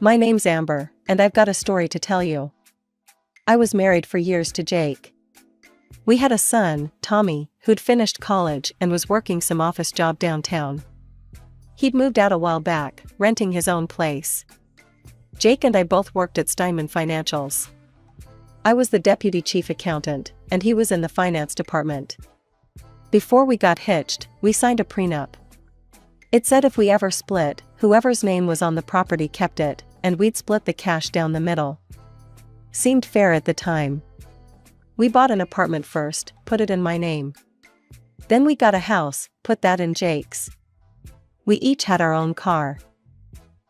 My name's Amber, and I've got a story to tell you. I was married for years to Jake. We had a son, Tommy, who'd finished college and was working some office job downtown. He'd moved out a while back, renting his own place. Jake and I both worked at Steinman Financials. I was the deputy chief accountant, and he was in the finance department. Before we got hitched, we signed a prenup. It said if we ever split, whoever's name was on the property kept it, and we'd split the cash down the middle. Seemed fair at the time. We bought an apartment first, put it in my name. Then we got a house, put that in Jake's. We each had our own car.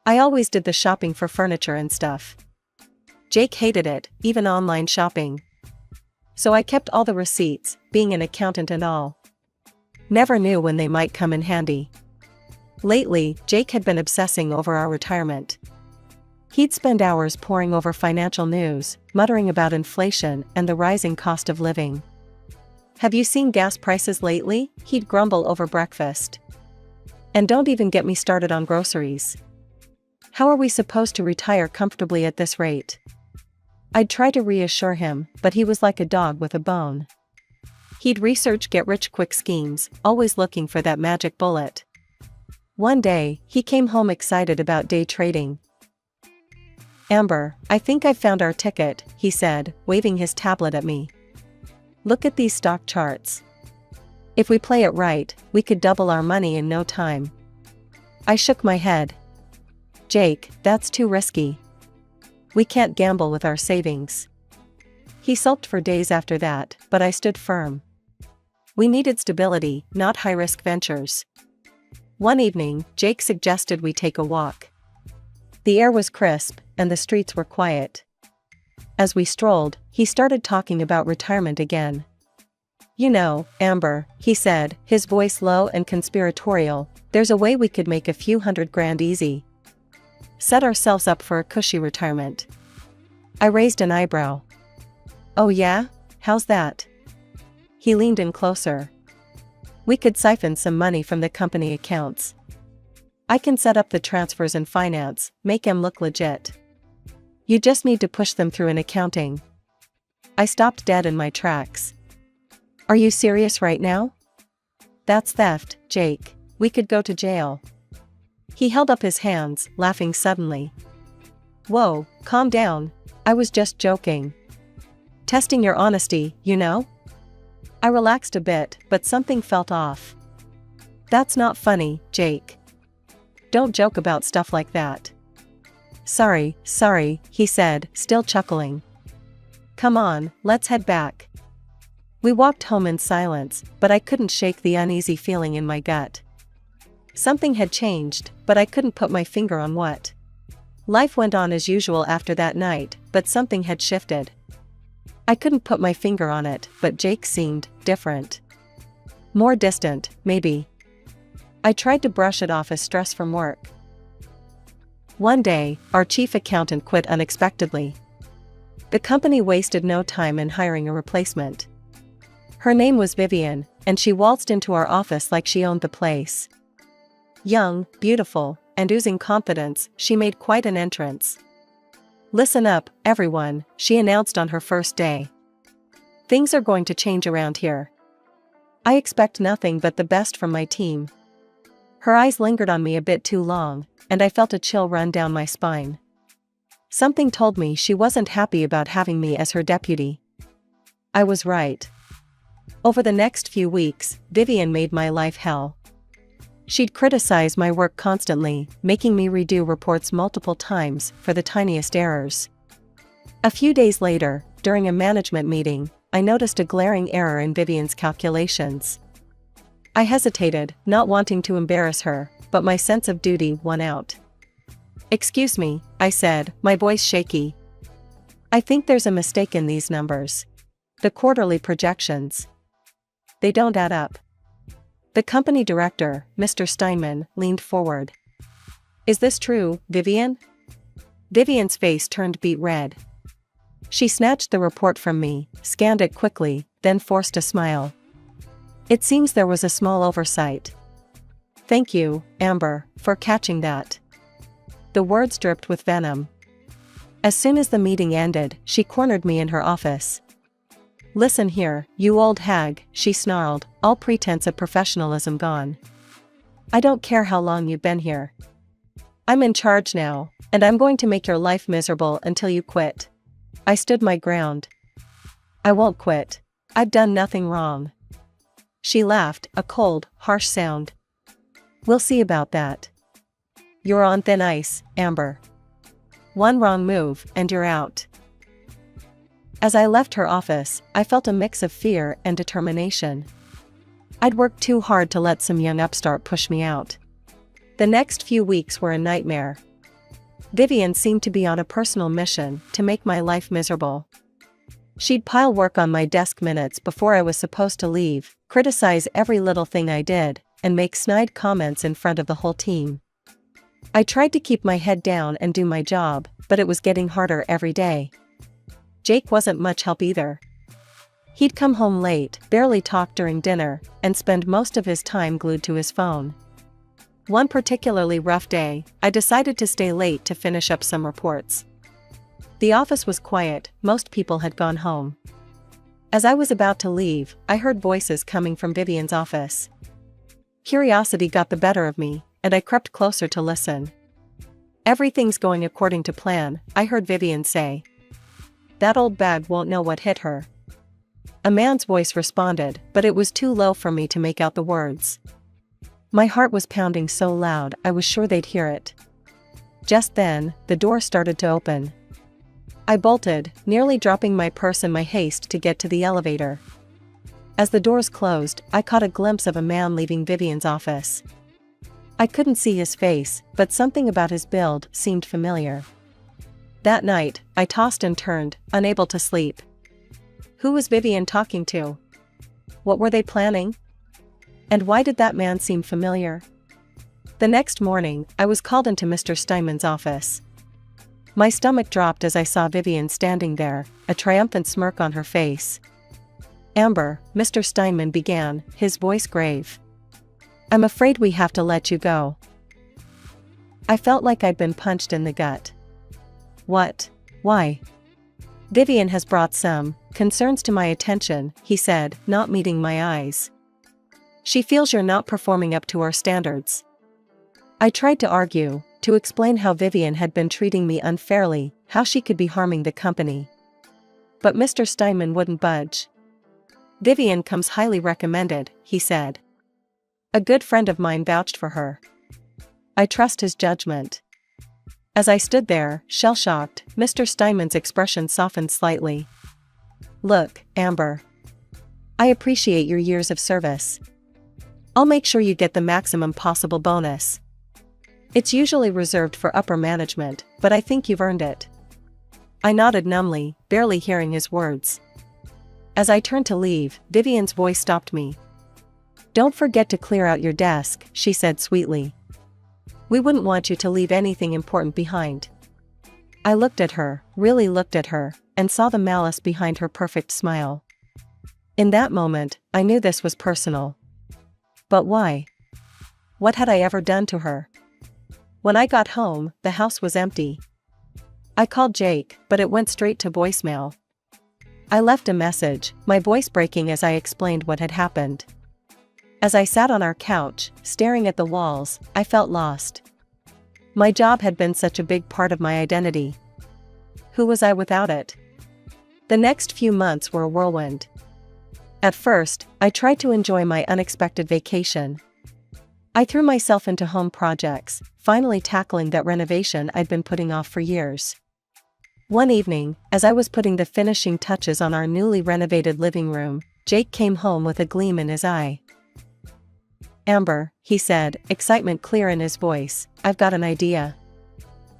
I always did the shopping for furniture and stuff. Jake hated it, even online shopping. So I kept all the receipts, being an accountant and all. Never knew when they might come in handy. Lately, Jake had been obsessing over our retirement. He'd spend hours poring over financial news, muttering about inflation and the rising cost of living. "Have you seen gas prices lately?" he'd grumble over breakfast. "And don't even get me started on groceries. How are we supposed to retire comfortably at this rate?" I'd try to reassure him, but he was like a dog with a bone. He'd research get-rich-quick schemes, always looking for that magic bullet. One day, he came home excited about day trading. "Amber, I think I've found our ticket," he said, waving his tablet at me. "Look at these stock charts. If we play it right, we could double our money in no time." I shook my head. "Jake, that's too risky. We can't gamble with our savings." He sulked for days after that, but I stood firm. We needed stability, not high-risk ventures. One evening, Jake suggested we take a walk. The air was crisp, and the streets were quiet. As we strolled, he started talking about retirement again. "You know, Amber," he said, his voice low and conspiratorial, "there's a way we could make a few $100,000 easy. Set ourselves up for a cushy retirement." I raised an eyebrow. "Oh yeah? How's that?" He leaned in closer. "We could siphon some money from the company accounts. I can set up the transfers and finance, make them look legit. You just need to push them through in accounting." I stopped dead in my tracks. "Are you serious right now?" "That's theft, Jake. We could go to jail." He held up his hands, laughing suddenly. "Whoa, calm down. I was just joking. Testing your honesty, you know?" I relaxed a bit, but something felt off. "That's not funny, Jake. Don't joke about stuff like that." Sorry, he said, still chuckling. "Come on, let's head back." We walked home in silence, but I couldn't shake the uneasy feeling in my gut. Something had changed, but I couldn't put my finger on what. Life went on as usual after that night, but something had shifted. I couldn't put my finger on it, but Jake seemed different. More distant, maybe. I tried to brush it off as stress from work. One day, our chief accountant quit unexpectedly. The company wasted no time in hiring a replacement. Her name was Vivian, and she waltzed into our office like she owned the place. Young, beautiful, and oozing confidence, she made quite an entrance. "Listen up, everyone," she announced on her first day. "Things are going to change around here. I expect nothing but the best from my team." Her eyes lingered on me a bit too long, and I felt a chill run down my spine. Something told me she wasn't happy about having me as her deputy. I was right. Over the next few weeks, Vivian made my life hell. She'd criticize my work constantly, making me redo reports multiple times for the tiniest errors. A few days later, during a management meeting, I noticed a glaring error in Vivian's calculations. I hesitated, not wanting to embarrass her, but my sense of duty won out. "Excuse me," I said, my voice shaky. "I think there's a mistake in these numbers. The quarterly projections. They don't add up." The company director, Mr. Steinman, leaned forward. "Is this true, Vivian?" Vivian's face turned beet red. She snatched the report from me, scanned it quickly, then forced a smile. "It seems there was a small oversight. Thank you, Amber, for catching that." The words dripped with venom. As soon as the meeting ended, she cornered me in her office. "Listen here, you old hag," she snarled, all pretense of professionalism gone. "I don't care how long you've been here. I'm in charge now, and I'm going to make your life miserable until you quit." I stood my ground. "I won't quit. I've done nothing wrong." She laughed, a cold, harsh sound. "We'll see about that. You're on thin ice, Amber. One wrong move, and you're out." As I left her office, I felt a mix of fear and determination. I'd worked too hard to let some young upstart push me out. The next few weeks were a nightmare. Vivian seemed to be on a personal mission to make my life miserable. She'd pile work on my desk minutes before I was supposed to leave, criticize every little thing I did, and make snide comments in front of the whole team. I tried to keep my head down and do my job, but it was getting harder every day. Jake wasn't much help either. He'd come home late, barely talk during dinner, and spend most of his time glued to his phone. One particularly rough day, I decided to stay late to finish up some reports. The office was quiet, most people had gone home. As I was about to leave, I heard voices coming from Vivian's office. Curiosity got the better of me, and I crept closer to listen. "Everything's going according to plan," I heard Vivian say. "That old bag won't know what hit her." A man's voice responded, but it was too low for me to make out the words. My heart was pounding so loud I was sure they'd hear it. Just then, the door started to open. I bolted, nearly dropping my purse in my haste to get to the elevator. As the doors closed, I caught a glimpse of a man leaving Vivian's office. I couldn't see his face, but something about his build seemed familiar. That night, I tossed and turned, unable to sleep. Who was Vivian talking to? What were they planning? And why did that man seem familiar? The next morning, I was called into Mr. Steinman's office. My stomach dropped as I saw Vivian standing there, a triumphant smirk on her face. "Amber," Mr. Steinman began, his voice grave. "I'm afraid we have to let you go." I felt like I'd been punched in the gut. "What? Why?" "Vivian has brought some concerns to my attention," he said, not meeting my eyes. "She feels you're not performing up to our standards." I tried to argue, to explain how Vivian had been treating me unfairly, how she could be harming the company. But Mr. Steinman wouldn't budge. "Vivian comes highly recommended," he said. "A good friend of mine vouched for her. I trust his judgment." As I stood there, shell-shocked, Mr. Steinman's expression softened slightly. "Look, Amber. I appreciate your years of service. I'll make sure you get the maximum possible bonus. It's usually reserved for upper management, but I think you've earned it." I nodded numbly, barely hearing his words. As I turned to leave, Vivian's voice stopped me. "Don't forget to clear out your desk," she said sweetly. "We wouldn't want you to leave anything important behind." I looked at her, really looked at her, and saw the malice behind her perfect smile. In that moment, I knew this was personal. But why? What had I ever done to her? When I got home, the house was empty. I called Jake, but it went straight to voicemail. I left a message, my voice breaking as I explained what had happened. As I sat on our couch, staring at the walls, I felt lost. My job had been such a big part of my identity. Who was I without it? The next few months were a whirlwind. At first, I tried to enjoy my unexpected vacation. I threw myself into home projects, finally tackling that renovation I'd been putting off for years. One evening, as I was putting the finishing touches on our newly renovated living room, Jake came home with a gleam in his eye. "Amber," he said, excitement clear in his voice, "I've got an idea.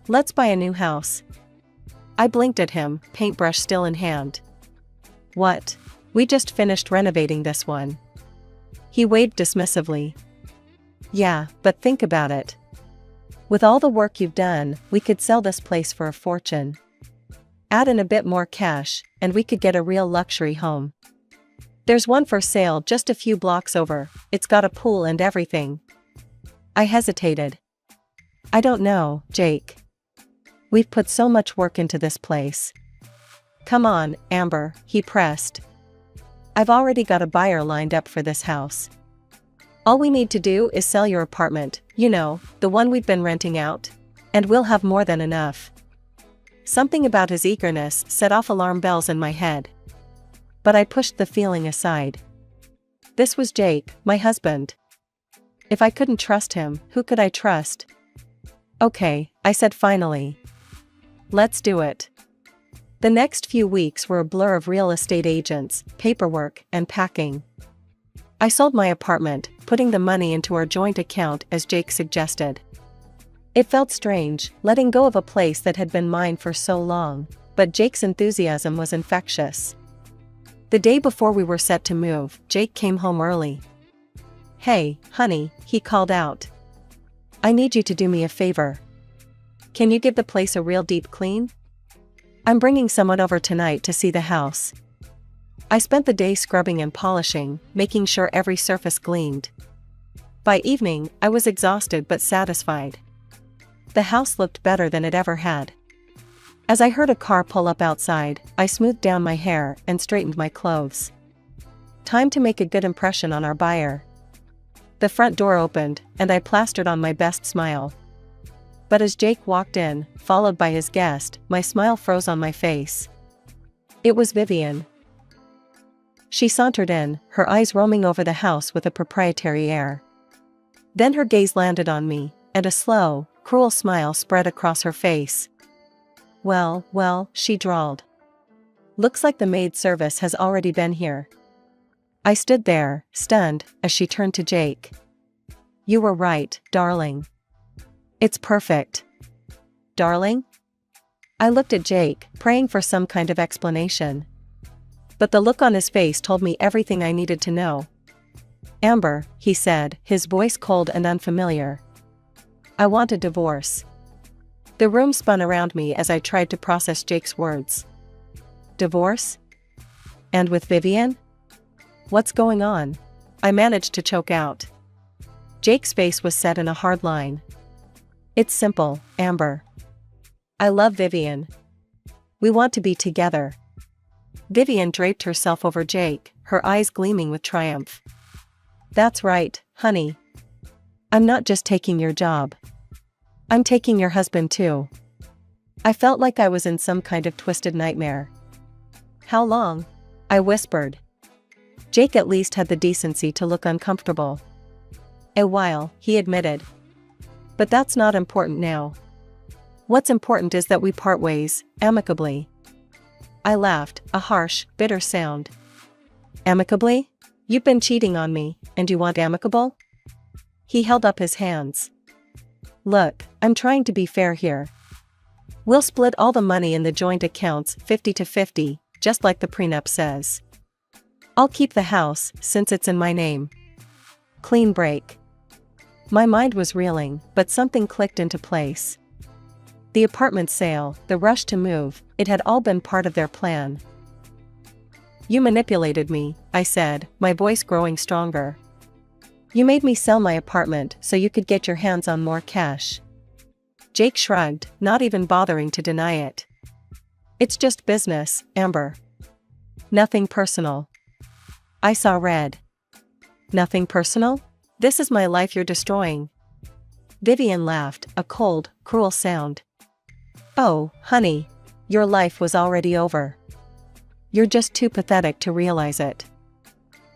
Let's buy a new house." I blinked at him, paintbrush still in hand. "What? We just finished renovating this one." He waved dismissively. "Yeah, but think about it. With all the work you've done, we could sell this place for a fortune. Add in a bit more cash, and we could get a real luxury home. There's one for sale just a few blocks over, it's got a pool and everything." I hesitated. "I don't know, Jake. We've put so much work into this place. Come on, Amber, he pressed. I've already got a buyer lined up for this house. All we need to do is sell your apartment, you know, the one we've been renting out. And we'll have more than enough. Something about his eagerness set off alarm bells in my head. But I pushed the feeling aside. This was Jake, my husband. If I couldn't trust him, who could I trust? Okay, I said finally. Let's do it. The next few weeks were a blur of real estate agents, paperwork, and packing. I sold my apartment, putting the money into our joint account as Jake suggested. It felt strange, letting go of a place that had been mine for so long, but Jake's enthusiasm was infectious. The day before we were set to move, Jake came home early. Hey, honey, he called out. I need you to do me a favor. Can you give the place a real deep clean? I'm bringing someone over tonight to see the house. I spent the day scrubbing and polishing, making sure every surface gleamed. By evening, I was exhausted but satisfied. The house looked better than it ever had. As I heard a car pull up outside, I smoothed down my hair and straightened my clothes. Time to make a good impression on our buyer. The front door opened, and I plastered on my best smile. But as Jake walked in, followed by his guest, my smile froze on my face. It was Vivian. She sauntered in, her eyes roaming over the house with a proprietary air. Then her gaze landed on me, and a slow, cruel smile spread across her face. Well, she drawled. Looks like the maid service has already been here. I stood there, stunned, as she turned to Jake. You were right, darling. It's perfect. Darling? I looked at Jake, praying for some kind of explanation. But the look on his face told me everything I needed to know. Amber, he said, his voice cold and unfamiliar. I want a divorce. The room spun around me as I tried to process Jake's words. Divorce? And with Vivian? What's going on? I managed to choke out. Jake's face was set in a hard line. It's simple, Amber. I love Vivian. We want to be together. Vivian draped herself over Jake, her eyes gleaming with triumph. That's right, honey. I'm not just taking your job. I'm taking your husband too. I felt like I was in some kind of twisted nightmare. How long? I whispered. Jake at least had the decency to look uncomfortable. A while, he admitted. But that's not important now. What's important is that we part ways, amicably. I laughed, a harsh, bitter sound. Amicably? You've been cheating on me, and you want amicable? He held up his hands. Look, I'm trying to be fair here. We'll split all the money in the joint accounts 50-50, just like the prenup says. I'll keep the house, since it's in my name. Clean break. My mind was reeling, but something clicked into place. The apartment sale, the rush to move, it had all been part of their plan. You manipulated me, I said, my voice growing stronger. You made me sell my apartment so you could get your hands on more cash. Jake shrugged, not even bothering to deny it. It's just business, Amber. Nothing personal. I saw red. Nothing personal? This is my life you're destroying. Vivian laughed, a cold, cruel sound. Oh, honey. Your life was already over. You're just too pathetic to realize it.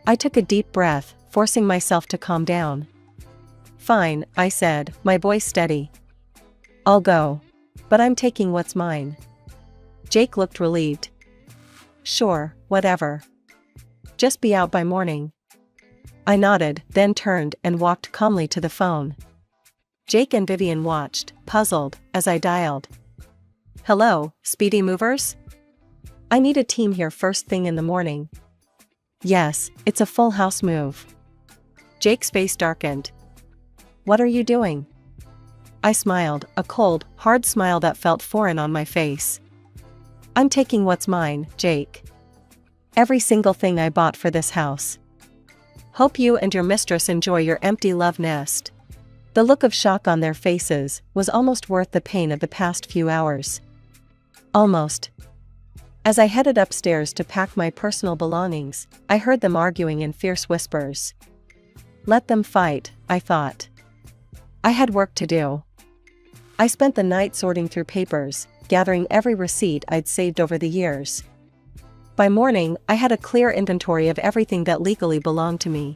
I took a deep breath, forcing myself to calm down. Fine, I said, my voice steady. I'll go. But I'm taking what's mine. Jake looked relieved. Sure, whatever. Just be out by morning. I nodded, then turned and walked calmly to the phone. Jake and Vivian watched, puzzled, as I dialed. Hello, Speedy Movers? I need a team here first thing in the morning. Yes, it's a full house move. Jake's face darkened. What are you doing? I smiled, a cold, hard smile that felt foreign on my face. I'm taking what's mine, Jake. Every single thing I bought for this house. Hope you and your mistress enjoy your empty love nest. The look of shock on their faces was almost worth the pain of the past few hours. Almost. As I headed upstairs to pack my personal belongings, I heard them arguing in fierce whispers. Let them fight, I thought. I had work to do. I spent the night sorting through papers, gathering every receipt I'd saved over the years. By morning, I had a clear inventory of everything that legally belonged to me.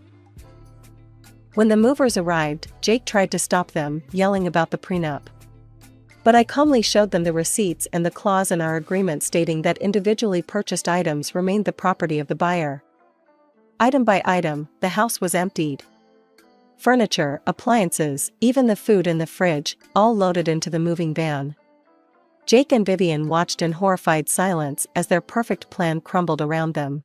When the movers arrived, Jake tried to stop them, yelling about the prenup. But I calmly showed them the receipts and the clause in our agreement stating that individually purchased items remained the property of the buyer. Item by item, the house was emptied. Furniture, appliances, even the food in the fridge, all loaded into the moving van. Jake and Vivian watched in horrified silence as their perfect plan crumbled around them.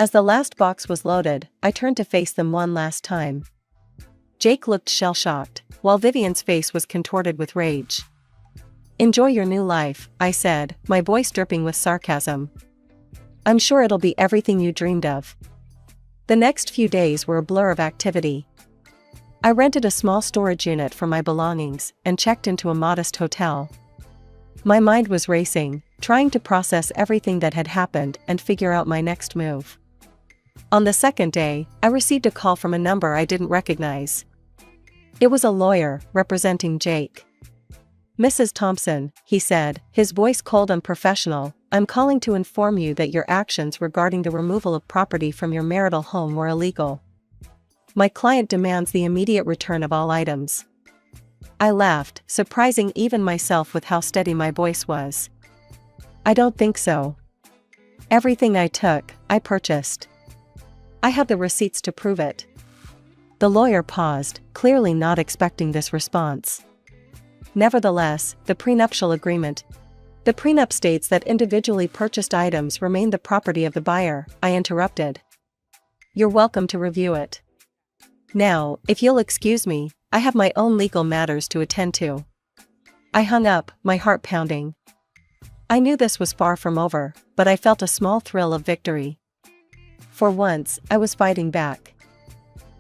As the last box was loaded, I turned to face them one last time. Jake looked shell-shocked, while Vivian's face was contorted with rage. Enjoy your new life, I said, my voice dripping with sarcasm. I'm sure it'll be everything you dreamed of. The next few days were a blur of activity. I rented a small storage unit for my belongings and checked into a modest hotel. My mind was racing, trying to process everything that had happened and figure out my next move. On the second day, I received a call from a number I didn't recognize. It was a lawyer, representing Jake. Mrs. Thompson, he said, his voice cold and professional, I'm calling to inform you that your actions regarding the removal of property from your marital home were illegal. My client demands the immediate return of all items. I laughed, surprising even myself with how steady my voice was. I don't think so. Everything I took, I purchased. I have the receipts to prove it. The lawyer paused, clearly not expecting this response. Nevertheless, the prenuptial agreement. The prenup states that individually purchased items remain the property of the buyer, I interrupted. You're welcome to review it. Now, if you'll excuse me, I have my own legal matters to attend to. I hung up, my heart pounding. I knew this was far from over, but I felt a small thrill of victory. For once, I was fighting back.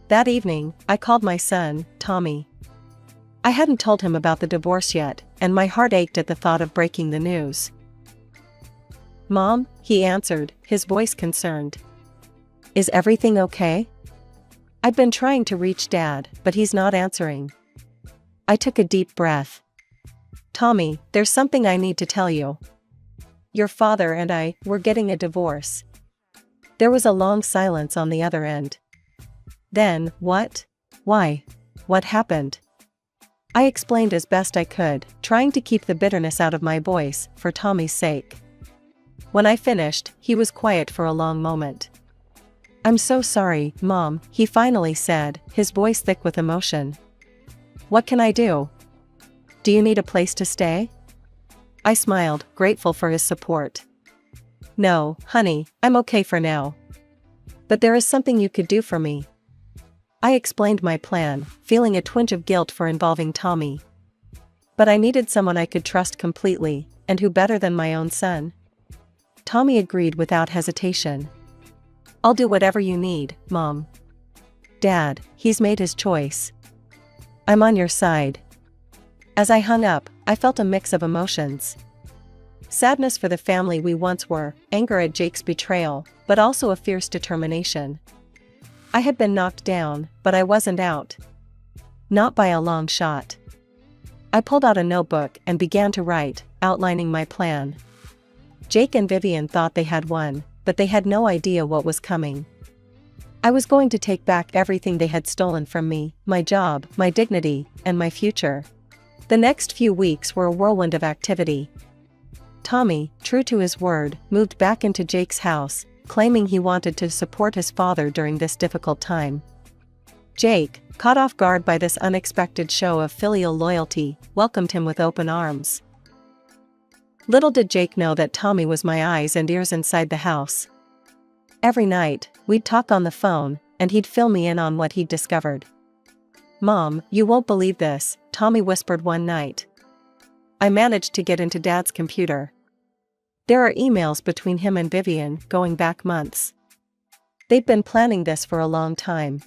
That evening, I called my son, Tommy. I hadn't told him about the divorce yet, and my heart ached at the thought of breaking the news. Mom, he answered, his voice concerned. Is everything okay? I've been trying to reach Dad, but he's not answering. I took a deep breath. Tommy, there's something I need to tell you. Your father and I, we're getting a divorce. There was a long silence on the other end. Then, what? Why? What happened? I explained as best I could, trying to keep the bitterness out of my voice, for Tommy's sake. When I finished, he was quiet for a long moment. I'm so sorry, Mom, he finally said, his voice thick with emotion. What can I do? Do you need a place to stay? I smiled, grateful for his support. No, honey, I'm okay for now. But there is something you could do for me. I explained my plan, feeling a twinge of guilt for involving Tommy. But I needed someone I could trust completely, and who better than my own son? Tommy agreed without hesitation. I'll do whatever you need, Mom. Dad, he's made his choice. I'm on your side. As I hung up, I felt a mix of emotions. Sadness for the family we once were, anger at Jake's betrayal, but also a fierce determination. I had been knocked down, but I wasn't out. Not by a long shot. I pulled out a notebook and began to write, outlining my plan. Jake and Vivian thought they had won, but they had no idea what was coming. I was going to take back everything they had stolen from me, my job, my dignity, and my future. The next few weeks were a whirlwind of activity. Tommy, true to his word, moved back into Jake's house, claiming he wanted to support his father during this difficult time. Jake, caught off guard by this unexpected show of filial loyalty, welcomed him with open arms. Little did Jake know that Tommy was my eyes and ears inside the house. Every night, we'd talk on the phone, and he'd fill me in on what he'd discovered. Mom, you won't believe this, Tommy whispered one night. I managed to get into Dad's computer. There are emails between him and Vivian, going back months. They'd been planning this for a long time.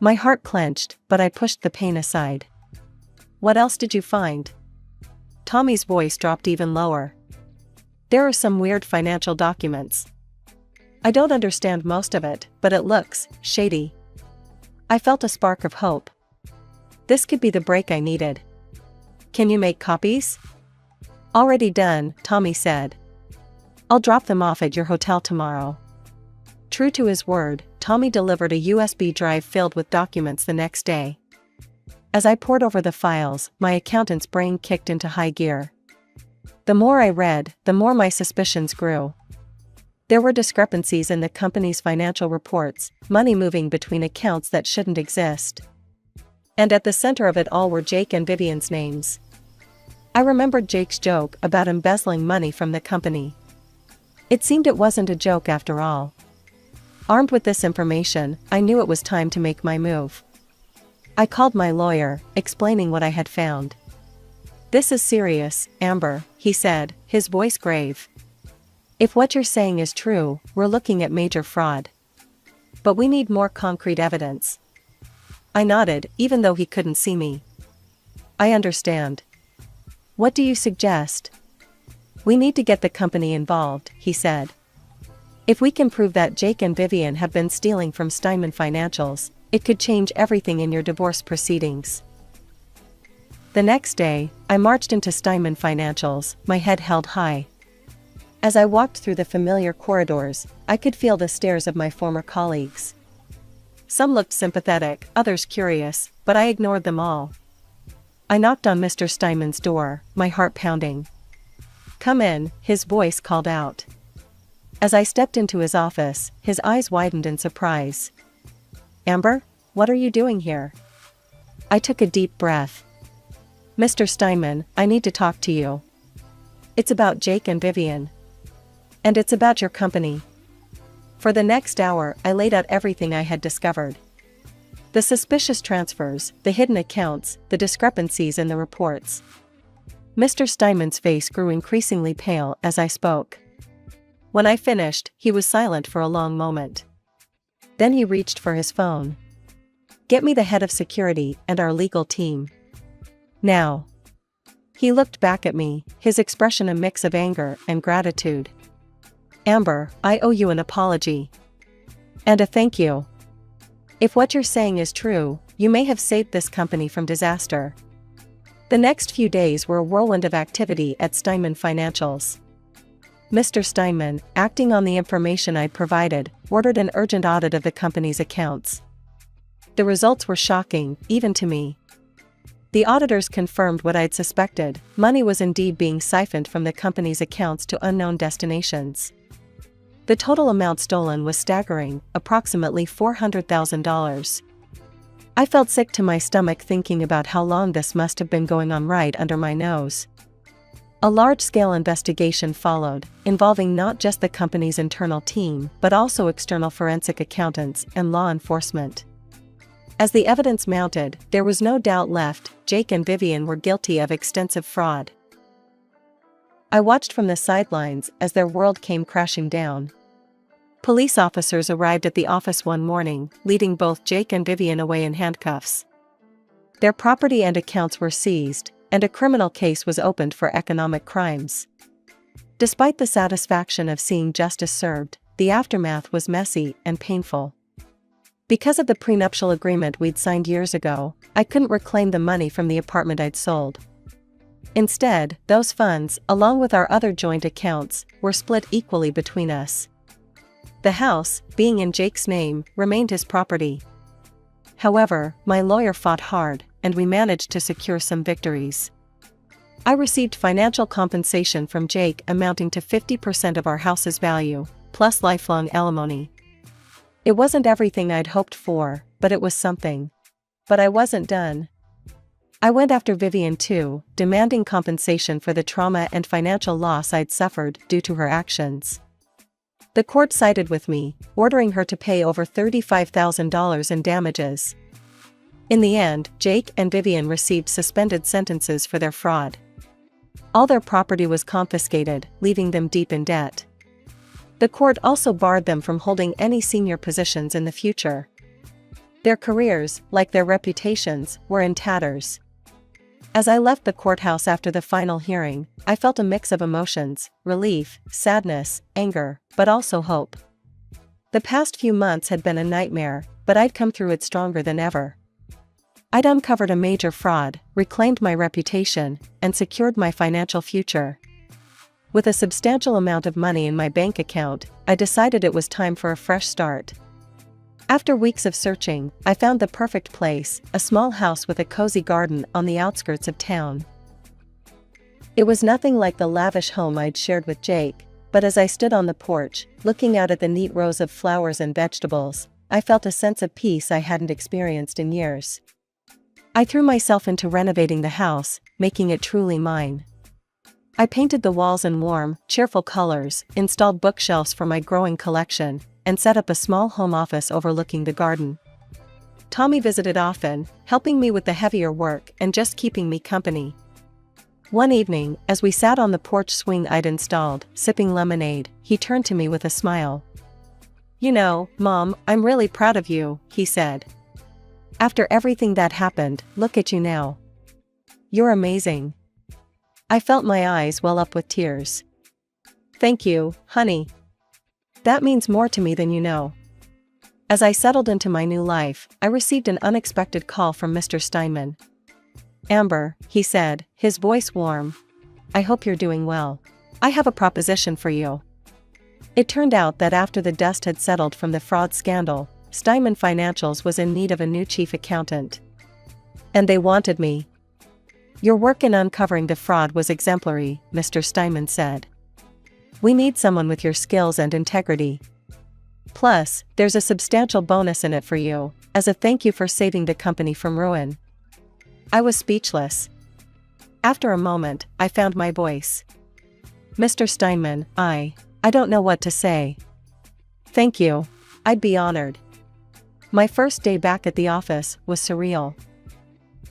My heart clenched, but I pushed the pain aside. What else did you find? Tommy's voice dropped even lower. There are some weird financial documents. I don't understand most of it, but it looks shady. I felt a spark of hope. This could be the break I needed. Can you make copies? Already done, Tommy said. I'll drop them off at your hotel tomorrow. True to his word, Tommy delivered a USB drive filled with documents the next day. As I pored over the files, my accountant's brain kicked into high gear. The more I read, the more my suspicions grew. There were discrepancies in the company's financial reports, money moving between accounts that shouldn't exist. And at the center of it all were Jake and Vivian's names. I remembered Jake's joke about embezzling money from the company. It seemed it wasn't a joke after all. Armed with this information, I knew it was time to make my move. I called my lawyer, explaining what I had found. This is serious, Amber, he said, his voice grave. If what you're saying is true, we're looking at major fraud. But we need more concrete evidence. I nodded, even though he couldn't see me. I understand. What do you suggest? We need to get the company involved, he said. If we can prove that Jake and Vivian have been stealing from Steinman Financials, it could change everything in your divorce proceedings. The next day, I marched into Steinman Financials, my head held high. As I walked through the familiar corridors, I could feel the stares of my former colleagues. Some looked sympathetic, others curious, but I ignored them all. I knocked on Mr. Steinman's door, my heart pounding. Come in, his voice called out. As I stepped into his office, his eyes widened in surprise. Amber, what are you doing here? I took a deep breath. Mr. Steinman, I need to talk to you. It's about Jake and Vivian. And it's about your company. For the next hour, I laid out everything I had discovered. The suspicious transfers, the hidden accounts, the discrepancies in the reports. Mr. Steinman's face grew increasingly pale as I spoke. When I finished, he was silent for a long moment. Then he reached for his phone. Get me the head of security and our legal team. Now. He looked back at me, his expression a mix of anger and gratitude. Amber, I owe you an apology. And a thank you. If what you're saying is true, you may have saved this company from disaster. The next few days were a whirlwind of activity at Steinman Financials. Mr. Steinman, acting on the information I'd provided, ordered an urgent audit of the company's accounts. The results were shocking, even to me. The auditors confirmed what I'd suspected: money was indeed being siphoned from the company's accounts to unknown destinations. The total amount stolen was staggering, approximately $400,000. I felt sick to my stomach thinking about how long this must have been going on right under my nose. A large-scale investigation followed, involving not just the company's internal team, but also external forensic accountants and law enforcement. As the evidence mounted, there was no doubt left: Jake and Vivian were guilty of extensive fraud. I watched from the sidelines as their world came crashing down. Police officers arrived at the office one morning, leading both Jake and Vivian away in handcuffs. Their property and accounts were seized, and a criminal case was opened for economic crimes. Despite the satisfaction of seeing justice served, the aftermath was messy and painful. Because of the prenuptial agreement we'd signed years ago, I couldn't reclaim the money from the apartment I'd sold. Instead, those funds, along with our other joint accounts, were split equally between us. The house, being in Jake's name, remained his property. However, my lawyer fought hard, and we managed to secure some victories. I received financial compensation from Jake amounting to 50% of our house's value, plus lifelong alimony. It wasn't everything I'd hoped for, but it was something. But I wasn't done. I went after Vivian too, demanding compensation for the trauma and financial loss I'd suffered due to her actions. The court sided with me, ordering her to pay over $35,000 in damages. In the end, Jake and Vivian received suspended sentences for their fraud. All their property was confiscated, leaving them deep in debt. The court also barred them from holding any senior positions in the future. Their careers, like their reputations, were in tatters. As I left the courthouse after the final hearing, I felt a mix of emotions: relief, sadness, anger, but also hope. The past few months had been a nightmare, but I'd come through it stronger than ever. I'd uncovered a major fraud, reclaimed my reputation, and secured my financial future. With a substantial amount of money in my bank account, I decided it was time for a fresh start. After weeks of searching, I found the perfect place, a small house with a cozy garden on the outskirts of town. It was nothing like the lavish home I'd shared with Jake, but as I stood on the porch, looking out at the neat rows of flowers and vegetables, I felt a sense of peace I hadn't experienced in years. I threw myself into renovating the house, making it truly mine. I painted the walls in warm, cheerful colors, installed bookshelves for my growing collection, and set up a small home office overlooking the garden. Tommy visited often, helping me with the heavier work and just keeping me company. One evening, as we sat on the porch swing I'd installed, sipping lemonade, he turned to me with a smile. "You know, Mom, I'm really proud of you," he said. "After everything that happened, look at you now. You're amazing." I felt my eyes well up with tears. "Thank you, honey. That means more to me than you know." As I settled into my new life, I received an unexpected call from Mr. Steinman. "Amber," he said, his voice warm. "I hope you're doing well. I have a proposition for you." It turned out that after the dust had settled from the fraud scandal, Steinman Financials was in need of a new chief accountant. And they wanted me. "Your work in uncovering the fraud was exemplary," Mr. Steinman said. "We need someone with your skills and integrity. Plus, there's a substantial bonus in it for you, as a thank you for saving the company from ruin." I was speechless. After a moment, I found my voice. "Mr. Steinman, I don't know what to say. Thank you. I'd be honored." My first day back at the office was surreal.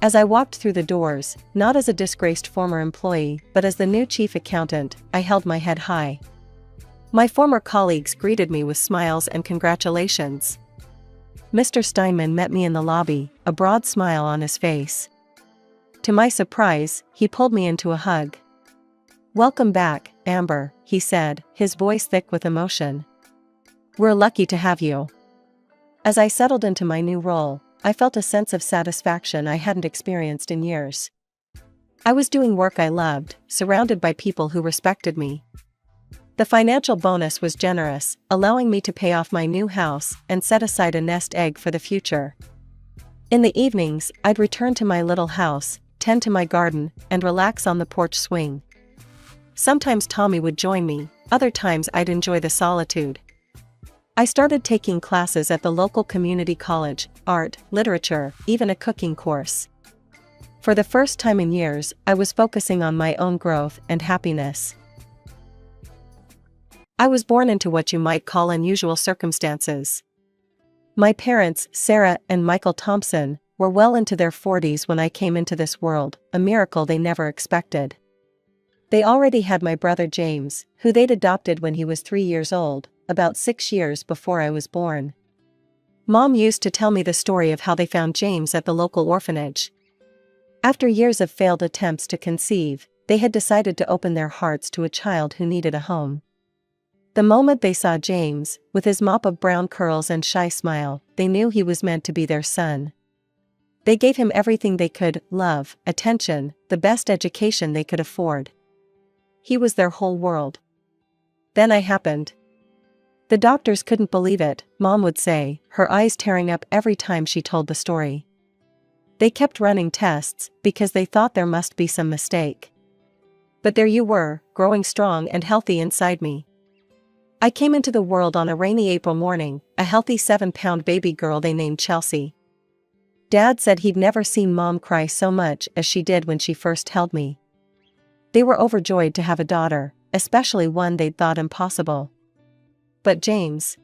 As I walked through the doors, not as a disgraced former employee, but as the new chief accountant, I held my head high. My former colleagues greeted me with smiles and congratulations. Mr. Steinman met me in the lobby, a broad smile on his face. To my surprise, he pulled me into a hug. "Welcome back, Amber," he said, his voice thick with emotion. "We're lucky to have you." As I settled into my new role, I felt a sense of satisfaction I hadn't experienced in years. I was doing work I loved, surrounded by people who respected me. The financial bonus was generous, allowing me to pay off my new house and set aside a nest egg for the future. In the evenings, I'd return to my little house, tend to my garden, and relax on the porch swing. Sometimes Tommy would join me, other times I'd enjoy the solitude. I started taking classes at the local community college, art, literature, even a cooking course. For the first time in years, I was focusing on my own growth and happiness. I was born into what you might call unusual circumstances. My parents, Sarah and Michael Thompson, were well into their 40s when I came into this world, a miracle they never expected. They already had my brother James, who they'd adopted when he was 3 years old, about 6 years before I was born. Mom used to tell me the story of how they found James at the local orphanage. After years of failed attempts to conceive, they had decided to open their hearts to a child who needed a home. The moment they saw James, with his mop of brown curls and shy smile, they knew he was meant to be their son. They gave him everything they could: love, attention, the best education they could afford. He was their whole world. Then I happened. The doctors couldn't believe it, Mom would say, her eyes tearing up every time she told the story. They kept running tests, because they thought there must be some mistake. But there you were, growing strong and healthy inside me. I came into the world on a rainy April morning, a healthy 7-pound baby girl they named Chelsea. Dad said he'd never seen Mom cry so much as she did when she first held me. They were overjoyed to have a daughter, especially one they'd thought impossible. But James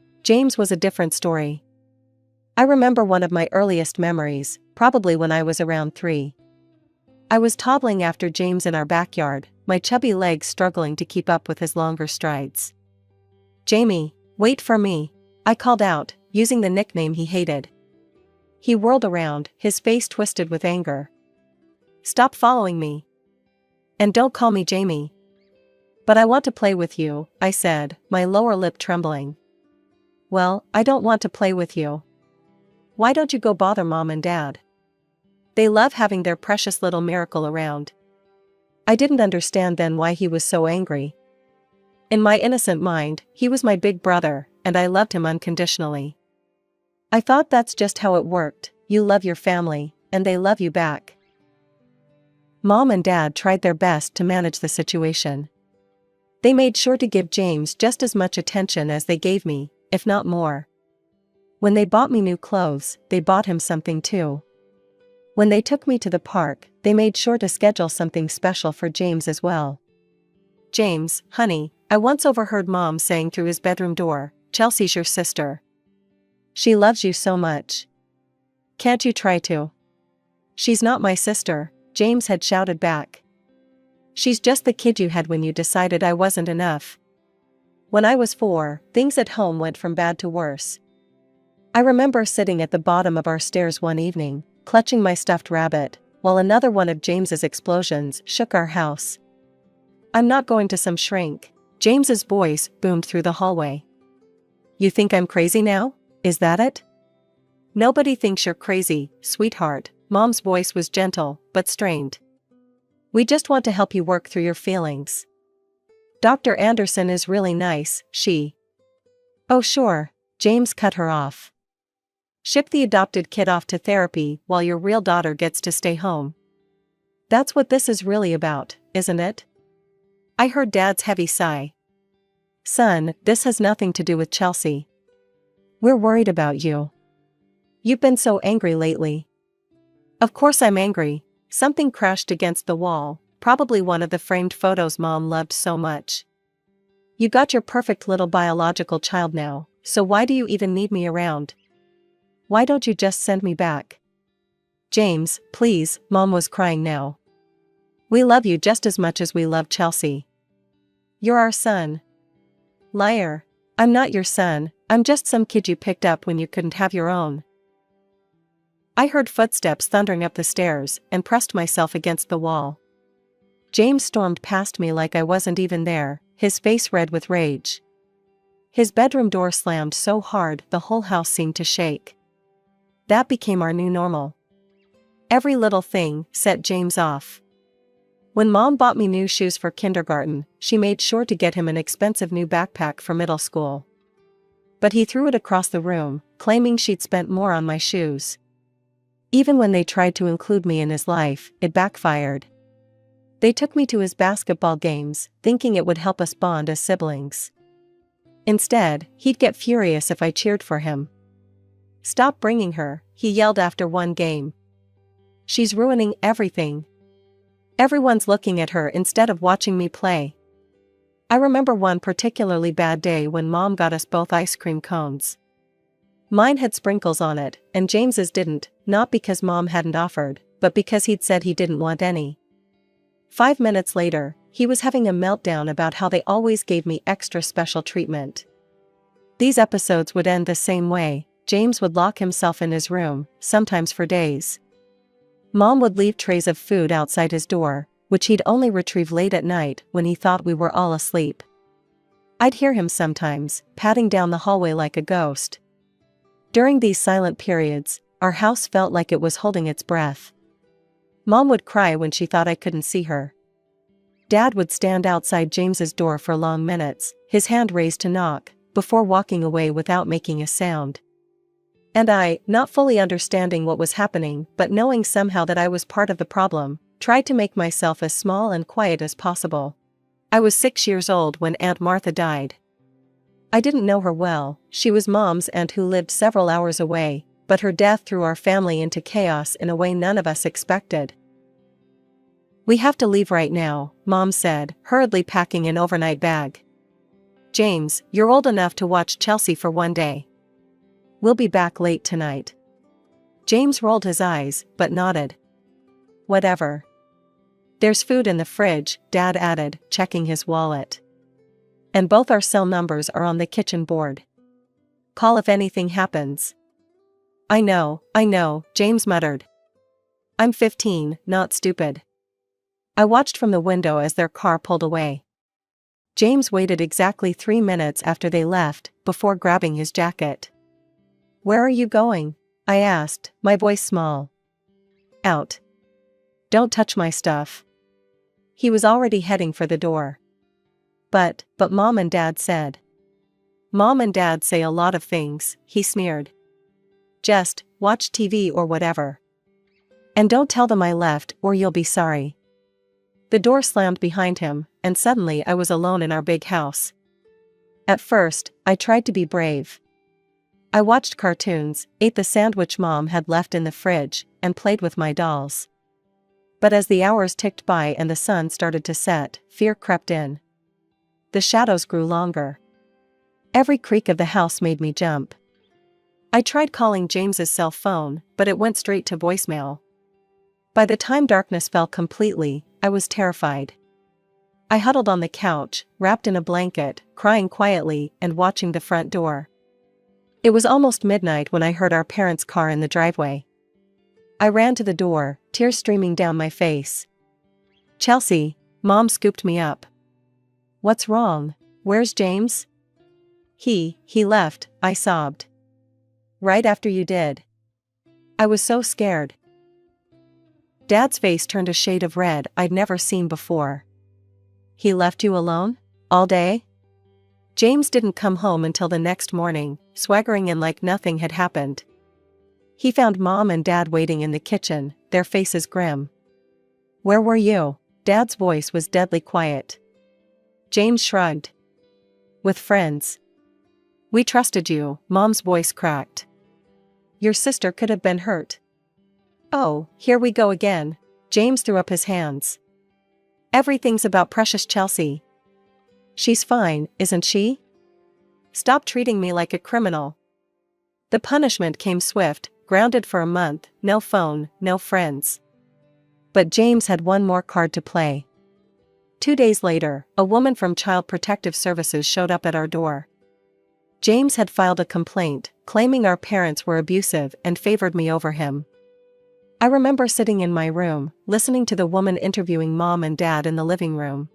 was a different story. I remember one of my earliest memories, probably when I was around 3. I was toddling after James in our backyard, my chubby legs struggling to keep up with his longer strides. "Jamie, wait for me," I called out, using the nickname he hated. He whirled around, his face twisted with anger. "Stop following me. And don't call me Jamie." "But I want to play with you," I said, my lower lip trembling. "Well, I don't want to play with you. Why don't you go bother Mom and Dad? They love having their precious little miracle around." I didn't understand then why he was so angry. In my innocent mind, he was my big brother, and I loved him unconditionally. I thought that's just how it worked, you love your family, and they love you back. Mom and Dad tried their best to manage the situation. They made sure to give James just as much attention as they gave me, if not more. When they bought me new clothes, they bought him something too. When they took me to the park, they made sure to schedule something special for James as well. "James, honey," I once overheard Mom saying through his bedroom door, "Chelsea's your sister. She loves you so much. Can't you try to?" "She's not my sister," James had shouted back. "She's just the kid you had when you decided I wasn't enough." When I was 4, things at home went from bad to worse. I remember sitting at the bottom of our stairs one evening, clutching my stuffed rabbit, while another one of James's explosions shook our house. "I'm not going to some shrink," James's voice boomed through the hallway. "You think I'm crazy now? Is that it?" "Nobody thinks you're crazy, sweetheart," Mom's voice was gentle, but strained. "We just want to help you work through your feelings. Dr. Anderson is really nice, she—" "Oh sure," James cut her off. "Ship the adopted kid off to therapy while your real daughter gets to stay home. That's what this is really about, isn't it?" I heard Dad's heavy sigh. "Son, this has nothing to do with Chelsea. We're worried about you. You've been so angry lately." "Of course I'm angry." Something crashed against the wall, probably one of the framed photos Mom loved so much. "You got your perfect little biological child now, so why do you even need me around? Why don't you just send me back?" "James, please," Mom was crying now. "We love you just as much as we love Chelsea. You're our son." "Liar. I'm not your son, I'm just some kid you picked up when you couldn't have your own." I heard footsteps thundering up the stairs and pressed myself against the wall. James stormed past me like I wasn't even there, his face red with rage. His bedroom door slammed so hard the whole house seemed to shake. That became our new normal. Every little thing set James off. When Mom bought me new shoes for kindergarten, she made sure to get him an expensive new backpack for middle school. But he threw it across the room, claiming she'd spent more on my shoes. Even when they tried to include me in his life, it backfired. They took me to his basketball games, thinking it would help us bond as siblings. Instead, he'd get furious if I cheered for him. "Stop bringing her," he yelled after one game. "She's ruining everything. Everyone's looking at her instead of watching me play." I remember one particularly bad day when Mom got us both ice cream cones. Mine had sprinkles on it, and James's didn't, not because Mom hadn't offered, but because he'd said he didn't want any. 5 minutes later, he was having a meltdown about how they always gave me extra special treatment. These episodes would end the same way. James would lock himself in his room, sometimes for days. Mom would leave trays of food outside his door, which he'd only retrieve late at night when he thought we were all asleep. I'd hear him sometimes, padding down the hallway like a ghost. During these silent periods, our house felt like it was holding its breath. Mom would cry when she thought I couldn't see her. Dad would stand outside James's door for long minutes, his hand raised to knock, before walking away without making a sound. And I, not fully understanding what was happening but knowing somehow that I was part of the problem, tried to make myself as small and quiet as possible. I was 6 years old when Aunt Martha died. I didn't know her well. She was Mom's aunt who lived several hours away, but her death threw our family into chaos in a way none of us expected. "We have to leave right now," Mom said, hurriedly packing an overnight bag. "James, you're old enough to watch Chelsea for one day. We'll be back late tonight." James rolled his eyes, but nodded. "Whatever." "There's food in the fridge," Dad added, checking his wallet. "And both our cell numbers are on the kitchen board. Call if anything happens." I know, James muttered. I'm 15, not stupid. I watched from the window as their car pulled away. James waited exactly 3 minutes after they left, before grabbing his jacket. Where are you going? I asked, my voice small. Out. Don't touch my stuff. He was already heading for the door. But Mom and Dad said. Mom and Dad say a lot of things, he sneered. Just watch TV or whatever. And don't tell them I left or you'll be sorry. The door slammed behind him, and suddenly I was alone in our big house. At first, I tried to be brave. I watched cartoons, ate the sandwich Mom had left in the fridge, and played with my dolls. But as the hours ticked by and the sun started to set, fear crept in. The shadows grew longer. Every creak of the house made me jump. I tried calling James's cell phone, but it went straight to voicemail. By the time darkness fell completely, I was terrified. I huddled on the couch, wrapped in a blanket, crying quietly and watching the front door. It was almost midnight when I heard our parents' car in the driveway. I ran to the door, tears streaming down my face. Chelsea, Mom scooped me up. What's wrong? Where's James? He left, I sobbed. Right after you did. I was so scared. Dad's face turned a shade of red I'd never seen before. He left you alone? All day? James didn't come home until the next morning, swaggering in like nothing had happened. He found Mom and Dad waiting in the kitchen, their faces grim. Where were you? Dad's voice was deadly quiet. James shrugged. With friends. We trusted you, Mom's voice cracked. Your sister could have been hurt. Oh, here we go again. James threw up his hands. Everything's about precious Chelsea. She's fine, isn't she? Stop treating me like a criminal. The punishment came swift, grounded for a month, no phone, no friends. But James had one more card to play. 2 days later, a woman from Child Protective Services showed up at our door. James had filed a complaint, claiming our parents were abusive and favored me over him. I remember sitting in my room, listening to the woman interviewing Mom and Dad in the living room.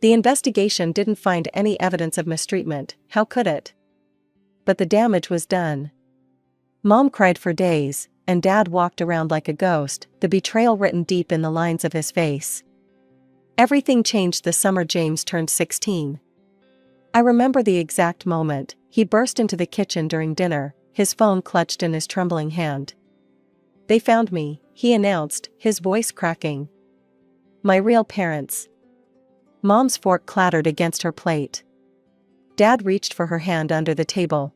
The investigation didn't find any evidence of mistreatment, how could it? But the damage was done. Mom cried for days, and Dad walked around like a ghost, the betrayal written deep in the lines of his face. Everything changed the summer James turned 16. I remember the exact moment. He burst into the kitchen during dinner, his phone clutched in his trembling hand. They found me, he announced, his voice cracking. My real parents. Mom's fork clattered against her plate. Dad reached for her hand under the table.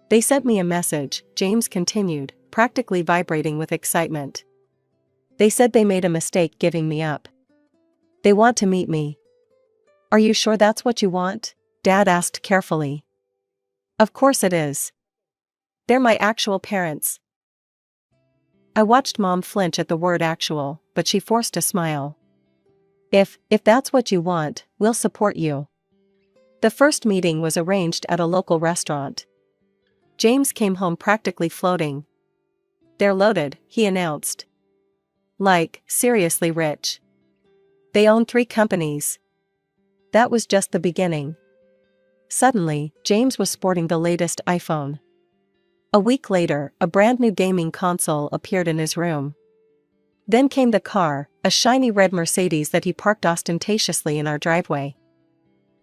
They sent me a message, James continued, practically vibrating with excitement. They said they made a mistake giving me up. They want to meet me. Are you sure that's what you want? Dad asked carefully. Of course it is. They're my actual parents. I watched Mom flinch at the word actual, but she forced a smile. If that's what you want, we'll support you. The first meeting was arranged at a local restaurant. James came home practically floating. They're loaded, he announced. Like, seriously rich. They own 3 companies. That was just the beginning. Suddenly, James was sporting the latest iPhone. A week later, a brand new gaming console appeared in his room. Then came the car, a shiny red Mercedes that he parked ostentatiously in our driveway.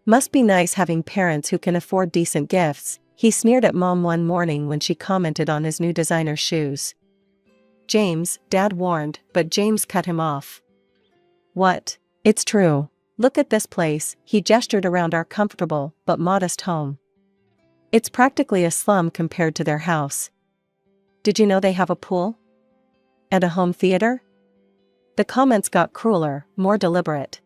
Must be nice having parents who can afford decent gifts, he sneered at Mom one morning when she commented on his new designer shoes. James, Dad warned, but James cut him off. What? It's true. Look at this place, he gestured around our comfortable but modest home. It's practically a slum compared to their house. Did you know they have a pool? And a home theater? The comments got crueler, more deliberate.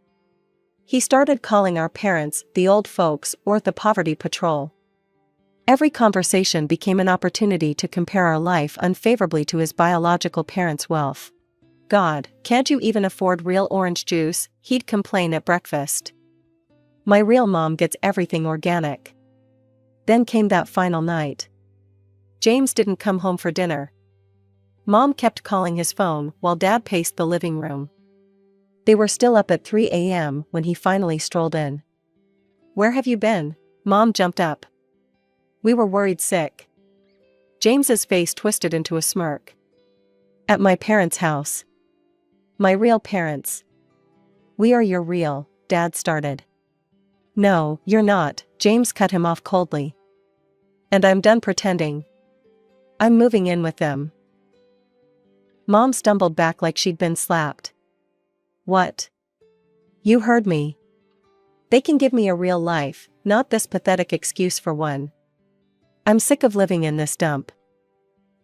He started calling our parents the old folks or the poverty patrol. Every conversation became an opportunity to compare our life unfavorably to his biological parents' wealth. God, can't you even afford real orange juice? He'd complain at breakfast. My real mom gets everything organic. Then came that final night. James didn't come home for dinner. Mom kept calling his phone while Dad paced the living room. They were still up at 3 a.m. when he finally strolled in. "Where have you been?" Mom jumped up. "We were worried sick." James's face twisted into a smirk. "At my parents' house." "My real parents." "We are your real," Dad started. "No, you're not," James cut him off coldly. "And I'm done pretending. I'm moving in with them." Mom stumbled back like she'd been slapped. "What?" "You heard me. They can give me a real life, not this pathetic excuse for one. I'm sick of living in this dump.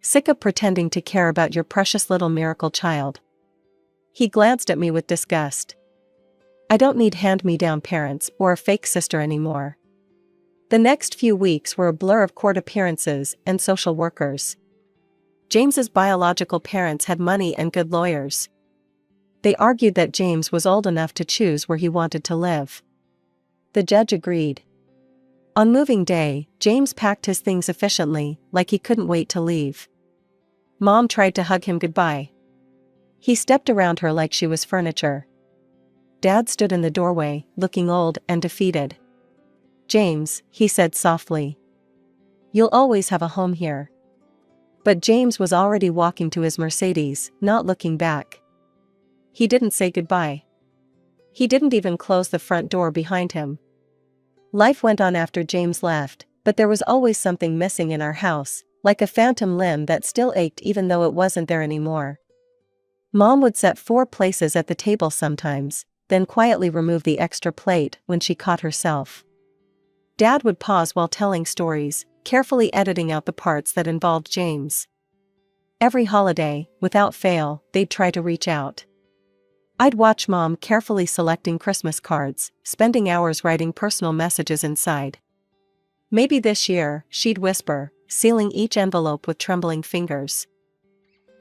Sick of pretending to care about your precious little miracle child." He glanced at me with disgust. "I don't need hand-me-down parents or a fake sister anymore." The next few weeks were a blur of court appearances and social workers. James's biological parents had money and good lawyers. They argued that James was old enough to choose where he wanted to live. The judge agreed. On moving day, James packed his things efficiently, like he couldn't wait to leave. Mom tried to hug him goodbye. He stepped around her like she was furniture. Dad stood in the doorway, looking old and defeated. "James," he said softly. "You'll always have a home here." But James was already walking to his Mercedes, not looking back. He didn't say goodbye. He didn't even close the front door behind him. Life went on after James left, but there was always something missing in our house, like a phantom limb that still ached even though it wasn't there anymore. Mom would set 4 places at the table sometimes, then quietly remove the extra plate when she caught herself. Dad would pause while telling stories, carefully editing out the parts that involved James. Every holiday, without fail, they'd try to reach out. I'd watch Mom carefully selecting Christmas cards, spending hours writing personal messages inside. "Maybe this year," she'd whisper, sealing each envelope with trembling fingers.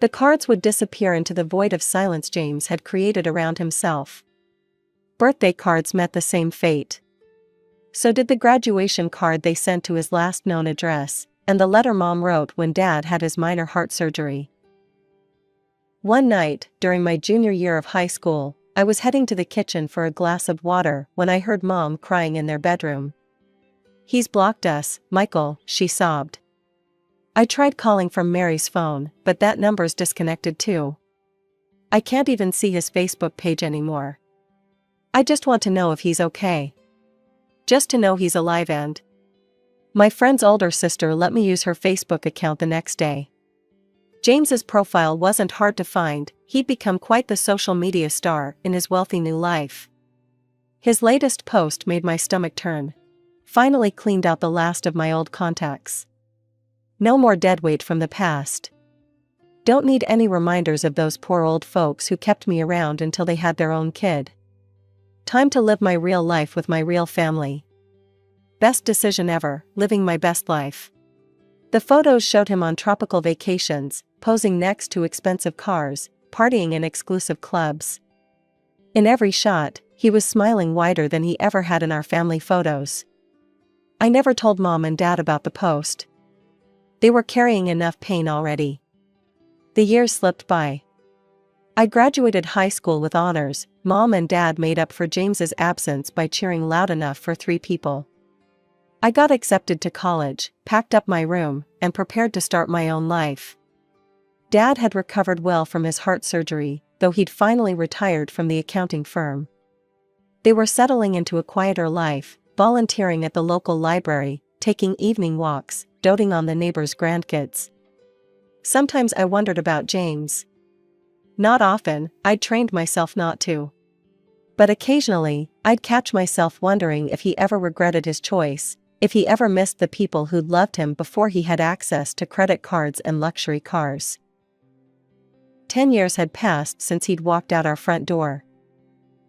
The cards would disappear into the void of silence James had created around himself. Birthday cards met the same fate. So did the graduation card they sent to his last known address, and the letter Mom wrote when Dad had his minor heart surgery. One night, during my junior year of high school, I was heading to the kitchen for a glass of water when I heard Mom crying in their bedroom. "He's blocked us, Michael," she sobbed. I tried calling from Mary's phone, but that number's disconnected too. I can't even see his Facebook page anymore. I just want to know if he's okay. Just to know he's alive and... My friend's older sister let me use her Facebook account the next day. James's profile wasn't hard to find, he'd become quite the social media star in his wealthy new life. His latest post made my stomach turn. Finally cleaned out the last of my old contacts. No more deadweight from the past. Don't need any reminders of those poor old folks who kept me around until they had their own kid. Time to live my real life with my real family. Best decision ever, living my best life. The photos showed him on tropical vacations, posing next to expensive cars, partying in exclusive clubs. In every shot, he was smiling wider than he ever had in our family photos. I never told Mom and Dad about the post. They were carrying enough pain already. The years slipped by. I graduated high school with honors. Mom and Dad made up for James's absence by cheering loud enough for 3 people. I got accepted to college, packed up my room, and prepared to start my own life. Dad had recovered well from his heart surgery, though he'd finally retired from the accounting firm. They were settling into a quieter life, volunteering at the local library, taking evening walks, doting on the neighbors' grandkids. Sometimes I wondered about James. Not often, I'd trained myself not to. But occasionally, I'd catch myself wondering if he ever regretted his choice, if he ever missed the people who'd loved him before he had access to credit cards and luxury cars. 10 years had passed since he'd walked out our front door.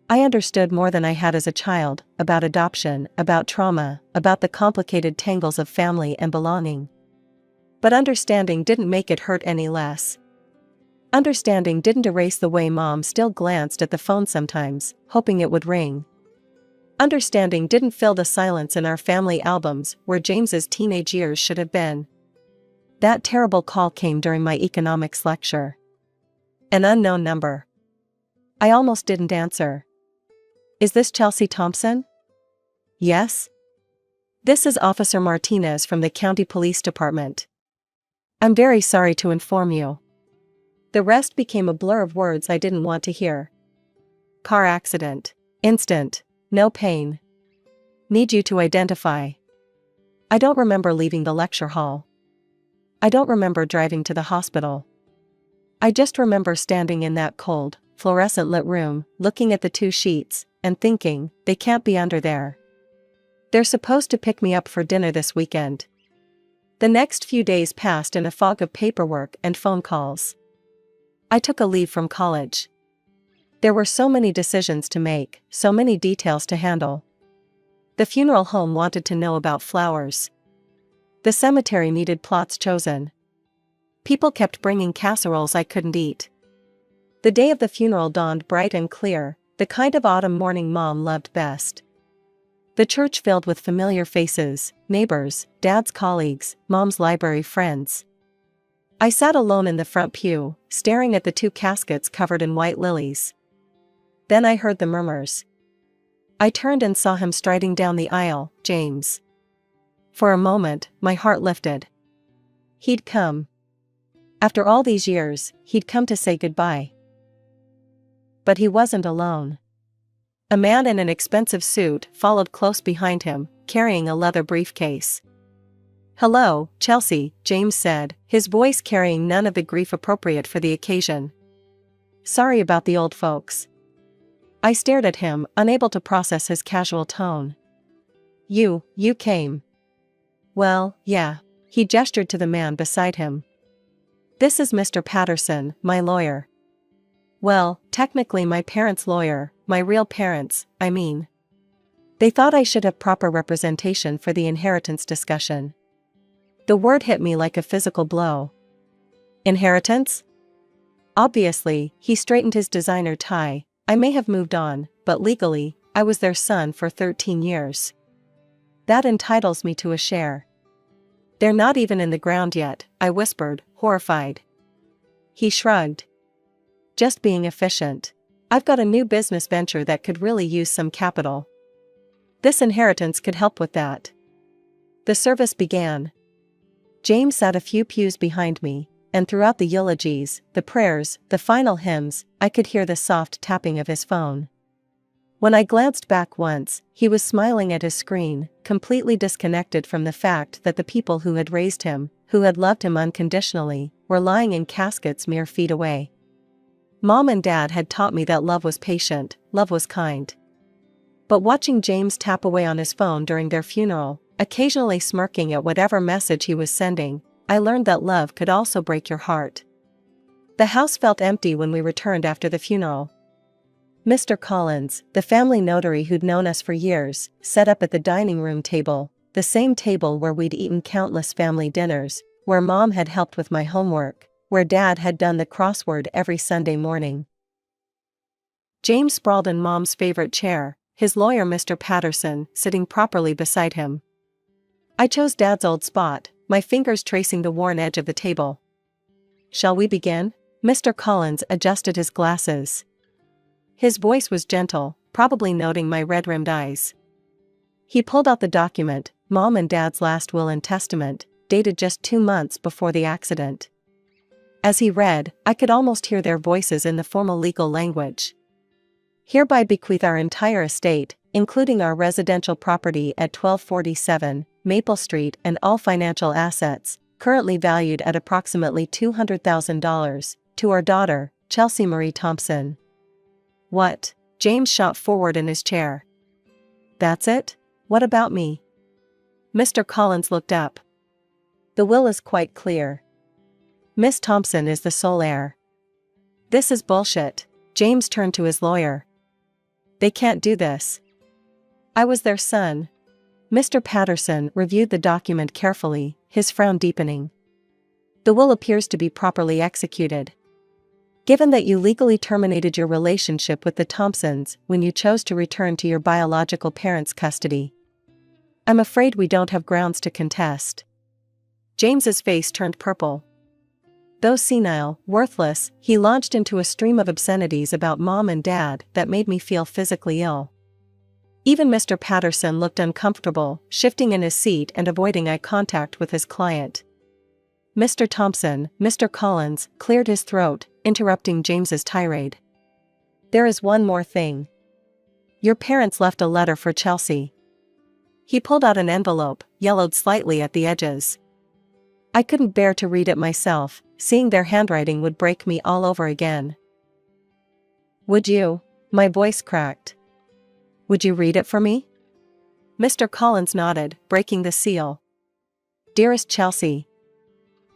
I understood more than I had as a child, about adoption, about trauma, about the complicated tangles of family and belonging. But understanding didn't make it hurt any less. Understanding didn't erase the way Mom still glanced at the phone sometimes, hoping it would ring. Understanding didn't fill the silence in our family albums where James's teenage years should have been. That terrible call came during my economics lecture. An unknown number. I almost didn't answer. Is this Chelsea Thompson? Yes? This is Officer Martinez from the County Police Department. I'm very sorry to inform you. The rest became a blur of words I didn't want to hear. Car accident. Instant. No pain. Need you to identify. I don't remember leaving the lecture hall. I don't remember driving to the hospital. I just remember standing in that cold, fluorescent lit room, looking at the two sheets, and thinking, they can't be under there. They're supposed to pick me up for dinner this weekend. The next few days passed in a fog of paperwork and phone calls. I took a leave from college. There were so many decisions to make, so many details to handle. The funeral home wanted to know about flowers. The cemetery needed plots chosen. People kept bringing casseroles I couldn't eat. The day of the funeral dawned bright and clear, the kind of autumn morning Mom loved best. The church filled with familiar faces, neighbors, Dad's colleagues, Mom's library friends. I sat alone in the front pew, staring at the two caskets covered in white lilies. Then I heard the murmurs. I turned and saw him striding down the aisle, James. For a moment, my heart lifted. He'd come. After all these years, he'd come to say goodbye. But he wasn't alone. A man in an expensive suit followed close behind him, carrying a leather briefcase. "Hello, Chelsea," James said, his voice carrying none of the grief appropriate for the occasion. "Sorry about the old folks." I stared at him, unable to process his casual tone. You came." "Well, yeah." He gestured to the man beside him. "This is Mr. Patterson, my lawyer." "Well, technically my parents' lawyer, my real parents, I mean. They thought I should have proper representation for the inheritance discussion." The word hit me like a physical blow. Inheritance? Obviously, he straightened his designer tie. I may have moved on, but legally, I was their son for 13 years. That entitles me to a share. "They're not even in the ground yet," I whispered, horrified. He shrugged. "Just being efficient. I've got a new business venture that could really use some capital. This inheritance could help with that." The service began. James sat a few pews behind me, and throughout the eulogies, the prayers, the final hymns, I could hear the soft tapping of his phone. When I glanced back once, he was smiling at his screen, completely disconnected from the fact that the people who had raised him, who had loved him unconditionally, were lying in caskets mere feet away. Mom and Dad had taught me that love was patient, love was kind. But watching James tap away on his phone during their funeral, occasionally smirking at whatever message he was sending, I learned that love could also break your heart. The house felt empty when we returned after the funeral. Mr. Collins, the family notary who'd known us for years, sat up at the dining room table, the same table where we'd eaten countless family dinners, where Mom had helped with my homework, where Dad had done the crossword every Sunday morning. James sprawled in Mom's favorite chair, his lawyer Mr. Patterson sitting properly beside him. I chose Dad's old spot, my fingers tracing the worn edge of the table. "Shall we begin?" Mr. Collins adjusted his glasses. His voice was gentle, probably noting my red-rimmed eyes. He pulled out the document, Mom and Dad's last will and testament, dated just 2 months before the accident. As he read, I could almost hear their voices in the formal legal language. "Hereby bequeath our entire estate, including our residential property at 1247 Maple Street and all financial assets, currently valued at approximately $200,000, to our daughter, Chelsea Marie Thompson." "What?" James shot forward in his chair. "That's it? What about me?" Mr. Collins looked up. "The will is quite clear. Miss Thompson is the sole heir." "This is bullshit." James turned to his lawyer. "They can't do this. I was their son." Mr. Patterson reviewed the document carefully, his frown deepening. "The will appears to be properly executed. Given that you legally terminated your relationship with the Thompsons when you chose to return to your biological parents' custody, I'm afraid we don't have grounds to contest." James's face turned purple. Though senile, worthless, he launched into a stream of obscenities about Mom and Dad that made me feel physically ill. Even Mr. Patterson looked uncomfortable, shifting in his seat and avoiding eye contact with his client. Mr. Thompson, Mr. Collins, cleared his throat, interrupting James's tirade. "There is one more thing. Your parents left a letter for Chelsea." He pulled out an envelope, yellowed slightly at the edges. I couldn't bear to read it myself, seeing their handwriting would break me all over again. "Would you?" My voice cracked. "Would you read it for me?" Mr. Collins nodded, breaking the seal. "Dearest Chelsea,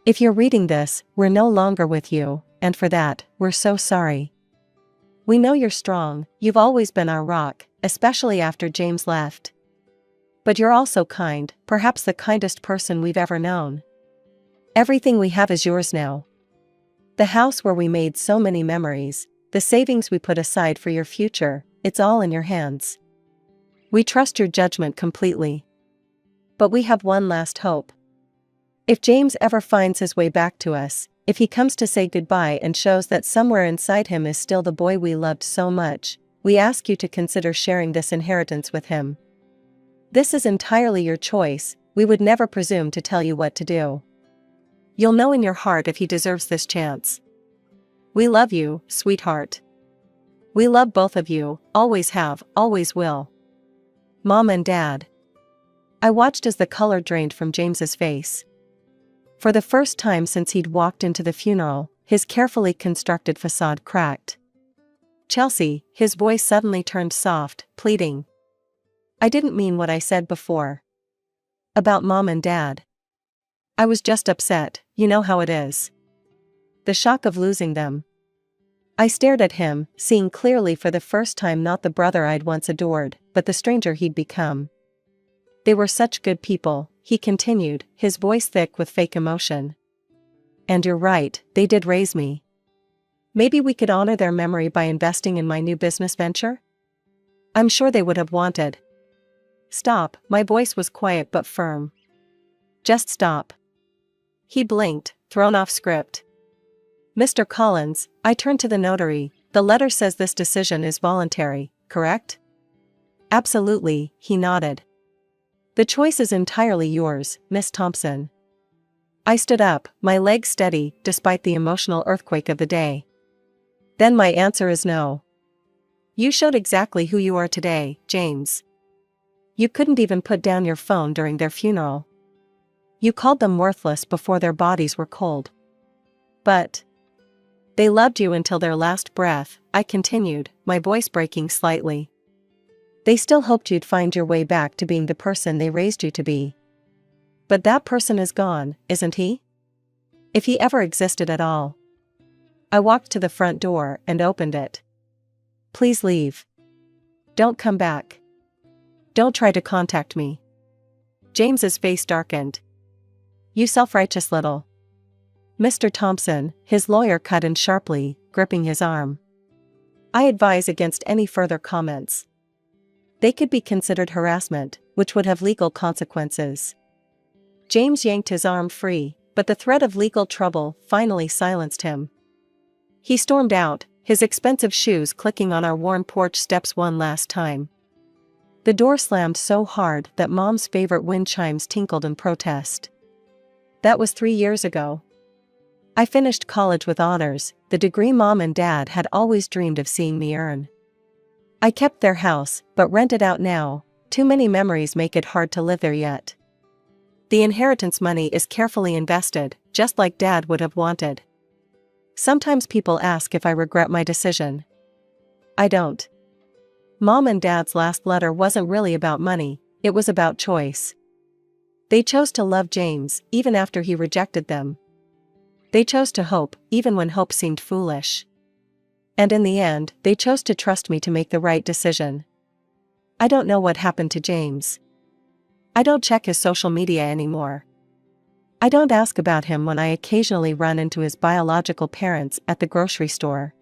if you're reading this, we're no longer with you, and for that, we're so sorry. We know you're strong, you've always been our rock, especially after James left. But you're also kind, perhaps the kindest person we've ever known. Everything we have is yours now. The house where we made so many memories, the savings we put aside for your future, it's all in your hands. We trust your judgment completely. But we have one last hope. If James ever finds his way back to us, if he comes to say goodbye and shows that somewhere inside him is still the boy we loved so much, we ask you to consider sharing this inheritance with him. This is entirely your choice, we would never presume to tell you what to do. You'll know in your heart if he deserves this chance. We love you, sweetheart. We love both of you, always have, always will. Mom and Dad." I watched as the color drained from James's face. For the first time since he'd walked into the funeral, his carefully constructed facade cracked. "Chelsea," his voice suddenly turned soft, pleading. "I didn't mean what I said before. About Mom and Dad. I was just upset, you know how it is. The shock of losing them." I stared at him, seeing clearly for the first time not the brother I'd once adored, but the stranger he'd become. "They were such good people," he continued, his voice thick with fake emotion. "And you're right, they did raise me. Maybe we could honor their memory by investing in my new business venture? I'm sure they would have wanted." "Stop," my voice was quiet but firm. "Just stop." He blinked, thrown off script. "Mr. Collins," I turned to the notary, "the letter says this decision is voluntary, correct?" "Absolutely," he nodded. "The choice is entirely yours, Miss Thompson." I stood up, my legs steady, despite the emotional earthquake of the day. "Then my answer is no. You showed exactly who you are today, James. You couldn't even put down your phone during their funeral. You called them worthless before their bodies were cold. But they loved you until their last breath," I continued, my voice breaking slightly. "They still hoped you'd find your way back to being the person they raised you to be. But that person is gone, isn't he? If he ever existed at all." I walked to the front door and opened it. "Please leave. Don't come back. Don't try to contact me." James's face darkened. "You self-righteous little—" Mr. Thompson, his lawyer cut in sharply, gripping his arm. "I advise against any further comments. They could be considered harassment, which would have legal consequences." James yanked his arm free, but the threat of legal trouble finally silenced him. He stormed out, his expensive shoes clicking on our worn porch steps one last time. The door slammed so hard that Mom's favorite wind chimes tinkled in protest. That was 3 years ago. I finished college with honors, the degree Mom and Dad had always dreamed of seeing me earn. I kept their house, but rent it out now. Too many memories make it hard to live there yet. The inheritance money is carefully invested, just like Dad would have wanted. Sometimes people ask if I regret my decision. I don't. Mom and Dad's last letter wasn't really about money, it was about choice. They chose to love James, even after he rejected them. They chose to hope, even when hope seemed foolish. And in the end, they chose to trust me to make the right decision. I don't know what happened to James. I don't check his social media anymore. I don't ask about him when I occasionally run into his biological parents at the grocery store.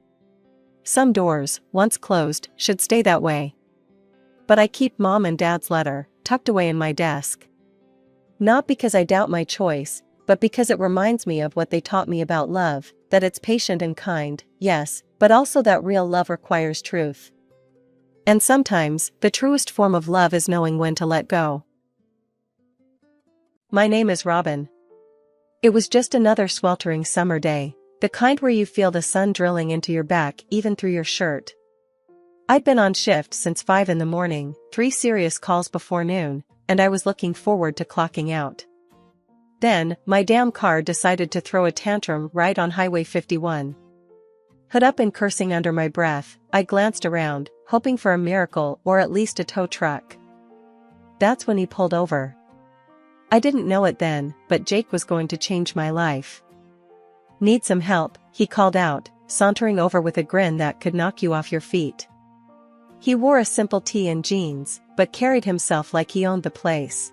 Some doors, once closed, should stay that way. But I keep Mom and Dad's letter tucked away in my desk. Not because I doubt my choice, but because it reminds me of what they taught me about love, that it's patient and kind, yes, but also that real love requires truth. And sometimes, the truest form of love is knowing when to let go. My name is Robin. It was just another sweltering summer day, the kind where you feel the sun drilling into your back even through your shirt. I'd been on shift since 5 in the morning, 3 serious calls before noon, and I was looking forward to clocking out. Then, my damn car decided to throw a tantrum right on Highway 51. Hood up and cursing under my breath, I glanced around, hoping for a miracle or at least a tow truck. That's when he pulled over. I didn't know it then, but Jake was going to change my life. Need some help, he called out, sauntering over with a grin that could knock you off your feet. He wore a simple tee and jeans, but carried himself like he owned the place.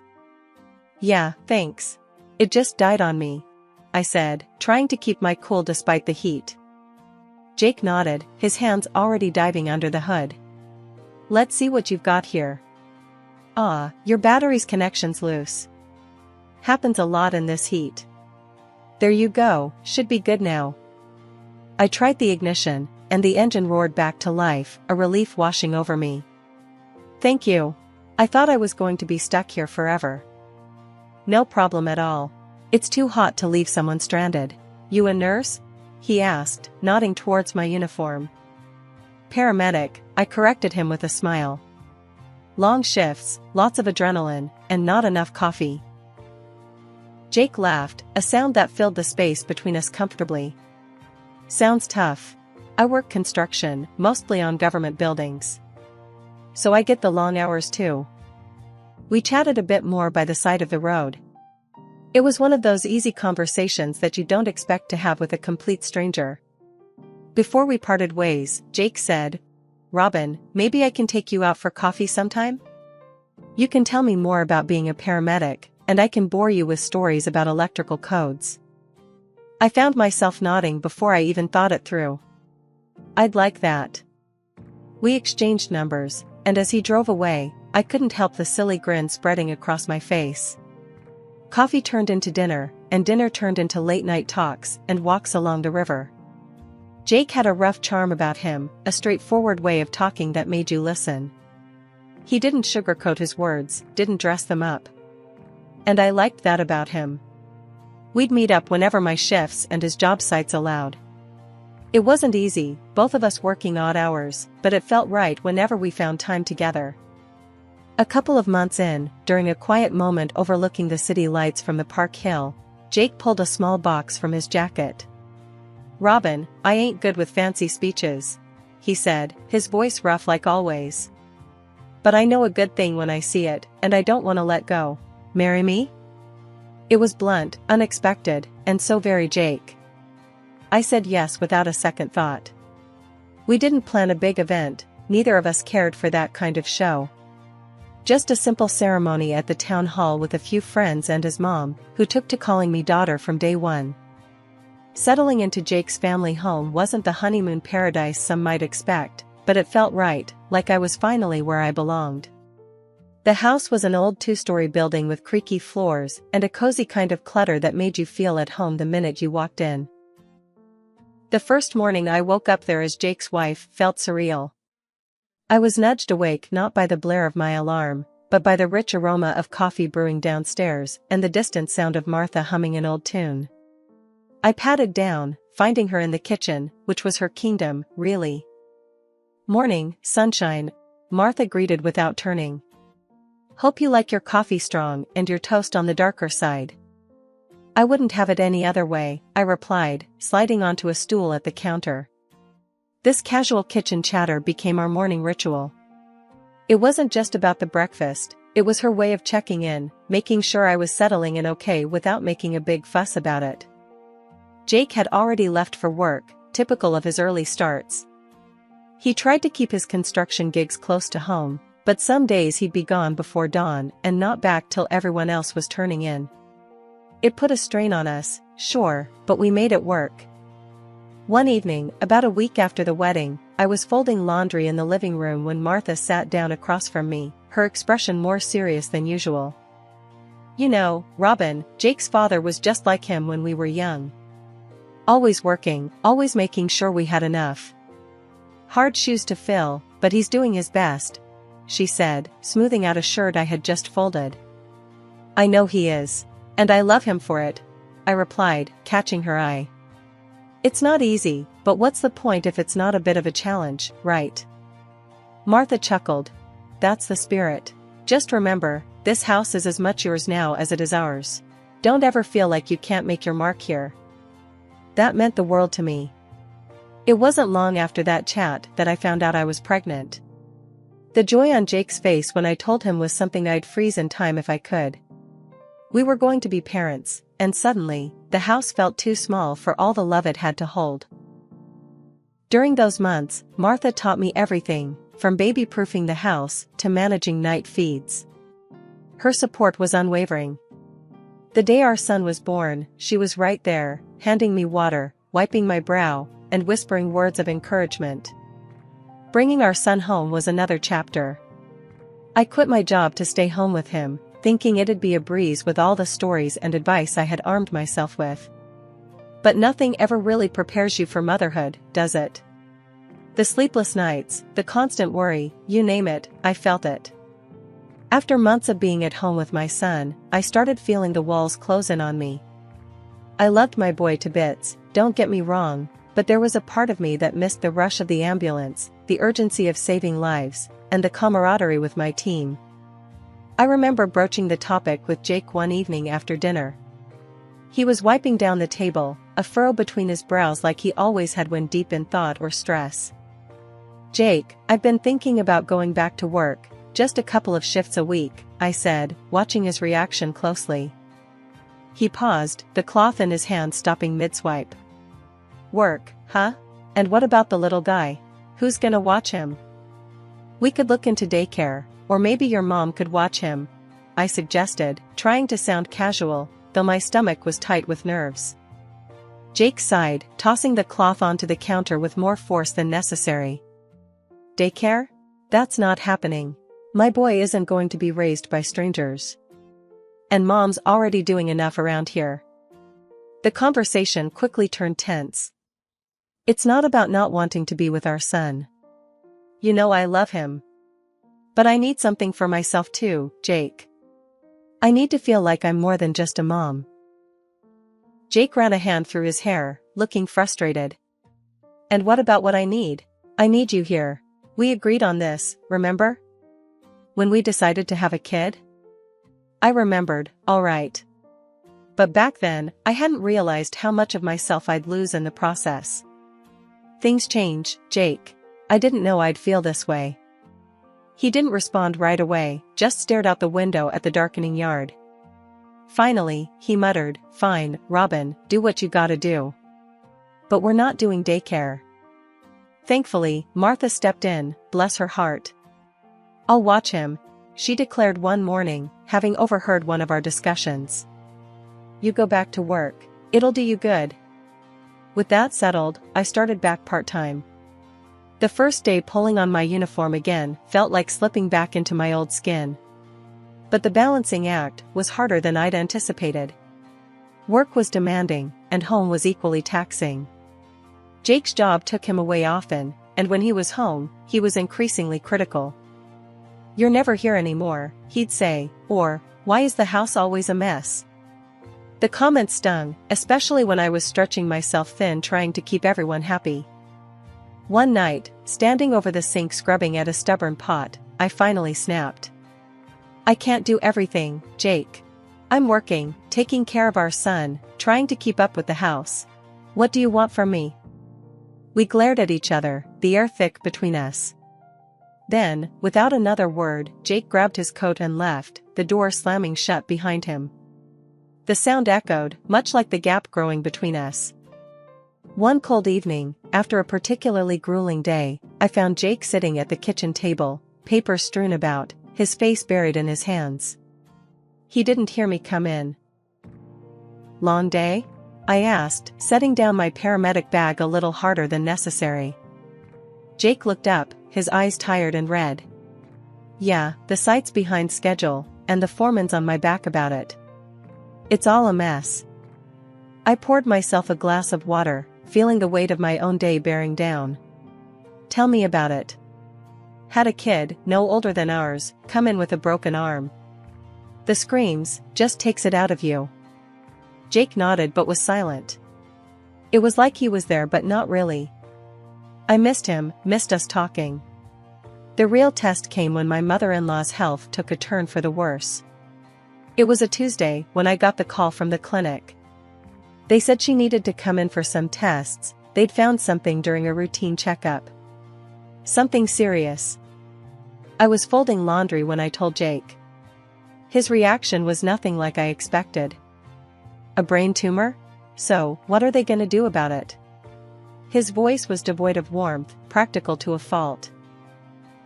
Yeah, thanks. It just died on me, I said, trying to keep my cool despite the heat. Jake nodded, his hands already diving under the hood. Let's see what you've got here. Ah, your battery's connection's loose. Happens a lot in this heat. There you go, should be good now. I tried the ignition, and the engine roared back to life, a relief washing over me. Thank you. I thought I was going to be stuck here forever. No problem at all. It's too hot to leave someone stranded. You a nurse? He asked, nodding towards my uniform. Paramedic, I corrected him with a smile. Long shifts, lots of adrenaline, and not enough coffee. Jake laughed, a sound that filled the space between us comfortably. Sounds tough. I work construction, mostly on government buildings. So I get the long hours too. We chatted a bit more by the side of the road. It was one of those easy conversations that you don't expect to have with a complete stranger. Before we parted ways, Jake said, Robin, maybe I can take you out for coffee sometime? You can tell me more about being a paramedic, and I can bore you with stories about electrical codes. I found myself nodding before I even thought it through. I'd like that. We exchanged numbers, and as he drove away, I couldn't help the silly grin spreading across my face. Coffee turned into dinner, and dinner turned into late-night talks and walks along the river. Jake had a rough charm about him, a straightforward way of talking that made you listen. He didn't sugarcoat his words, didn't dress them up. And I liked that about him. We'd meet up whenever my shifts and his job sites allowed. It wasn't easy, both of us working odd hours, but it felt right whenever we found time together. A couple of months in, during a quiet moment overlooking the city lights from the park hill, Jake pulled a small box from his jacket. Robin, I ain't good with fancy speeches, he said, his voice rough like always. But I know a good thing when I see it, and I don't want to let go. Marry me? It was blunt, unexpected, and so very Jake. I said yes without a second thought. We didn't plan a big event, neither of us cared for that kind of show. Just a simple ceremony at the town hall with a few friends and his mom, who took to calling me daughter from day one. Settling into Jake's family home wasn't the honeymoon paradise some might expect, but it felt right, like I was finally where I belonged. The house was an old 2-story building with creaky floors and a cozy kind of clutter that made you feel at home the minute you walked in. The first morning I woke up there as Jake's wife felt surreal. I was nudged awake not by the blare of my alarm, but by the rich aroma of coffee brewing downstairs and the distant sound of Martha humming an old tune. I patted down, finding her in the kitchen, which was her kingdom, really. Morning, sunshine, Martha greeted without turning. Hope you like your coffee strong and your toast on the darker side. I wouldn't have it any other way, I replied, sliding onto a stool at the counter. This casual kitchen chatter became our morning ritual. It wasn't just about the breakfast, it was her way of checking in, making sure I was settling in okay without making a big fuss about it. Jake had already left for work, typical of his early starts. He tried to keep his construction gigs close to home, but some days he'd be gone before dawn and not back till everyone else was turning in. It put a strain on us, sure, but we made it work. One evening, about a week after the wedding, I was folding laundry in the living room when Martha sat down across from me, her expression more serious than usual. You know, Robin, Jake's father was just like him when we were young. Always working, always making sure we had enough. Hard shoes to fill, but he's doing his best, she said, smoothing out a shirt I had just folded. I know he is. And I love him for it, I replied, catching her eye. It's not easy, but what's the point if it's not a bit of a challenge, right? Martha chuckled. That's the spirit. Just remember, this house is as much yours now as it is ours. Don't ever feel like you can't make your mark here. That meant the world to me. It wasn't long after that chat that I found out I was pregnant. The joy on Jake's face when I told him was something I'd freeze in time if I could. We were going to be parents, and suddenly, the house felt too small for all the love it had to hold. During those months, Martha taught me everything, from baby-proofing the house to managing night feeds. Her support was unwavering. The day our son was born, she was right there, handing me water, wiping my brow, and whispering words of encouragement. Bringing our son home was another chapter. I quit my job to stay home with him, thinking it'd be a breeze with all the stories and advice I had armed myself with. But nothing ever really prepares you for motherhood, does it? The sleepless nights, the constant worry, you name it, I felt it. After months of being at home with my son, I started feeling the walls close in on me. I loved my boy to bits, don't get me wrong, but there was a part of me that missed the rush of the ambulance, the urgency of saving lives, and the camaraderie with my team. I remember broaching the topic with Jake one evening after dinner. He was wiping down the table, a furrow between his brows like he always had when deep in thought or stress. Jake, I've been thinking about going back to work, just a couple of shifts a week, I said, watching his reaction closely. He paused, the cloth in his hand stopping mid-swipe. Work, huh? And what about the little guy? Who's gonna watch him? We could look into daycare. Or maybe your mom could watch him, I suggested, trying to sound casual, though my stomach was tight with nerves. Jake sighed, tossing the cloth onto the counter with more force than necessary. Daycare? That's not happening. My boy isn't going to be raised by strangers. And mom's already doing enough around here. The conversation quickly turned tense. It's not about not wanting to be with our son. You know I love him. But I need something for myself too, Jake. I need to feel like I'm more than just a mom. Jake ran a hand through his hair, looking frustrated. And what about what I need? I need you here. We agreed on this, remember? When we decided to have a kid? I remembered, all right. But back then, I hadn't realized how much of myself I'd lose in the process. Things change, Jake. I didn't know I'd feel this way. He didn't respond right away, just stared out the window at the darkening yard. Finally, he muttered, Fine, Robin, do what you gotta do. But we're not doing daycare. Thankfully, Martha stepped in, bless her heart. I'll watch him, she declared one morning, having overheard one of our discussions. You go back to work. It'll do you good. With that settled, I started back part-time. The first day pulling on my uniform again felt like slipping back into my old skin. But the balancing act was harder than I'd anticipated. Work was demanding, and home was equally taxing. Jake's job took him away often, and when he was home, he was increasingly critical. You're never here anymore, he'd say, or, why is the house always a mess? The comment stung, especially when I was stretching myself thin trying to keep everyone happy. One night, standing over the sink scrubbing at a stubborn pot, I finally snapped. I can't do everything, Jake. I'm working, taking care of our son, trying to keep up with the house. What do you want from me? We glared at each other, the air thick between us. Then, without another word, Jake grabbed his coat and left, the door slamming shut behind him. The sound echoed, much like the gap growing between us. One cold evening, after a particularly grueling day, I found Jake sitting at the kitchen table, papers strewn about, his face buried in his hands. He didn't hear me come in. Long day? I asked, setting down my paramedic bag a little harder than necessary. Jake looked up, his eyes tired and red. Yeah, the site's behind schedule, and the foreman's on my back about it, It's all a mess. I poured myself a glass of water, feeling the weight of my own day bearing down. Tell me about it. Had a kid, no older than ours, come in with a broken arm. The screams just takes it out of you. Jake nodded but was silent. It was like he was there but not really. I missed him, missed us talking. The real test came when my mother-in-law's health took a turn for the worse. It was a Tuesday when I got the call from the clinic. They said she needed to come in for some tests. They'd found something during a routine checkup. Something serious. I was folding laundry when I told Jake. His reaction was nothing like I expected. A brain tumor? So, what are they gonna do about it? His voice was devoid of warmth, practical to a fault.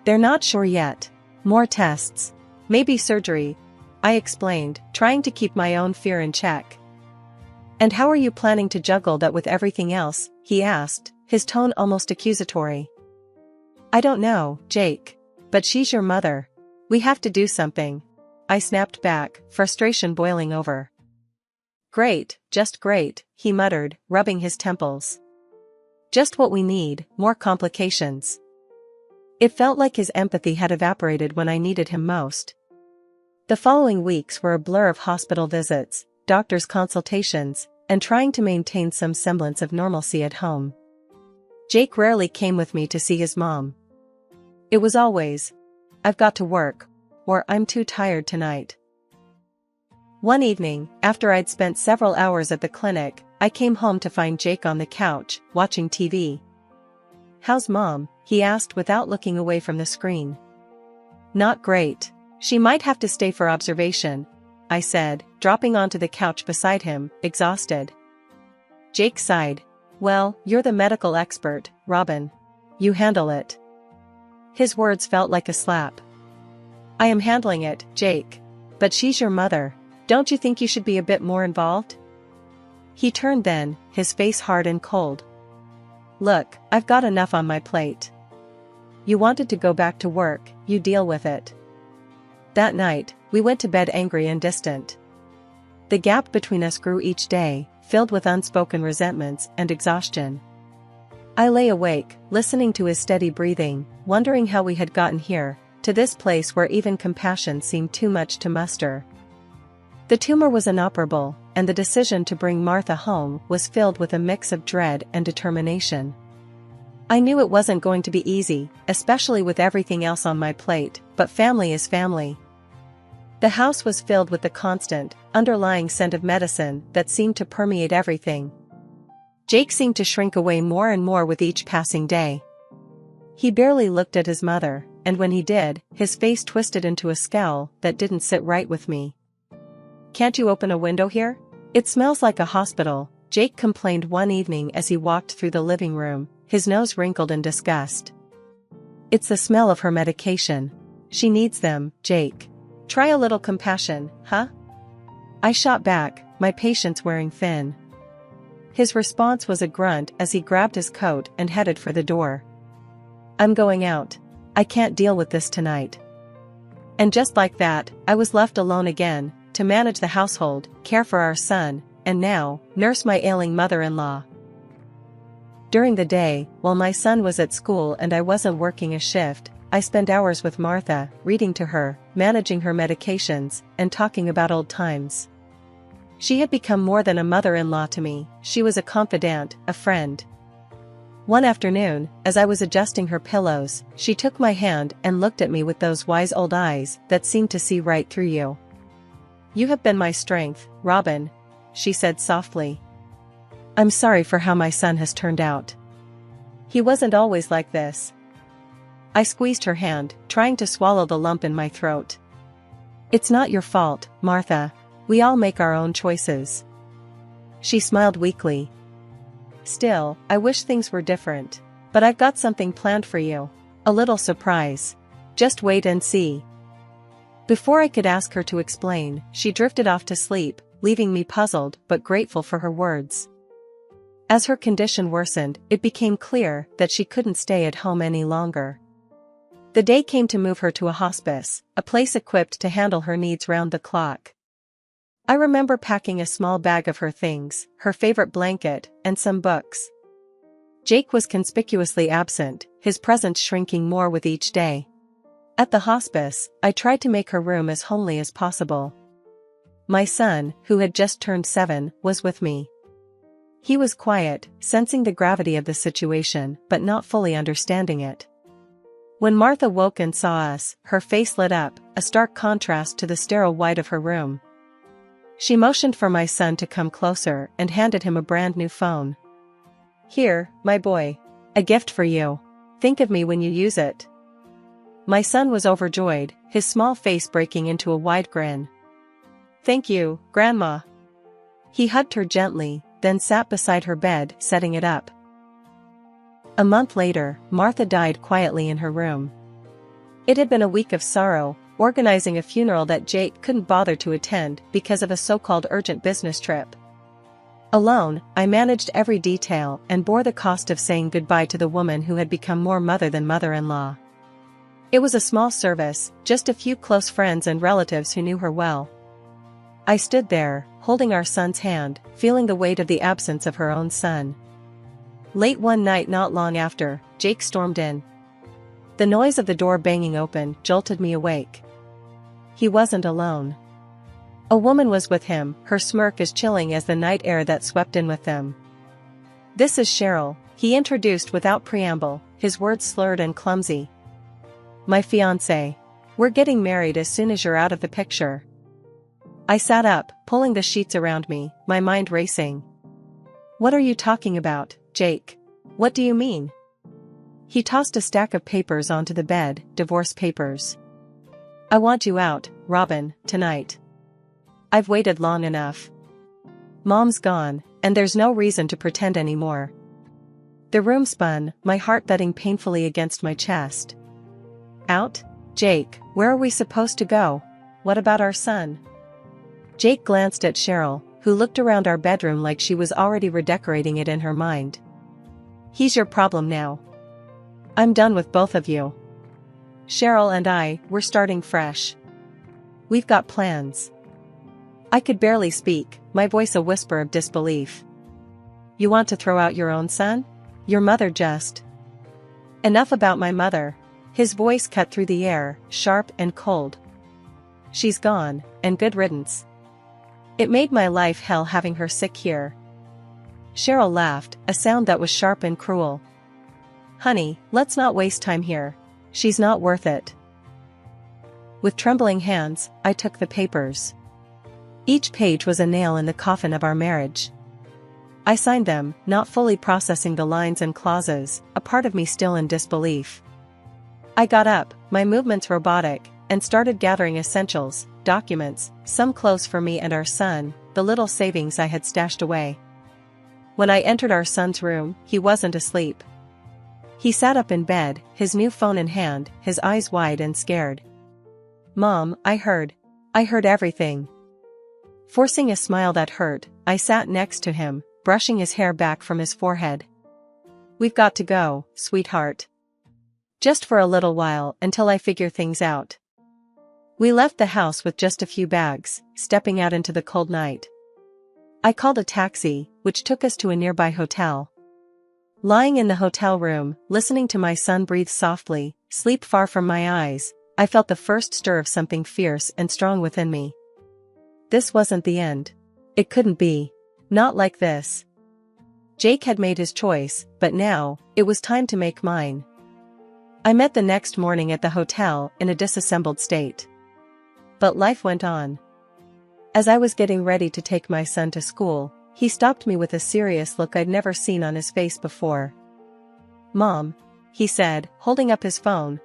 They're not sure yet. More tests. Maybe surgery, I explained, trying to keep my own fear in check. And how are you planning to juggle that with everything else? He asked, his tone almost accusatory. I don't know, Jake. But she's your mother. We have to do something. I snapped back, frustration boiling over. Great, just great, he muttered, rubbing his temples. Just what we need, more complications. It felt like his empathy had evaporated when I needed him most. The following weeks were a blur of hospital visits, doctors' consultations, and trying to maintain some semblance of normalcy at home. Jake rarely came with me to see his mom. It was always, I've got to work, or I'm too tired tonight. One evening, after I'd spent several hours at the clinic, I came home to find Jake on the couch, watching TV. How's Mom? He asked without looking away from the screen. Not great. She might have to stay for observation, I said, dropping onto the couch beside him, exhausted. Jake sighed. Well, you're the medical expert, Robin. You handle it. His words felt like a slap. I am handling it, Jake. But she's your mother. Don't you think you should be a bit more involved? He turned then, his face hard and cold. Look, I've got enough on my plate. You wanted to go back to work, you deal with it. That night, we went to bed angry and distant. The gap between us grew each day, filled with unspoken resentments and exhaustion. I lay awake, listening to his steady breathing, wondering how we had gotten here, to this place where even compassion seemed too much to muster. The tumor was inoperable, and the decision to bring Martha home was filled with a mix of dread and determination. I knew it wasn't going to be easy, especially with everything else on my plate, but family is family. The house was filled with the constant, underlying scent of medicine that seemed to permeate everything. Jake seemed to shrink away more and more with each passing day. He barely looked at his mother, and when he did, his face twisted into a scowl that didn't sit right with me. Can't you open a window here? It smells like a hospital, Jake complained one evening as he walked through the living room, his nose wrinkled in disgust. It's the smell of her medication. She needs them, Jake. Try a little compassion, huh? I shot back, my patience wearing thin. His response was a grunt as he grabbed his coat and headed for the door. I'm going out. I can't deal with this tonight. And just like that, I was left alone again, to manage the household, care for our son, and now, nurse my ailing mother-in-law. During the day, while my son was at school and I wasn't working a shift, I spent hours with Martha, reading to her, managing her medications, and talking about old times. She had become more than a mother-in-law to me, she was a confidant, a friend. One afternoon, as I was adjusting her pillows, she took my hand and looked at me with those wise old eyes that seemed to see right through you. You have been my strength, Robin, she said softly. I'm sorry for how my son has turned out. He wasn't always like this. I squeezed her hand, trying to swallow the lump in my throat. It's not your fault, Martha. We all make our own choices. She smiled weakly. Still, I wish things were different. But I've got something planned for you. A little surprise. Just wait and see. Before I could ask her to explain, she drifted off to sleep, leaving me puzzled but grateful for her words. As her condition worsened, it became clear that she couldn't stay at home any longer. The day came to move her to a hospice, a place equipped to handle her needs round the clock. I remember packing a small bag of her things, her favorite blanket, and some books. Jake was conspicuously absent, his presence shrinking more with each day. At the hospice, I tried to make her room as homely as possible. My son, who had just turned 7, was with me. He was quiet, sensing the gravity of the situation but not fully understanding it. When Martha woke and saw us, her face lit up, a stark contrast to the sterile white of her room. She motioned for my son to come closer and handed him a brand new phone. "Here, my boy. A gift for you. Think of me when you use it." My son was overjoyed, his small face breaking into a wide grin. "Thank you, Grandma." He hugged her gently, then sat beside her bed, setting it up. A month later, Martha died quietly in her room. It had been a week of sorrow, organizing a funeral that Jake couldn't bother to attend because of a so-called urgent business trip. Alone, I managed every detail and bore the cost of saying goodbye to the woman who had become more mother than mother-in-law. It was a small service, just a few close friends and relatives who knew her well. I stood there, holding our son's hand, feeling the weight of the absence of her own son. Late one night not long after, Jake stormed in. The noise of the door banging open jolted me awake. He wasn't alone. A woman was with him, her smirk as chilling as the night air that swept in with them. "This is Cheryl," he introduced without preamble, his words slurred and clumsy. "My fiancé. We're getting married as soon as you're out of the picture." I sat up, pulling the sheets around me, my mind racing. "What are you talking about, Jake? What do you mean?" He tossed a stack of papers onto the bed, divorce papers. "I want you out, Robin, tonight. I've waited long enough. Mom's gone, and there's no reason to pretend anymore." The room spun, my heart thudding painfully against my chest. "Out? Jake, where are we supposed to go? What about our son?" Jake glanced at Cheryl, who looked around our bedroom like she was already redecorating it in her mind. "He's your problem now. I'm done with both of you. Cheryl and we're starting fresh. We've got plans." I could barely speak, my voice a whisper of disbelief. "You want to throw out your own son? Your mother just..." "Enough about my mother." His voice cut through the air, sharp and cold. "She's gone, and good riddance. It made my life hell having her sick here." Cheryl laughed, a sound that was sharp and cruel. "Honey, let's not waste time here. She's not worth it." With trembling hands, I took the papers. Each page was a nail in the coffin of our marriage. I signed them, not fully processing the lines and clauses, a part of me still in disbelief. I got up, my movements robotic, and started gathering essentials, documents, some clothes for me and our son, the little savings I had stashed away. When I entered our son's room, he wasn't asleep. He sat up in bed, his new phone in hand, his eyes wide and scared. "Mom, I heard everything." Forcing a smile that hurt, I sat next to him, brushing his hair back from his forehead. "We've got to go, sweetheart. Just for a little while until I figure things out." We left the house with just a few bags, stepping out into the cold night. I called a taxi, which took us to a nearby hotel. Lying in the hotel room, listening to my son breathe softly, sleep far from my eyes, I felt the first stir of something fierce and strong within me. This wasn't the end. It couldn't be. Not like this. Jake had made his choice, but now, it was time to make mine. I met the next morning at the hotel in a disassembled state. But life went on. As I was getting ready to take my son to school, he stopped me with a serious look I'd never seen on his face before. "Mom," he said, holding up his phone,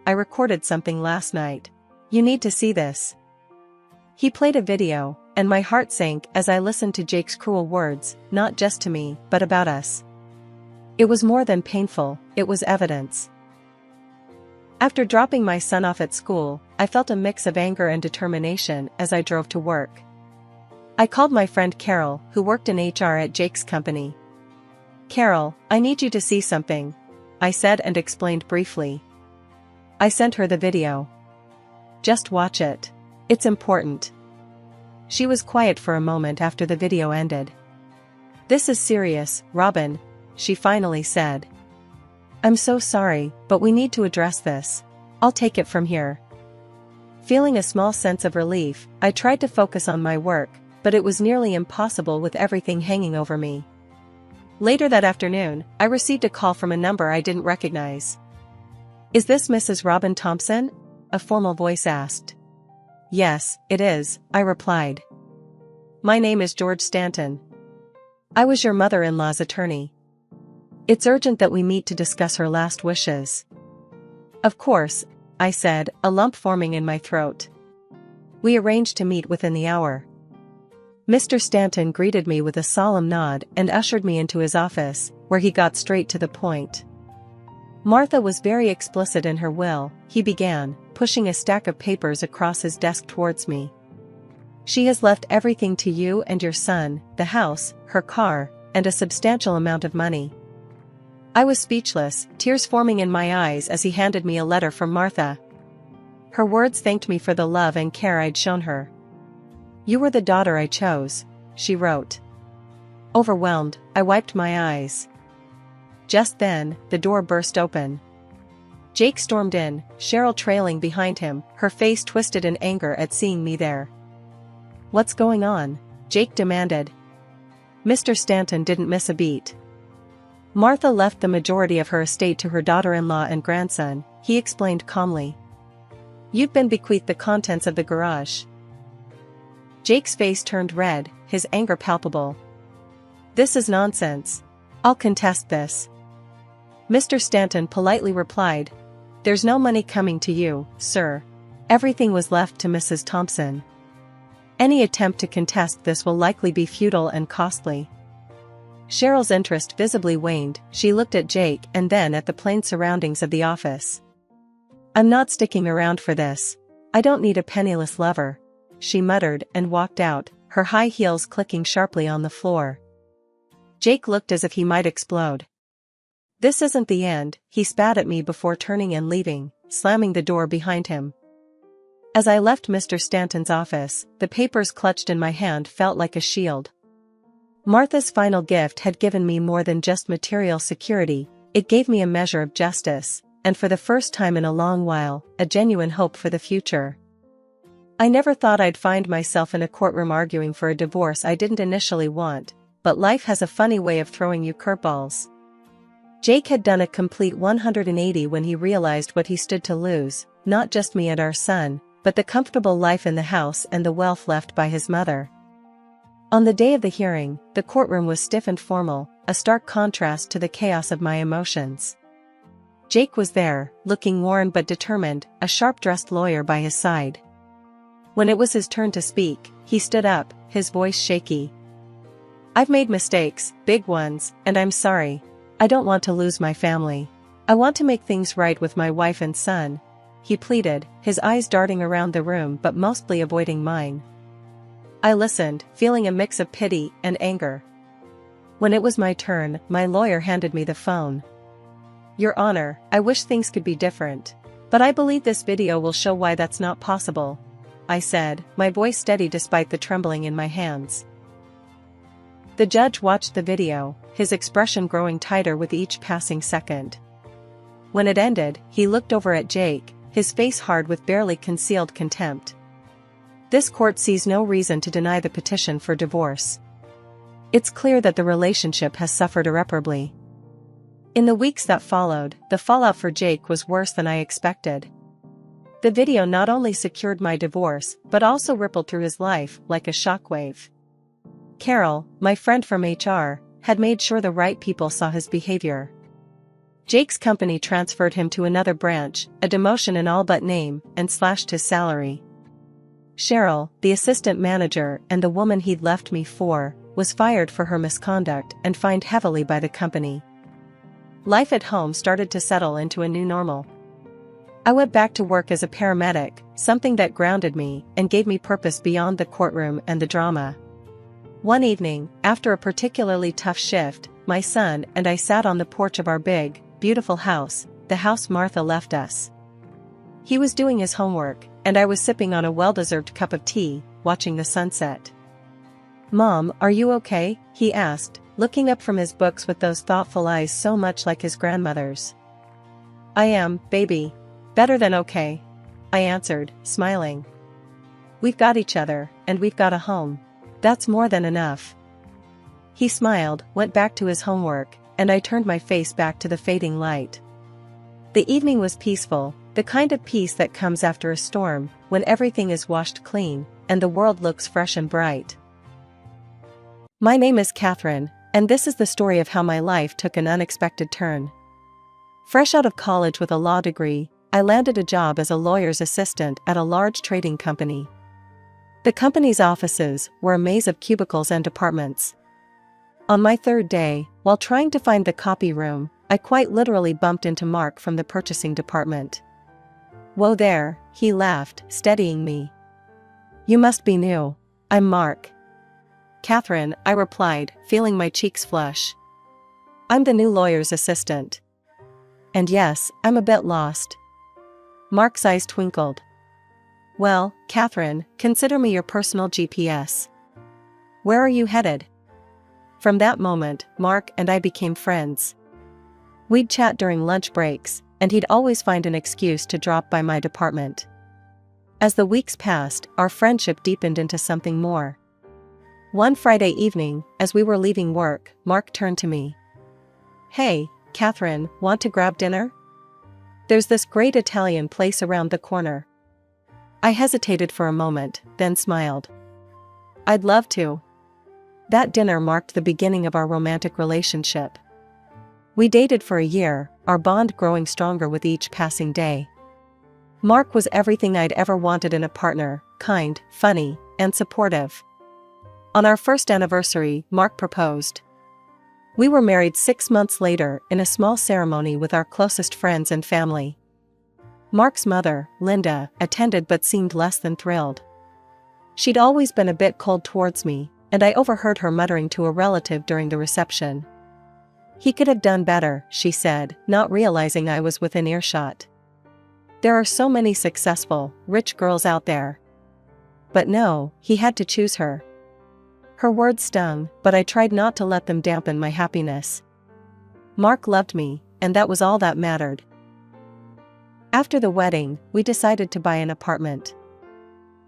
"I recorded something last night. You need to see this." He played a video, and my heart sank as I listened to Jake's cruel words, not just to me, but about us. It was more than painful, it was evidence. After dropping my son off at school, I felt a mix of anger and determination as I drove to work. I called my friend Carol, who worked in HR at Jake's company. "Carol, I need you to see something," I said and explained briefly. I sent her the video. "Just watch it. It's important." She was quiet for a moment after the video ended. "This is serious, Robin," she finally said. "I'm so sorry, but we need to address this. I'll take it from here." Feeling a small sense of relief, I tried to focus on my work, but it was nearly impossible with everything hanging over me. Later that afternoon, I received a call from a number I didn't recognize. "Is this Mrs. Robin Thompson?" a formal voice asked. "Yes, it is," I replied. "My name is George Stanton. I was your mother-in-law's attorney. It's urgent that we meet to discuss her last wishes." "Of course," I said, a lump forming in my throat. We arranged to meet within the hour. Mr. Stanton greeted me with a solemn nod and ushered me into his office, where he got straight to the point. "Martha was very explicit in her will," he began, pushing a stack of papers across his desk towards me. "She has left everything to you and your son, the house, her car, and a substantial amount of money." I was speechless, tears forming in my eyes as he handed me a letter from Martha. Her words thanked me for the love and care I'd shown her. "You were the daughter I chose," she wrote. Overwhelmed, I wiped my eyes. Just then, the door burst open. Jake stormed in, Cheryl trailing behind him, her face twisted in anger at seeing me there. "What's going on?" Jake demanded. Mr. Stanton didn't miss a beat. "Martha left the majority of her estate to her daughter-in-law and grandson," he explained calmly. "You've been bequeathed the contents of the garage." Jake's face turned red, his anger palpable. "This is nonsense. I'll contest this." Mr. Stanton politely replied, "There's no money coming to you, sir. Everything was left to Mrs. Thompson. Any attempt to contest this will likely be futile and costly." Cheryl's interest visibly waned. She looked at Jake and then at the plain surroundings of the office. "I'm not sticking around for this. I don't need a penniless lover," she muttered and walked out, her high heels clicking sharply on the floor. Jake looked as if he might explode. "This isn't the end," he spat at me before turning and leaving, slamming the door behind him. As I left Mr. Stanton's office, the papers clutched in my hand felt like a shield. Martha's final gift had given me more than just material security, it gave me a measure of justice, and for the first time in a long while, a genuine hope for the future. I never thought I'd find myself in a courtroom arguing for a divorce I didn't initially want, but life has a funny way of throwing you curveballs. Jake had done a complete 180 when he realized what he stood to lose, not just me and our son, but the comfortable life in the house and the wealth left by his mother. On the day of the hearing, the courtroom was stiff and formal, a stark contrast to the chaos of my emotions. Jake was there, looking worn but determined, a sharp-dressed lawyer by his side. When it was his turn to speak, he stood up, his voice shaky. "I've made mistakes, big ones, and I'm sorry. I don't want to lose my family. I want to make things right with my wife and son," he pleaded, his eyes darting around the room but mostly avoiding mine. I listened, feeling a mix of pity and anger. When it was my turn, my lawyer handed me the phone. "Your Honor, I wish things could be different. But I believe this video will show why that's not possible," I said, my voice steady despite the trembling in my hands. The judge watched the video, his expression growing tighter with each passing second. When it ended, he looked over at Jake, his face hard with barely concealed contempt. "This court sees no reason to deny the petition for divorce. It's clear that the relationship has suffered irreparably." In the weeks that followed, the fallout for Jake was worse than I expected. The video not only secured my divorce, but also rippled through his life like a shockwave. Carol, my friend from HR, had made sure the right people saw his behavior. Jake's company transferred him to another branch, a demotion in all but name, and slashed his salary. Cheryl, the assistant manager and the woman he'd left me for, was fired for her misconduct and fined heavily by the company. Life at home started to settle into a new normal. I went back to work as a paramedic, something that grounded me and gave me purpose beyond the courtroom and the drama. One evening, after a particularly tough shift, my son and I sat on the porch of our big, beautiful house, the house Martha left us. He was doing his homework, and I was sipping on a well-deserved cup of tea, watching the sunset. "Mom, are you okay?" he asked, looking up from his books with those thoughtful eyes so much like his grandmother's. "I am, baby. Better than okay," I answered, smiling. "We've got each other, and we've got a home. That's more than enough." He smiled, went back to his homework, and I turned my face back to the fading light. The evening was peaceful, the kind of peace that comes after a storm, when everything is washed clean, and the world looks fresh and bright. My name is Catherine, and this is the story of how my life took an unexpected turn. Fresh out of college with a law degree, I landed a job as a lawyer's assistant at a large trading company. The company's offices were a maze of cubicles and departments. On my third day, while trying to find the copy room, I quite literally bumped into Mark from the purchasing department. "Whoa there," he laughed, steadying me. "You must be new." "I'm Mark." "Catherine," I replied, feeling my cheeks flush. "I'm the new lawyer's assistant." "And yes, I'm a bit lost." Mark's eyes twinkled. "Well, Catherine, consider me your personal GPS. Where are you headed?" From that moment, Mark and I became friends. We'd chat during lunch breaks, and he'd always find an excuse to drop by my department. As the weeks passed, our friendship deepened into something more. One Friday evening, as we were leaving work, Mark turned to me. "Hey, Catherine, want to grab dinner? There's this great Italian place around the corner." I hesitated for a moment, then smiled. "I'd love to." That dinner marked the beginning of our romantic relationship. We dated for a year, our bond growing stronger with each passing day. Mark was everything I'd ever wanted in a partner, kind, funny, and supportive. On our first anniversary, Mark proposed. We were married 6 months later in a small ceremony with our closest friends and family. Mark's mother, Linda, attended but seemed less than thrilled. She'd always been a bit cold towards me, and I overheard her muttering to a relative during the reception. "He could have done better," she said, not realizing I was within earshot. "There are so many successful, rich girls out there." But no, he had to choose her. Her words stung, but I tried not to let them dampen my happiness. Mark loved me, and that was all that mattered. After the wedding, we decided to buy an apartment.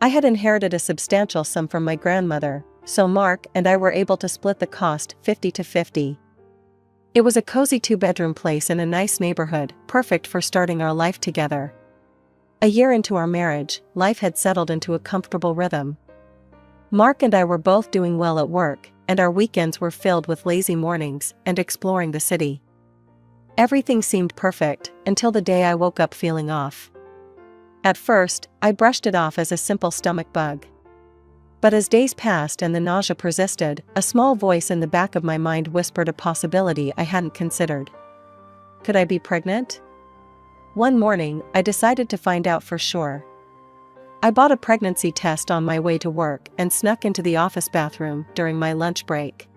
I had inherited a substantial sum from my grandmother, so Mark and I were able to split the cost 50-50. It was a cozy 2-bedroom place in a nice neighborhood, perfect for starting our life together. A year into our marriage, life had settled into a comfortable rhythm. Mark and I were both doing well at work, and our weekends were filled with lazy mornings and exploring the city. Everything seemed perfect, until the day I woke up feeling off. At first, I brushed it off as a simple stomach bug. But as days passed and the nausea persisted, a small voice in the back of my mind whispered a possibility I hadn't considered. Could I be pregnant? One morning, I decided to find out for sure. I bought a pregnancy test on my way to work and snuck into the office bathroom during my lunch break.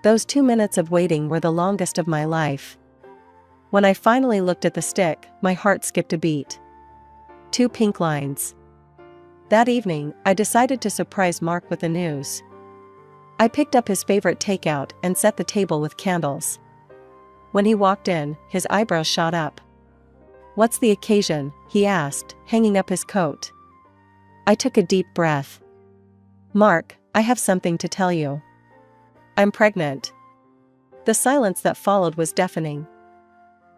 Those 2 minutes of waiting were the longest of my life. When I finally looked at the stick, my heart skipped a beat. 2 pink lines. That evening, I decided to surprise Mark with the news. I picked up his favorite takeout and set the table with candles. When he walked in, his eyebrows shot up. "What's the occasion?" he asked, hanging up his coat. I took a deep breath. "Mark, I have something to tell you. I'm pregnant." The silence that followed was deafening.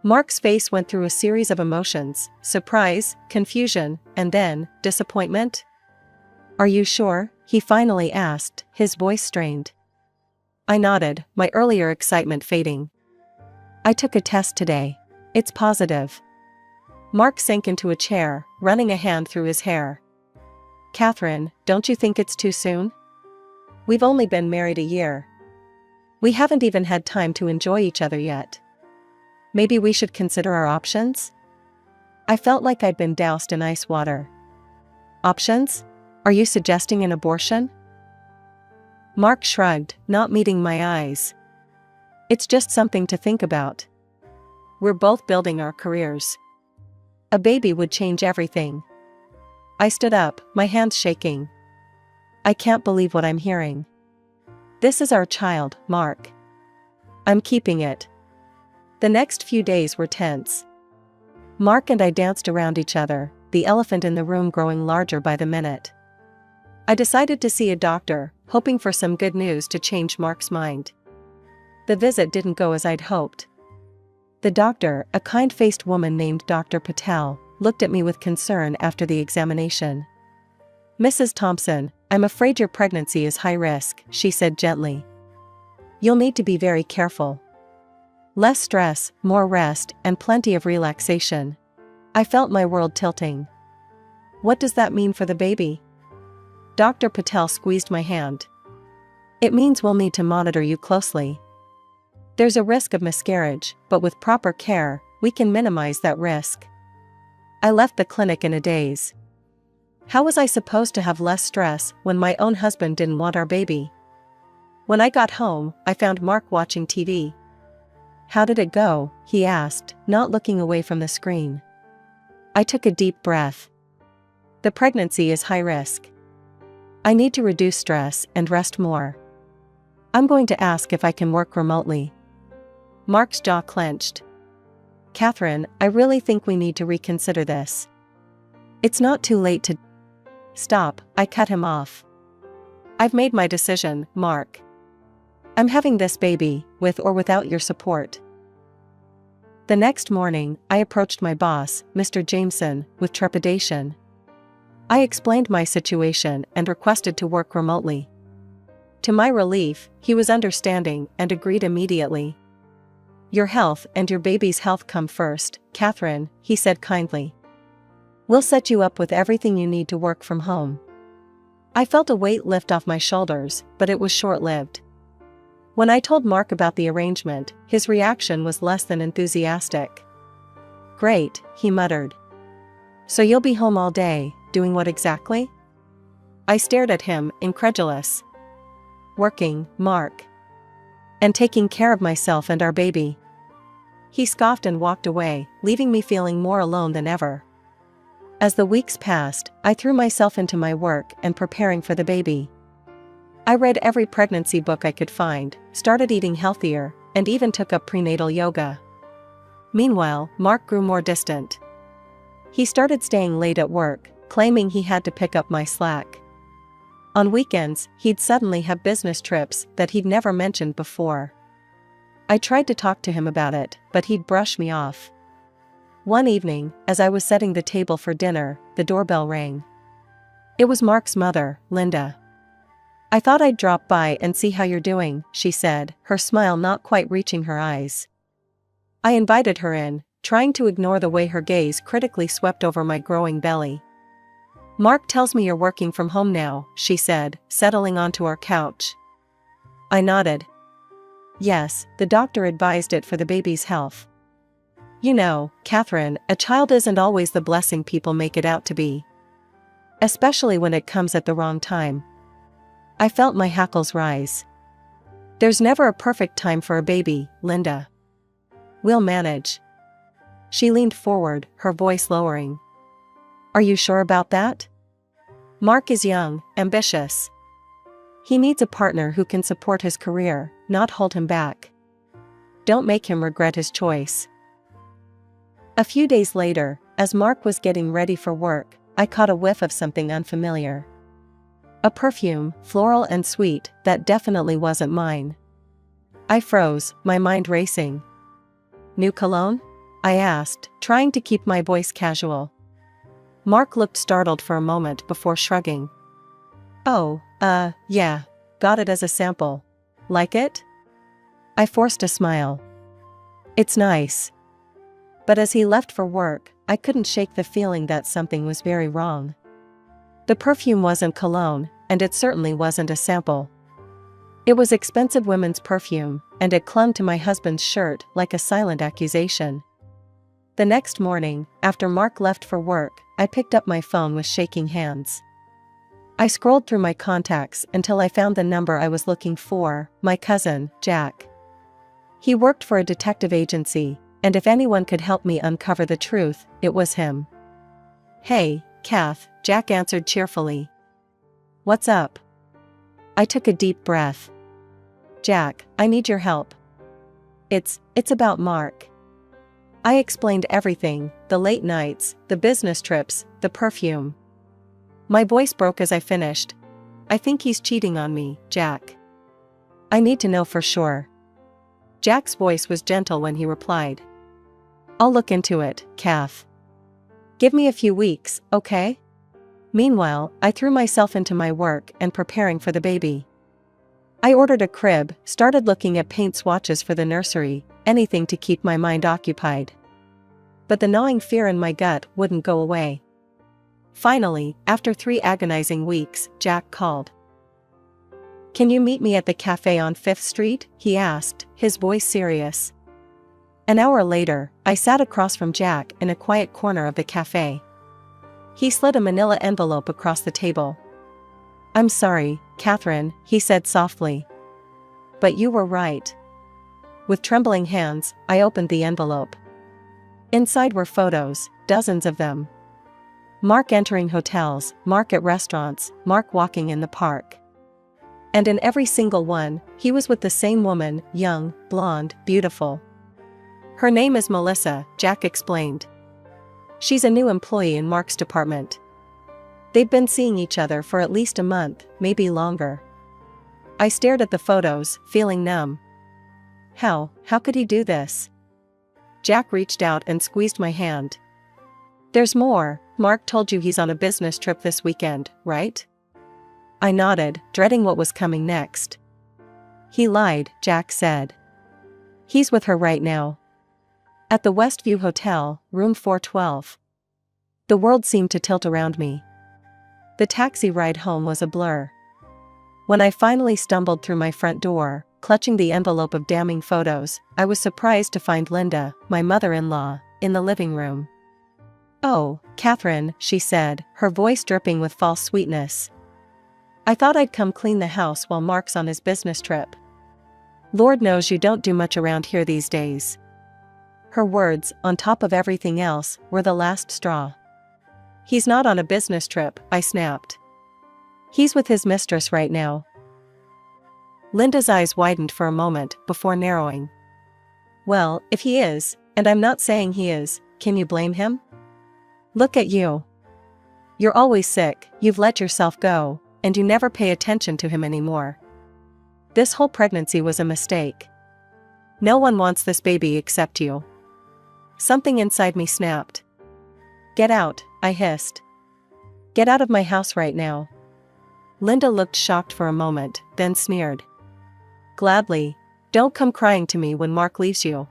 Mark's face went through a series of emotions: surprise, confusion, and then, disappointment. "Are you sure?" he finally asked, his voice strained. I nodded, my earlier excitement fading. "I took a test today. It's positive." Mark sank into a chair, running a hand through his hair. "Catherine, don't you think it's too soon? We've only been married a year. We haven't even had time to enjoy each other yet. Maybe we should consider our options?" I felt like I'd been doused in ice water. "Options? Are you suggesting an abortion?" Mark shrugged, not meeting my eyes. "It's just something to think about. We're both building our careers. A baby would change everything." I stood up, my hands shaking. I can't believe what I'm hearing. This is our child, Mark. I'm keeping it. The next few days were tense. Mark and I danced around each other, the elephant in the room growing larger by the minute. I decided to see a doctor, hoping for some good news to change Mark's mind. The visit didn't go as I'd hoped. The doctor, a kind-faced woman named Dr. Patel, looked at me with concern after the examination. "Mrs. Thompson, I'm afraid your pregnancy is high risk," she said gently. "You'll need to be very careful. Less stress, more rest, and plenty of relaxation." I felt my world tilting. "What does that mean for the baby?" Dr. Patel squeezed my hand. "It means we'll need to monitor you closely. There's a risk of miscarriage, but with proper care, we can minimize that risk." I left the clinic in a daze. How was I supposed to have less stress when my own husband didn't want our baby? When I got home, I found Mark watching TV. "How did it go?" he asked, not looking away from the screen. I took a deep breath. "The pregnancy is high risk. I need to reduce stress and rest more. I'm going to ask if I can work remotely." Mark's jaw clenched. "Catherine, I really think we need to reconsider this. It's not too late to—" "Stop," I cut him off. "I've made my decision, Mark. I'm having this baby, with or without your support." The next morning, I approached my boss, Mr. Jameson, with trepidation. I explained my situation and requested to work remotely. To my relief, he was understanding and agreed immediately. "Your health and your baby's health come first, Catherine," he said kindly. "We'll set you up with everything you need to work from home." I felt a weight lift off my shoulders, but it was short-lived. When I told Mark about the arrangement, his reaction was less than enthusiastic. "Great," he muttered. "So you'll be home all day, doing what exactly?" I stared at him, incredulous. "Working, Mark. And taking care of myself and our baby." He scoffed and walked away, leaving me feeling more alone than ever. As the weeks passed, I threw myself into my work and preparing for the baby. I read every pregnancy book I could find, started eating healthier, and even took up prenatal yoga. Meanwhile, Mark grew more distant. He started staying late at work, claiming he had to pick up my slack. On weekends, he'd suddenly have business trips that he'd never mentioned before. I tried to talk to him about it, but he'd brush me off. One evening, as I was setting the table for dinner, the doorbell rang. It was Mark's mother, Linda. "I thought I'd drop by and see how you're doing," she said, her smile not quite reaching her eyes. I invited her in, trying to ignore the way her gaze critically swept over my growing belly. "Mark tells me you're working from home now," she said, settling onto our couch. I nodded. "Yes, the doctor advised it for the baby's health. You know, Catherine, a child isn't always the blessing people make it out to be. Especially when it comes at the wrong time." I felt my hackles rise. "There's never a perfect time for a baby, Linda. We'll manage." She leaned forward, her voice lowering. "Are you sure about that? Mark is young, ambitious. He needs a partner who can support his career, not hold him back. Don't make him regret his choice." A few days later, as Mark was getting ready for work, I caught a whiff of something unfamiliar. A perfume, floral and sweet, that definitely wasn't mine. I froze, my mind racing. "New cologne?" I asked, trying to keep my voice casual. Mark looked startled for a moment before shrugging. "Oh, yeah. Got it as a sample. Like it?" I forced a smile. "It's nice." But as he left for work, I couldn't shake the feeling that something was very wrong. The perfume wasn't cologne, and it certainly wasn't a sample. It was expensive women's perfume, and it clung to my husband's shirt like a silent accusation. The next morning, after Mark left for work, I picked up my phone with shaking hands. I scrolled through my contacts until I found the number I was looking for, my cousin, Jack. He worked for a detective agency, and if anyone could help me uncover the truth, it was him. "Hey, Kath, Jack answered cheerfully. What's up? I took a deep breath. Jack, I need your help. It's about Mark. I explained everything, the late nights, the business trips, the perfume. My voice broke as I finished. I think he's cheating on me, Jack. I need to know for sure. Jack's voice was gentle when he replied. I'll look into it, Kath. Give me a few weeks, okay? Meanwhile, I threw myself into my work and preparing for the baby. I ordered a crib, started looking at paint swatches for the nursery, anything to keep my mind occupied. But the gnawing fear in my gut wouldn't go away. Finally, after 3 agonizing weeks, Jack called. Can you meet me at the cafe on 5th Street? He asked, his voice serious. An hour later, I sat across from Jack in a quiet corner of the cafe. He slid a manila envelope across the table. I'm sorry, Catherine, he said softly. But you were right. With trembling hands, I opened the envelope. Inside were photos, dozens of them. Mark entering hotels, Mark at restaurants, Mark walking in the park. And in every single one, he was with the same woman, young, blonde, beautiful. Her name is Melissa, Jack explained. She's a new employee in Mark's department. They'd been seeing each other for at least a month, maybe longer. I stared at the photos, feeling numb. How could he do this? Jack reached out and squeezed my hand. There's more. Mark told you he's on a business trip this weekend, right? I nodded, dreading what was coming next. He lied, Jack said. He's with her right now. At the Westview Hotel, room 412. The world seemed to tilt around me. The taxi ride home was a blur. When I finally stumbled through my front door, clutching the envelope of damning photos, I was surprised to find Linda, my mother-in-law, in the living room. Oh, Catherine, she said, her voice dripping with false sweetness. I thought I'd come clean the house while Mark's on his business trip. Lord knows you don't do much around here these days. Her words, on top of everything else, were the last straw. He's not on a business trip, I snapped. He's with his mistress right now. Linda's eyes widened for a moment before narrowing. Well, if he is, and I'm not saying he is, can you blame him? Look at you. You're always sick, you've let yourself go, and you never pay attention to him anymore. This whole pregnancy was a mistake. No one wants this baby except you. Something inside me snapped. Get out, I hissed. Get out of my house right now. Linda looked shocked for a moment, then sneered. Gladly. Don't come crying to me when Mark leaves you.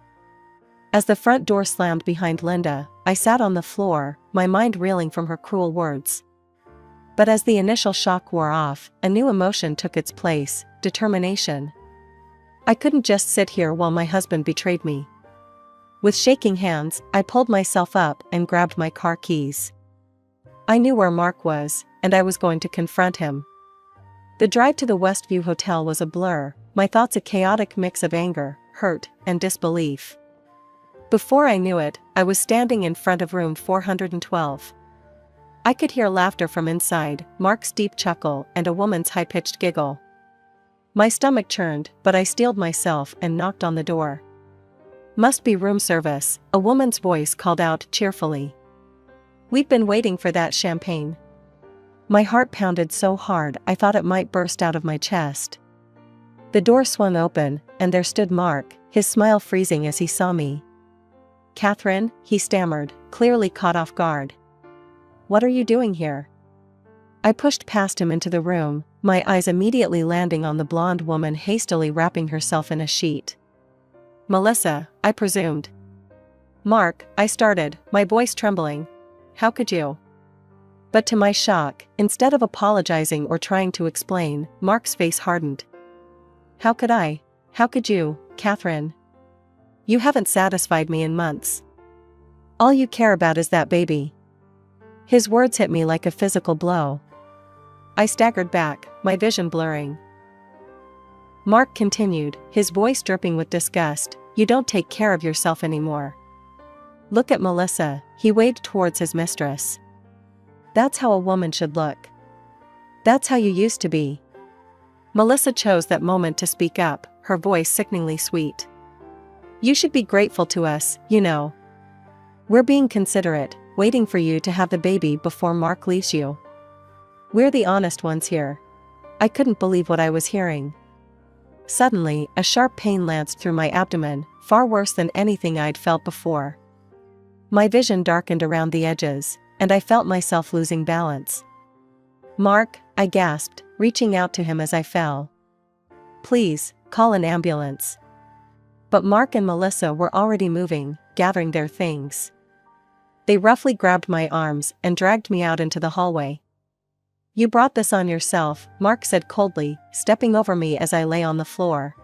As the front door slammed behind Linda, I sat on the floor, my mind reeling from her cruel words. But as the initial shock wore off, a new emotion took its place, determination. I couldn't just sit here while my husband betrayed me. With shaking hands, I pulled myself up and grabbed my car keys. I knew where Mark was, and I was going to confront him. The drive to the Westview Hotel was a blur, my thoughts a chaotic mix of anger, hurt, and disbelief. Before I knew it, I was standing in front of room 412. I could hear laughter from inside, Mark's deep chuckle, and a woman's high-pitched giggle. My stomach churned, but I steeled myself and knocked on the door. Must be room service, a woman's voice called out cheerfully. We've been waiting for that champagne. My heart pounded so hard I thought it might burst out of my chest. The door swung open, and there stood Mark, his smile freezing as he saw me. Catherine, he stammered, clearly caught off guard. What are you doing here? I pushed past him into the room, my eyes immediately landing on the blonde woman hastily wrapping herself in a sheet. Melissa, I presumed. Mark, I started, my voice trembling. How could you? But to my shock, instead of apologizing or trying to explain, Mark's face hardened. How could I? How could you, Catherine? You haven't satisfied me in months. All you care about is that baby. His words hit me like a physical blow. I staggered back, my vision blurring. Mark continued, his voice dripping with disgust. You don't take care of yourself anymore. Look at Melissa, he waved towards his mistress. That's how a woman should look. That's how you used to be. Melissa chose that moment to speak up, her voice sickeningly sweet. You should be grateful to us, you know. We're being considerate, waiting for you to have the baby before Mark leaves you. We're the honest ones here. I couldn't believe what I was hearing. Suddenly, a sharp pain lanced through my abdomen, far worse than anything I'd felt before. My vision darkened around the edges, and I felt myself losing balance. Mark, I gasped, reaching out to him as I fell. Please, call an ambulance. But Mark and Melissa were already moving, gathering their things. They roughly grabbed my arms and dragged me out into the hallway. You brought this on yourself, Mark said coldly, stepping over me as I lay on the floor.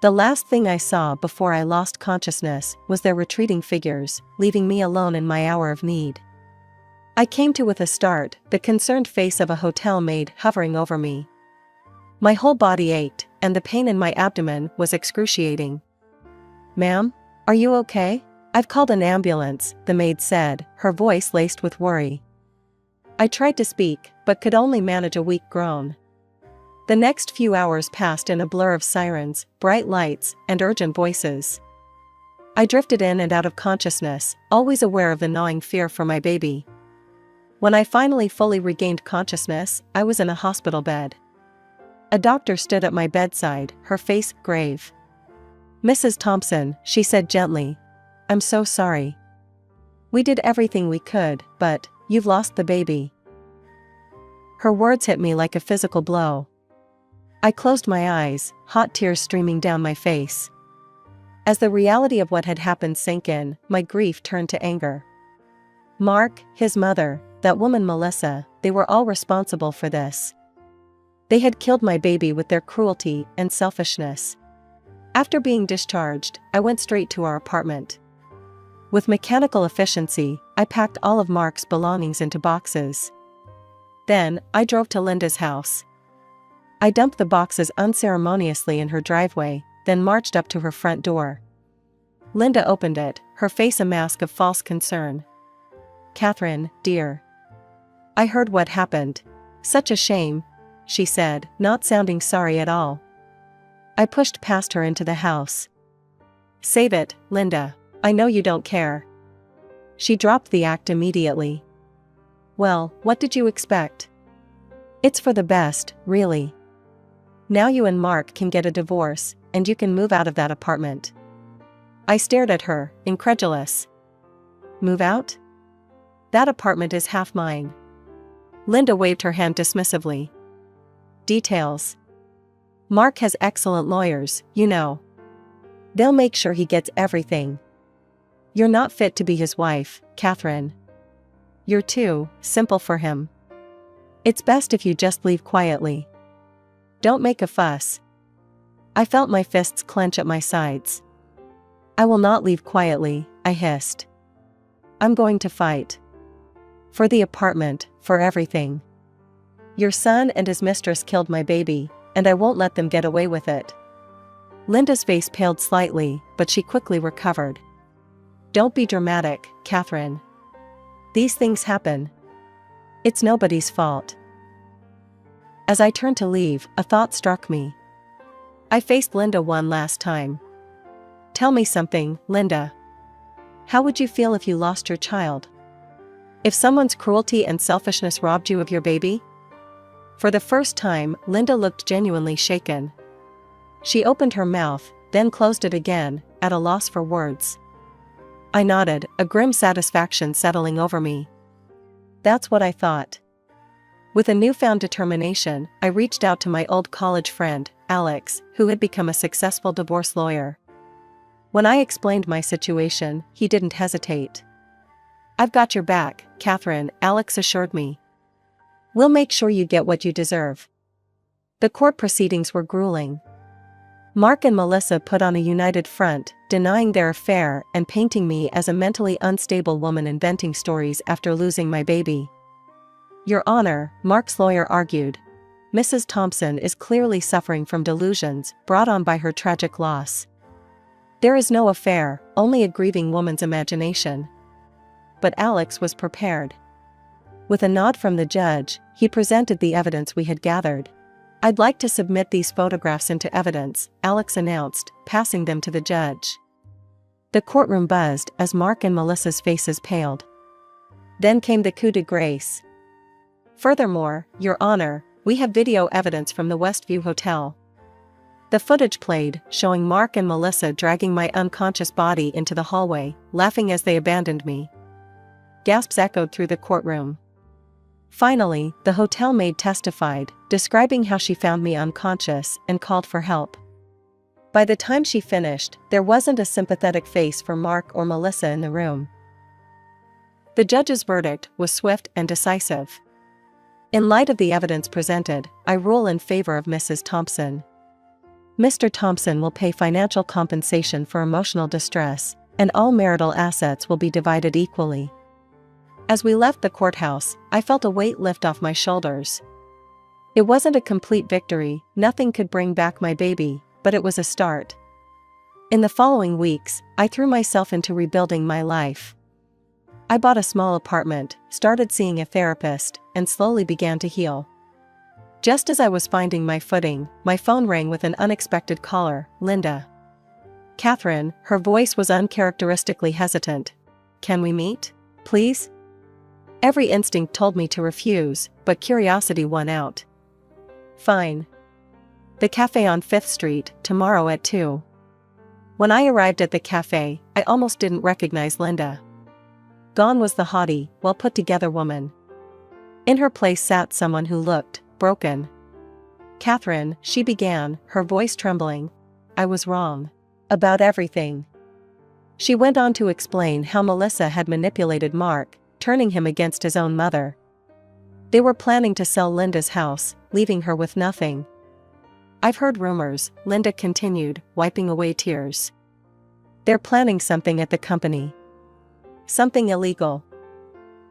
The last thing I saw before I lost consciousness was their retreating figures, leaving me alone in my hour of need. I came to with a start, the concerned face of a hotel maid hovering over me. My whole body ached, and the pain in my abdomen was excruciating. Ma'am, are you okay? I've called an ambulance, the maid said, her voice laced with worry. I tried to speak, but could only manage a weak groan. The next few hours passed in a blur of sirens, bright lights, and urgent voices. I drifted in and out of consciousness, always aware of the gnawing fear for my baby. When I finally fully regained consciousness, I was in a hospital bed. A doctor stood at my bedside, her face grave. Mrs. Thompson, she said gently, I'm so sorry. We did everything we could, but you've lost the baby. Her words hit me like a physical blow. I closed my eyes, hot tears streaming down my face. As the reality of what had happened sank in, my grief turned to anger. Mark, his mother, that woman Melissa, they were all responsible for this. They had killed my baby with their cruelty and selfishness. After being discharged, I went straight to our apartment. With mechanical efficiency, I packed all of Mark's belongings into boxes. Then, I drove to Linda's house. I dumped the boxes unceremoniously in her driveway, then marched up to her front door. Linda opened it, her face a mask of false concern. Catherine, dear. I heard what happened. Such a shame, she said, not sounding sorry at all. I pushed past her into the house. Save it, Linda. I know you don't care. She dropped the act immediately. Well, what did you expect? It's for the best, really. Now you and Mark can get a divorce, and you can move out of that apartment. I stared at her, incredulous. Move out? That apartment is half mine. Linda waved her hand dismissively. Details. Mark has excellent lawyers, you know. They'll make sure he gets everything. You're not fit to be his wife, Catherine. You're too simple for him. It's best if you just leave quietly. Don't make a fuss. I felt my fists clench at my sides. I will not leave quietly, I hissed. I'm going to fight. For the apartment, for everything. Your son and his mistress killed my baby, and I won't let them get away with it. Linda's face paled slightly, but she quickly recovered. Don't be dramatic, Catherine. These things happen. It's nobody's fault. As I turned to leave, a thought struck me. I faced Linda one last time. Tell me something, Linda. How would you feel if you lost your child? If someone's cruelty and selfishness robbed you of your baby? For the first time, Linda looked genuinely shaken. She opened her mouth, then closed it again, at a loss for words. I nodded, a grim satisfaction settling over me. That's what I thought. With a newfound determination, I reached out to my old college friend, Alex, who had become a successful divorce lawyer. When I explained my situation, he didn't hesitate. I've got your back, Catherine, Alex assured me. We'll make sure you get what you deserve. The court proceedings were grueling. Mark and Melissa put on a united front, denying their affair and painting me as a mentally unstable woman inventing stories after losing my baby. Your Honor, Mark's lawyer argued. Mrs. Thompson is clearly suffering from delusions brought on by her tragic loss. There is no affair, only a grieving woman's imagination. But Alex was prepared. With a nod from the judge, he presented the evidence we had gathered. "I'd like to submit these photographs into evidence," Alex announced, passing them to the judge. The courtroom buzzed as Mark and Melissa's faces paled. Then came the coup de grace. "Furthermore, Your Honor, we have video evidence from the Westview Hotel." The footage played, showing Mark and Melissa dragging my unconscious body into the hallway, laughing as they abandoned me. Gasps echoed through the courtroom. Finally, the hotel maid testified, describing how she found me unconscious and called for help. By the time she finished, there wasn't a sympathetic face for Mark or Melissa in the room. The judge's verdict was swift and decisive. "In light of the evidence presented, I rule in favor of Mrs. Thompson. Mr. Thompson will pay financial compensation for emotional distress, and all marital assets will be divided equally." As we left the courthouse, I felt a weight lift off my shoulders. It wasn't a complete victory, nothing could bring back my baby, but it was a start. In the following weeks, I threw myself into rebuilding my life. I bought a small apartment, started seeing a therapist, and slowly began to heal. Just as I was finding my footing, my phone rang with an unexpected caller, Linda. "Catherine," her voice was uncharacteristically hesitant. "Can we meet, please?" Every instinct told me to refuse, but curiosity won out. "Fine. The cafe on 5th Street, tomorrow at 2. When I arrived at the cafe, I almost didn't recognize Linda. Gone was the haughty, well-put-together woman. In her place sat someone who looked broken. "Catherine," she began, her voice trembling. "I was wrong. About everything." She went on to explain how Melissa had manipulated Mark, turning him against his own mother. They were planning to sell Linda's house, leaving her with nothing. "I've heard rumors," Linda continued, wiping away tears. "They're planning something at the company. Something illegal.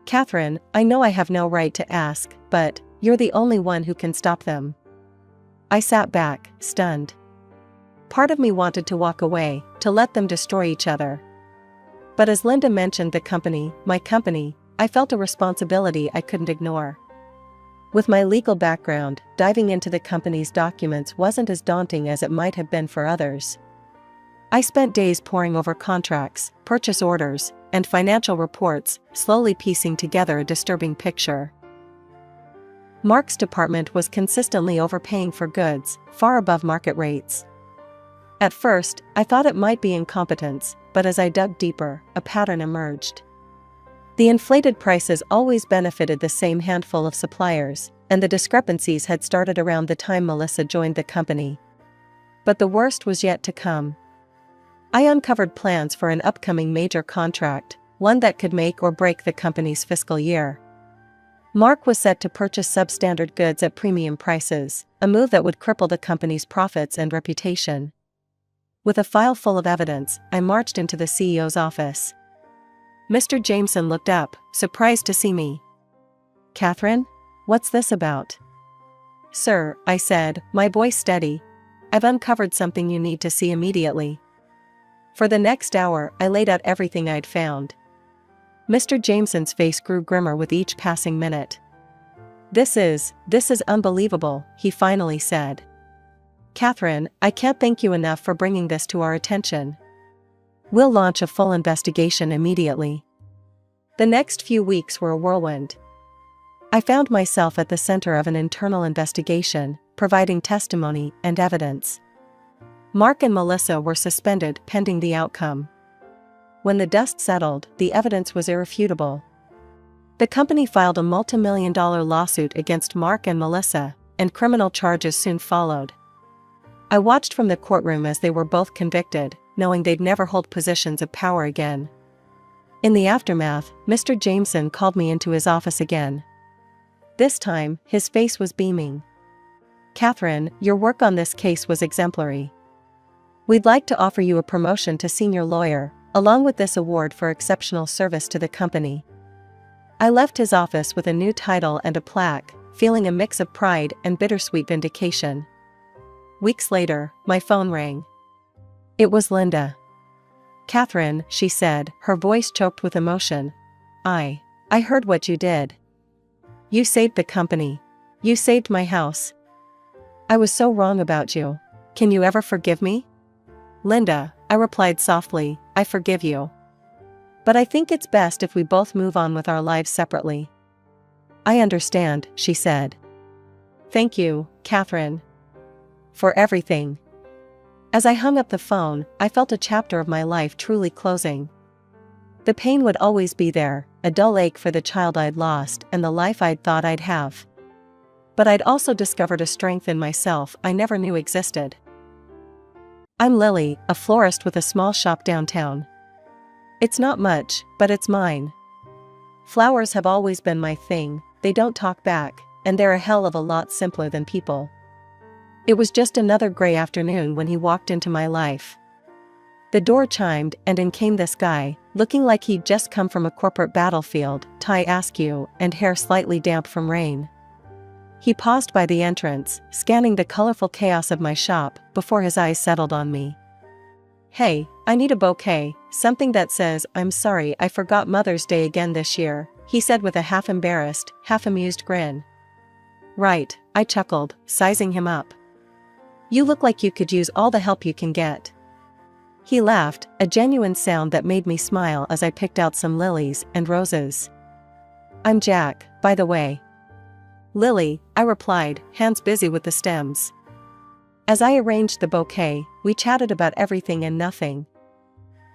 Catherine, I know I have no right to ask, but you're the only one who can stop them." I sat back, stunned. Part of me wanted to walk away, to let them destroy each other. But as Linda mentioned the company, my company, I felt a responsibility I couldn't ignore. With my legal background, diving into the company's documents wasn't as daunting as it might have been for others. I spent days poring over contracts, purchase orders, and financial reports, slowly piecing together a disturbing picture. Mark's department was consistently overpaying for goods, far above market rates. At first, I thought it might be incompetence, but as I dug deeper, a pattern emerged. The inflated prices always benefited the same handful of suppliers, and the discrepancies had started around the time Melissa joined the company. But the worst was yet to come. I uncovered plans for an upcoming major contract, one that could make or break the company's fiscal year. Mark was set to purchase substandard goods at premium prices, a move that would cripple the company's profits and reputation. With a file full of evidence, I marched into the CEO's office. Mr. Jameson looked up, surprised to see me. "Catherine? What's this about?" "Sir," I said, my voice steady, "I've uncovered something you need to see immediately." For the next hour, I laid out everything I'd found. Mr. Jameson's face grew grimmer with each passing minute. This is unbelievable," he finally said. "Catherine, I can't thank you enough for bringing this to our attention. We'll launch a full investigation immediately." The next few weeks were a whirlwind. I found myself at the center of an internal investigation, providing testimony and evidence. Mark and Melissa were suspended pending the outcome. When the dust settled, the evidence was irrefutable. The company filed a multi-million-dollar lawsuit against Mark and Melissa, and criminal charges soon followed. I watched from the courtroom as they were both convicted, knowing they'd never hold positions of power again. In the aftermath, Mr. Jameson called me into his office again. This time, his face was beaming. "Catherine, your work on this case was exemplary. We'd like to offer you a promotion to senior lawyer, along with this award for exceptional service to the company." I left his office with a new title and a plaque, feeling a mix of pride and bittersweet vindication. Weeks later, my phone rang. It was Linda. "Catherine," she said, her voice choked with emotion. I heard what you did. You saved the company. You saved my house. I was so wrong about you. Can you ever forgive me? Linda, I replied softly, I forgive you. But I think it's best if we both move on with our lives separately. I understand, she said. Thank you, Catherine. For everything. As I hung up the phone, I felt a chapter of my life truly closing. The pain would always be there, a dull ache for the child I'd lost and the life I'd thought I'd have. But I'd also discovered a strength in myself I never knew existed. I'm Lily, a florist with a small shop downtown. It's not much, but it's mine. Flowers have always been my thing, they don't talk back, and they're a hell of a lot simpler than people. It was just another gray afternoon when he walked into my life. The door chimed and in came this guy, looking like he'd just come from a corporate battlefield, tie askew and hair slightly damp from rain. He paused by the entrance, scanning the colorful chaos of my shop, before his eyes settled on me. Hey, I need a bouquet, something that says, I'm sorry I forgot Mother's Day again this year, he said with a half-embarrassed, half-amused grin. Right, I chuckled, sizing him up. You look like you could use all the help you can get. He laughed, a genuine sound that made me smile as I picked out some lilies and roses. I'm Jack, by the way. Lily, I replied, hands busy with the stems. As I arranged the bouquet, we chatted about everything and nothing.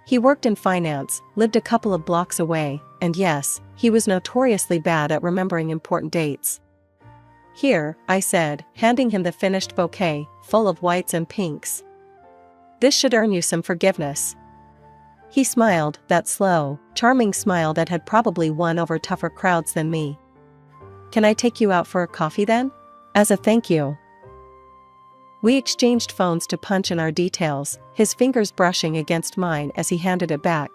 He worked in finance, lived a couple of blocks away, and yes, he was notoriously bad at remembering important dates. Here, I said, handing him the finished bouquet, full of whites and pinks. This should earn you some forgiveness. He smiled, that slow, charming smile that had probably won over tougher crowds than me. Can I take you out for a coffee then? As a thank you. We exchanged phones to punch in our details, his fingers brushing against mine as he handed it back.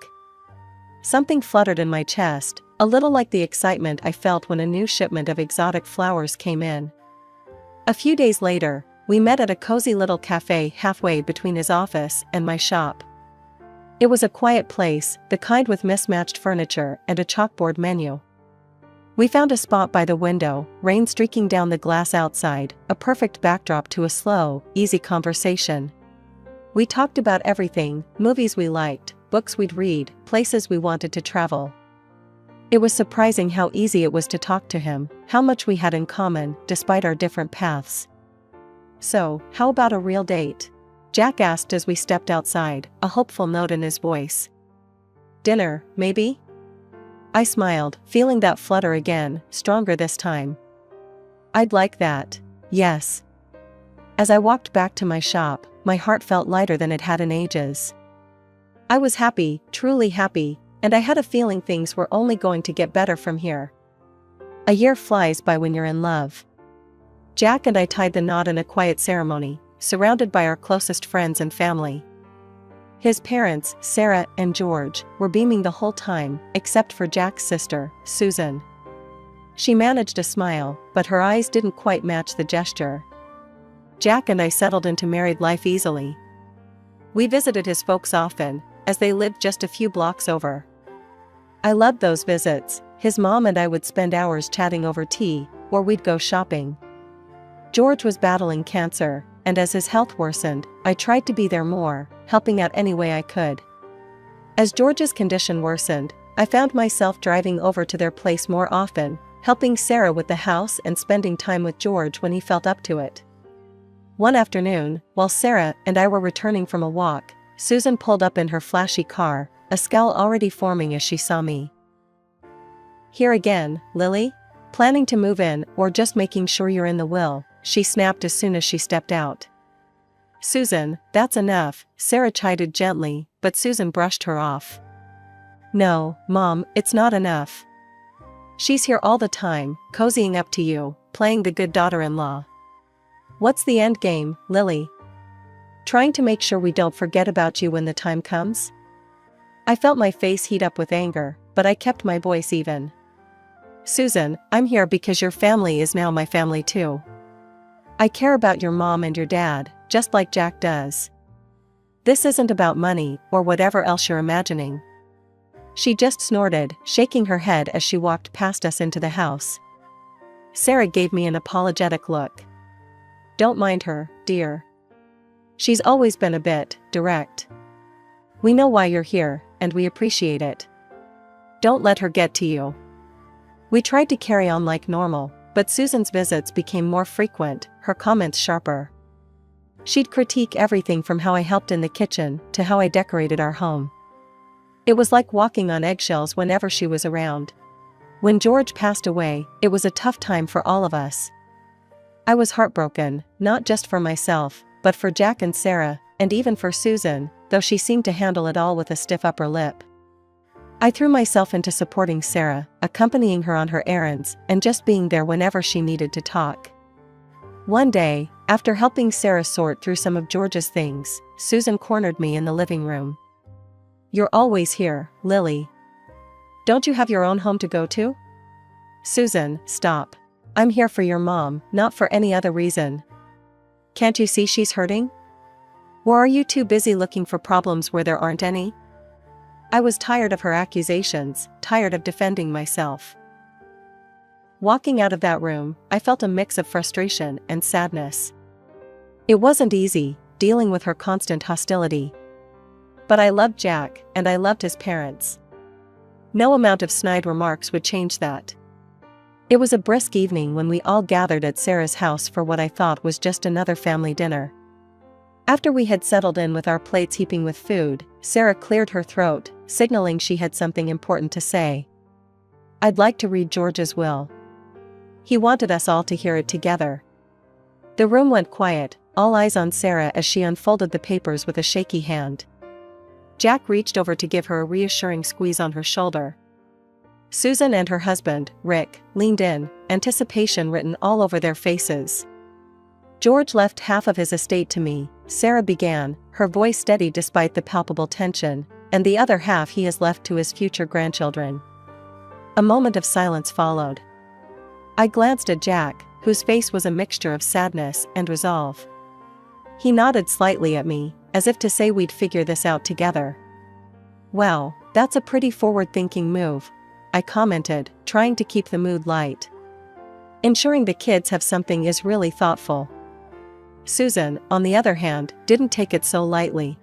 Something fluttered in my chest, a little like the excitement I felt when a new shipment of exotic flowers came in. A few days later, we met at a cozy little cafe halfway between his office and my shop. It was a quiet place, the kind with mismatched furniture and a chalkboard menu. We found a spot by the window, rain streaking down the glass outside, a perfect backdrop to a slow, easy conversation. We talked about everything, movies we liked, books we'd read, places we wanted to travel. It was surprising how easy it was to talk to him, how much we had in common, despite our different paths. So, how about a real date? Jack asked as we stepped outside, a hopeful note in his voice. Dinner, maybe? I smiled, feeling that flutter again, stronger this time. I'd like that. Yes. As I walked back to my shop, my heart felt lighter than it had in ages. I was happy, truly happy, and I had a feeling things were only going to get better from here. A year flies by when you're in love. Jack and I tied the knot in a quiet ceremony, surrounded by our closest friends and family. His parents, Sarah and George, were beaming the whole time, except for Jack's sister, Susan. She managed a smile, but her eyes didn't quite match the gesture. Jack and I settled into married life easily. We visited his folks often, as they lived just a few blocks over. I loved those visits. His mom and I would spend hours chatting over tea, or we'd go shopping. George was battling cancer, and as his health worsened, I tried to be there more, helping out any way I could. As George's condition worsened, I found myself driving over to their place more often, helping Sarah with the house and spending time with George when he felt up to it. One afternoon, while Sarah and I were returning from a walk, Susan pulled up in her flashy car, a scowl already forming as she saw me. Here again, Lily? Planning to move in or just making sure you're in the will? She snapped as soon as she stepped out. Susan, that's enough, Sarah chided gently, but Susan brushed her off. No, Mom, it's not enough. She's here all the time, cozying up to you, playing the good daughter-in-law. What's the end game, Lily? Trying to make sure we don't forget about you when the time comes? I felt my face heat up with anger, but I kept my voice even. Susan, I'm here because your family is now my family too. I care about your mom and your dad, just like Jack does. This isn't about money or whatever else you're imagining. She just snorted, shaking her head as she walked past us into the house. Sarah gave me an apologetic look. Don't mind her, dear. She's always been a bit direct. We know why you're here, and we appreciate it. Don't let her get to you. We tried to carry on like normal, but Susan's visits became more frequent, her comments sharper. She'd critique everything from how I helped in the kitchen to how I decorated our home. It was like walking on eggshells whenever she was around. When George passed away, it was a tough time for all of us. I was heartbroken, not just for myself, but for Jack and Sarah, and even for Susan, though she seemed to handle it all with a stiff upper lip. I threw myself into supporting Sarah, accompanying her on her errands, and just being there whenever she needed to talk. One day, after helping Sarah sort through some of George's things, Susan cornered me in the living room. You're always here, Lily. Don't you have your own home to go to? Susan, stop. I'm here for your mom, not for any other reason. Can't you see she's hurting? Or are you too busy looking for problems where there aren't any? I was tired of her accusations, tired of defending myself. Walking out of that room, I felt a mix of frustration and sadness. It wasn't easy, dealing with her constant hostility. But I loved Jack, and I loved his parents. No amount of snide remarks would change that. It was a brisk evening when we all gathered at Sarah's house for what I thought was just another family dinner. After we had settled in with our plates heaping with food, Sarah cleared her throat, signaling she had something important to say. I'd like to read George's will. He wanted us all to hear it together. The room went quiet, all eyes on Sarah as she unfolded the papers with a shaky hand. Jack reached over to give her a reassuring squeeze on her shoulder. Susan and her husband, Rick, leaned in, anticipation written all over their faces. George left half of his estate to me, Sarah began, her voice steady despite the palpable tension, and the other half he has left to his future grandchildren. A moment of silence followed. I glanced at Jack, whose face was a mixture of sadness and resolve. He nodded slightly at me, as if to say we'd figure this out together. Well, that's a pretty forward-thinking move, I commented, trying to keep the mood light. Ensuring the kids have something is really thoughtful. Susan, on the other hand, didn't take it so lightly.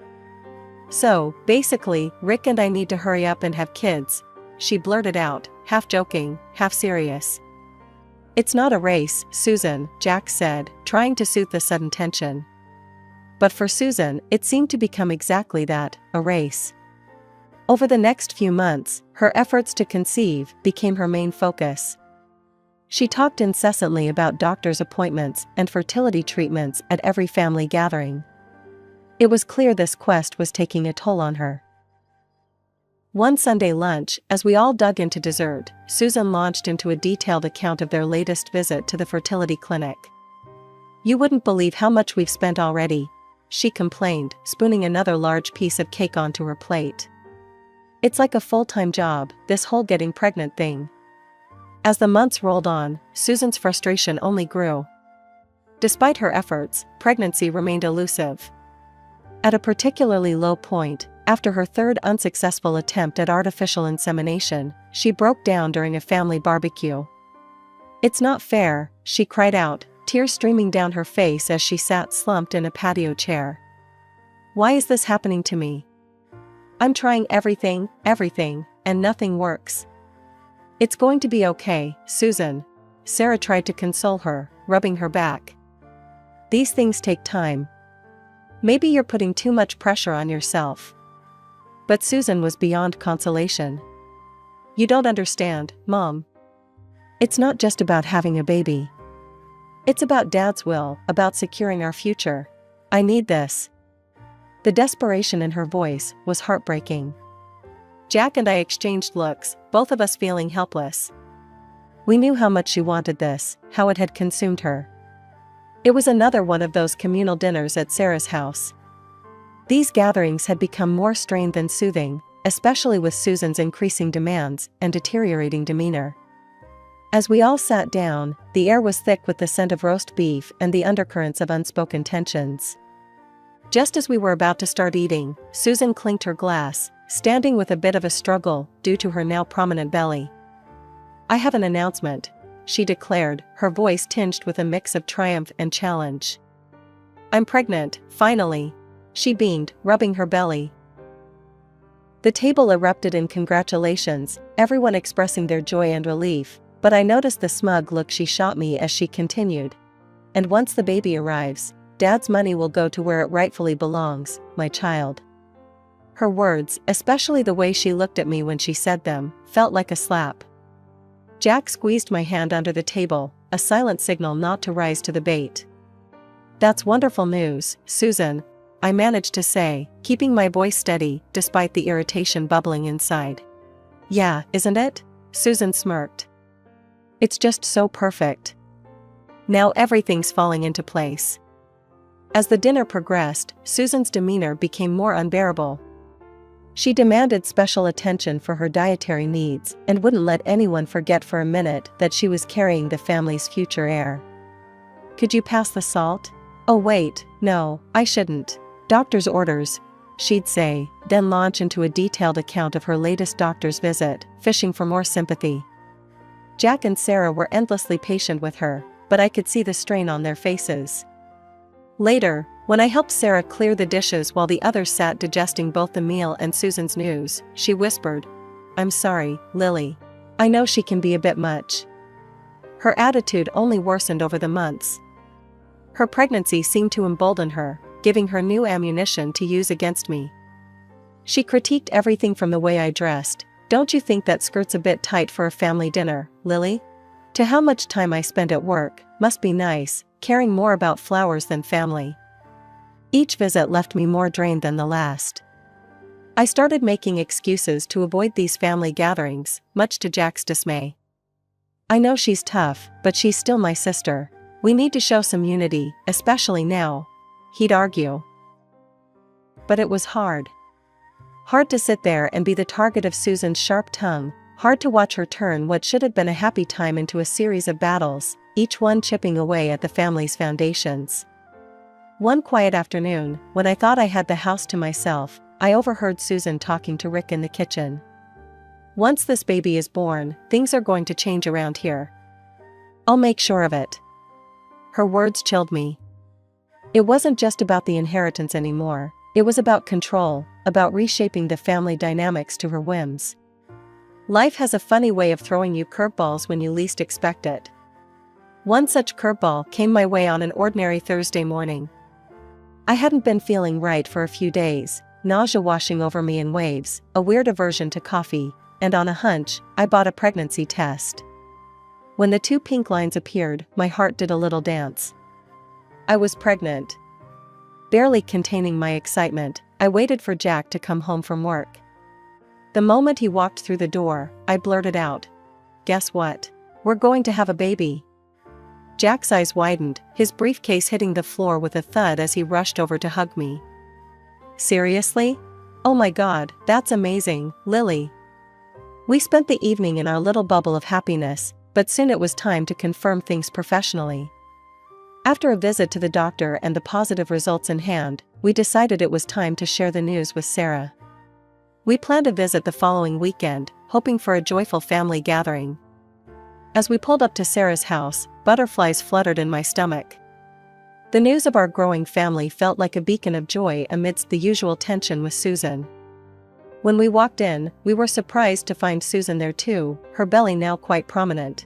So, basically, Rick and I need to hurry up and have kids, she blurted out, half joking, half serious. It's not a race, Susan, Jack said, trying to soothe the sudden tension. But for Susan, it seemed to become exactly that, a race. Over the next few months, her efforts to conceive became her main focus. She talked incessantly about doctor's appointments and fertility treatments at every family gathering. It was clear this quest was taking a toll on her. One Sunday lunch, as we all dug into dessert, Susan launched into a detailed account of their latest visit to the fertility clinic. You wouldn't believe how much we've spent already, she complained, spooning another large piece of cake onto her plate. It's like a full-time job, this whole getting pregnant thing. As the months rolled on, Susan's frustration only grew. Despite her efforts, pregnancy remained elusive. At a particularly low point, after her third unsuccessful attempt at artificial insemination, she broke down during a family barbecue. It's not fair, she cried out, tears streaming down her face as she sat slumped in a patio chair. Why is this happening to me? I'm trying everything, and nothing works. It's going to be okay, Susan. Sarah tried to console her, rubbing her back. These things take time. Maybe you're putting too much pressure on yourself. But Susan was beyond consolation. You don't understand, Mom. It's not just about having a baby. It's about Dad's will, about securing our future. I need this. The desperation in her voice was heartbreaking. Jack and I exchanged looks, both of us feeling helpless. We knew how much she wanted this, how it had consumed her. It was another one of those communal dinners at Sarah's house. These gatherings had become more strained than soothing, especially with Susan's increasing demands and deteriorating demeanor. As we all sat down, the air was thick with the scent of roast beef and the undercurrents of unspoken tensions. Just as we were about to start eating, Susan clinked her glass, standing with a bit of a struggle due to her now prominent belly. I have an announcement, she declared, her voice tinged with a mix of triumph and challenge. "I'm pregnant, finally," she beamed, rubbing her belly. The table erupted in congratulations, everyone expressing their joy and relief, but I noticed the smug look she shot me as she continued. "And once the baby arrives, Dad's money will go to where it rightfully belongs, my child." Her words, especially the way she looked at me when she said them, felt like a slap. Jack squeezed my hand under the table, a silent signal not to rise to the bait. "That's wonderful news, Susan," I managed to say, keeping my voice steady despite the irritation bubbling inside. "Yeah, isn't it?" Susan smirked. "It's just so perfect. Now everything's falling into place." As the dinner progressed, Susan's demeanor became more unbearable. She demanded special attention for her dietary needs and wouldn't let anyone forget for a minute that she was carrying the family's future heir. "Could you pass the salt? Oh wait, no, I shouldn't. Doctor's orders," she'd say, then launch into a detailed account of her latest doctor's visit, fishing for more sympathy. Jack and Sarah were endlessly patient with her, but I could see the strain on their faces. Later, when I helped Sarah clear the dishes while the others sat digesting both the meal and Susan's news, she whispered, "I'm sorry, Lily. I know she can be a bit much." Her attitude only worsened over the months. Her pregnancy seemed to embolden her, giving her new ammunition to use against me. She critiqued everything from the way I dressed. "Don't you think that skirt's a bit tight for a family dinner, Lily?" To how much time I spent at work, "Must be nice, caring more about flowers than family." Each visit left me more drained than the last. I started making excuses to avoid these family gatherings, much to Jack's dismay. "I know she's tough, but she's still my sister. We need to show some unity, especially now," he'd argue. But it was hard. Hard to sit there and be the target of Susan's sharp tongue, hard to watch her turn what should have been a happy time into a series of battles, each one chipping away at the family's foundations. One quiet afternoon, when I thought I had the house to myself, I overheard Susan talking to Rick in the kitchen. "Once this baby is born, things are going to change around here. I'll make sure of it." Her words chilled me. It wasn't just about the inheritance anymore, it was about control, about reshaping the family dynamics to her whims. Life has a funny way of throwing you curveballs when you least expect it. One such curveball came my way on an ordinary Thursday morning. I hadn't been feeling right for a few days, nausea washing over me in waves, a weird aversion to coffee, and on a hunch, I bought a pregnancy test. When the two pink lines appeared, my heart did a little dance. I was pregnant. Barely containing my excitement, I waited for Jack to come home from work. The moment he walked through the door, I blurted out, "Guess what? We're going to have a baby." Jack's eyes widened, his briefcase hitting the floor with a thud as he rushed over to hug me. "Seriously? Oh my God, that's amazing, Lily." We spent the evening in our little bubble of happiness, but soon it was time to confirm things professionally. After a visit to the doctor and the positive results in hand, we decided it was time to share the news with Sarah. We planned a visit the following weekend, hoping for a joyful family gathering. As we pulled up to Sarah's house, butterflies fluttered in my stomach. The news of our growing family felt like a beacon of joy amidst the usual tension with Susan. When we walked in, we were surprised to find Susan there too, her belly now quite prominent.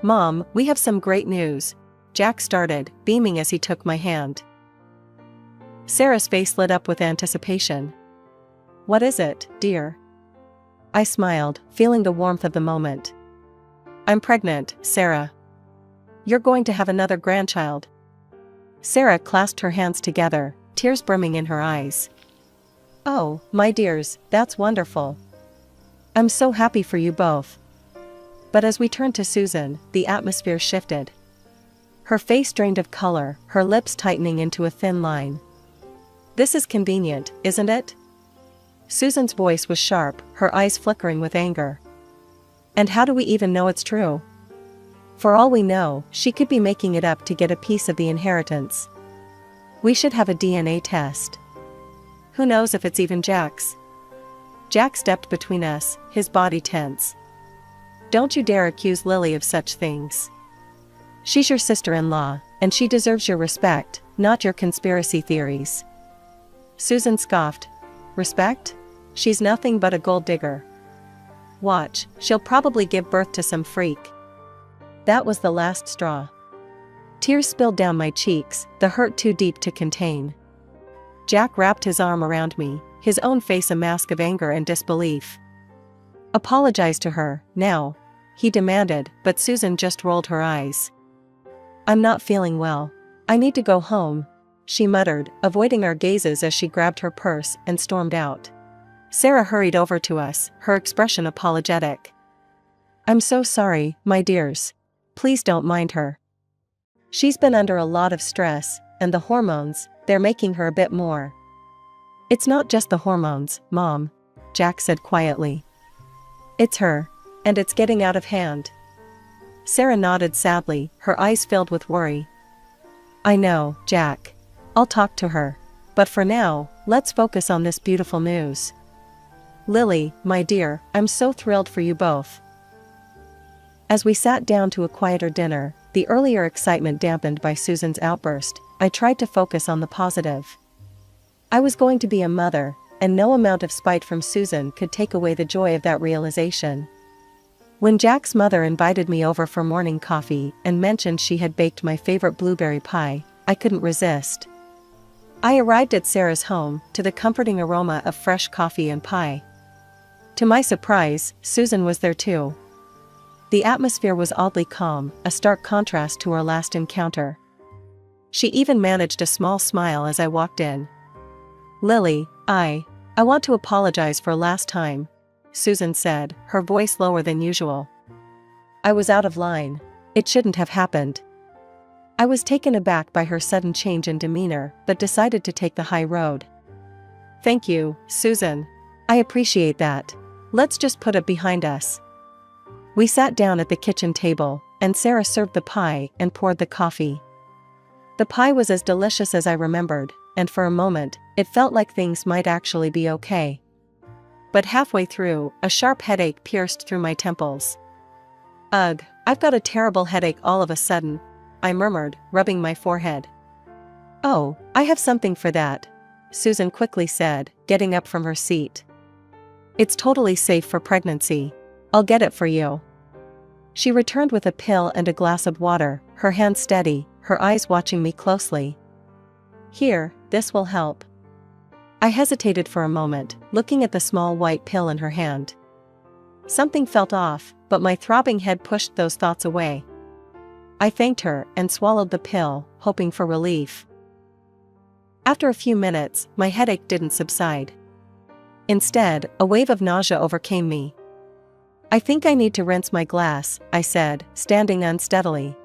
"Mom, we have some great news," Jack started, beaming as he took my hand. Sarah's face lit up with anticipation. "What is it, dear?" I smiled, feeling the warmth of the moment. "I'm pregnant, Sarah. You're going to have another grandchild." Sarah clasped her hands together, tears brimming in her eyes. "Oh, my dears, that's wonderful. I'm so happy for you both." But as we turned to Susan, the atmosphere shifted. Her face drained of color, her lips tightening into a thin line. "This is convenient, isn't it?" Susan's voice was sharp, her eyes flickering with anger. "And how do we even know it's true? For all we know, she could be making it up to get a piece of the inheritance. We should have a DNA test. Who knows if it's even Jack's?" Jack stepped between us, his body tense. Don't you dare accuse Lily of such things. She's your sister-in-law, and she deserves your respect, not your conspiracy theories. Susan scoffed. Respect? She's nothing but a gold digger. Watch, she'll probably give birth to some freak. That was the last straw. Tears spilled down my cheeks, the hurt too deep to contain. Jack wrapped his arm around me, his own face a mask of anger and disbelief. Apologize to her, now, he demanded, but Susan just rolled her eyes. I'm not feeling well. I need to go home, she muttered, avoiding our gazes as she grabbed her purse and stormed out. Sarah hurried over to us, her expression apologetic. I'm so sorry, my dears. Please don't mind her. She's been under a lot of stress, and the hormones, they're making her a bit more. It's not just the hormones, Mom, Jack said quietly. It's her. And it's getting out of hand. Sarah nodded sadly, her eyes filled with worry. I know, Jack. I'll talk to her. But for now, let's focus on this beautiful news. Lily, my dear, I'm so thrilled for you both. As we sat down to a quieter dinner, the earlier excitement dampened by Susan's outburst, I tried to focus on the positive. I was going to be a mother, and no amount of spite from Susan could take away the joy of that realization. When Jack's mother invited me over for morning coffee and mentioned she had baked my favorite blueberry pie, I couldn't resist. I arrived at Sarah's home, to the comforting aroma of fresh coffee and pie. To my surprise, Susan was there too. The atmosphere was oddly calm, a stark contrast to our last encounter. She even managed a small smile as I walked in. Lily, I want to apologize for last time, Susan said, her voice lower than usual. I was out of line. It shouldn't have happened. I was taken aback by her sudden change in demeanor, but decided to take the high road. Thank you, Susan. I appreciate that. Let's just put it behind us. We sat down at the kitchen table, and Sarah served the pie and poured the coffee. The pie was as delicious as I remembered, and for a moment, it felt like things might actually be okay. But halfway through, a sharp headache pierced through my temples. Ugh, I've got a terrible headache all of a sudden, I murmured, rubbing my forehead. Oh, I have something for that, Susan quickly said, getting up from her seat. It's totally safe for pregnancy. I'll get it for you. She returned with a pill and a glass of water, her hand steady, her eyes watching me closely. Here, this will help. I hesitated for a moment, looking at the small white pill in her hand. Something felt off, but my throbbing head pushed those thoughts away. I thanked her and swallowed the pill, hoping for relief. After a few minutes, my headache didn't subside. Instead, a wave of nausea overcame me. I think I need to rinse my glass, I said, standing unsteadily.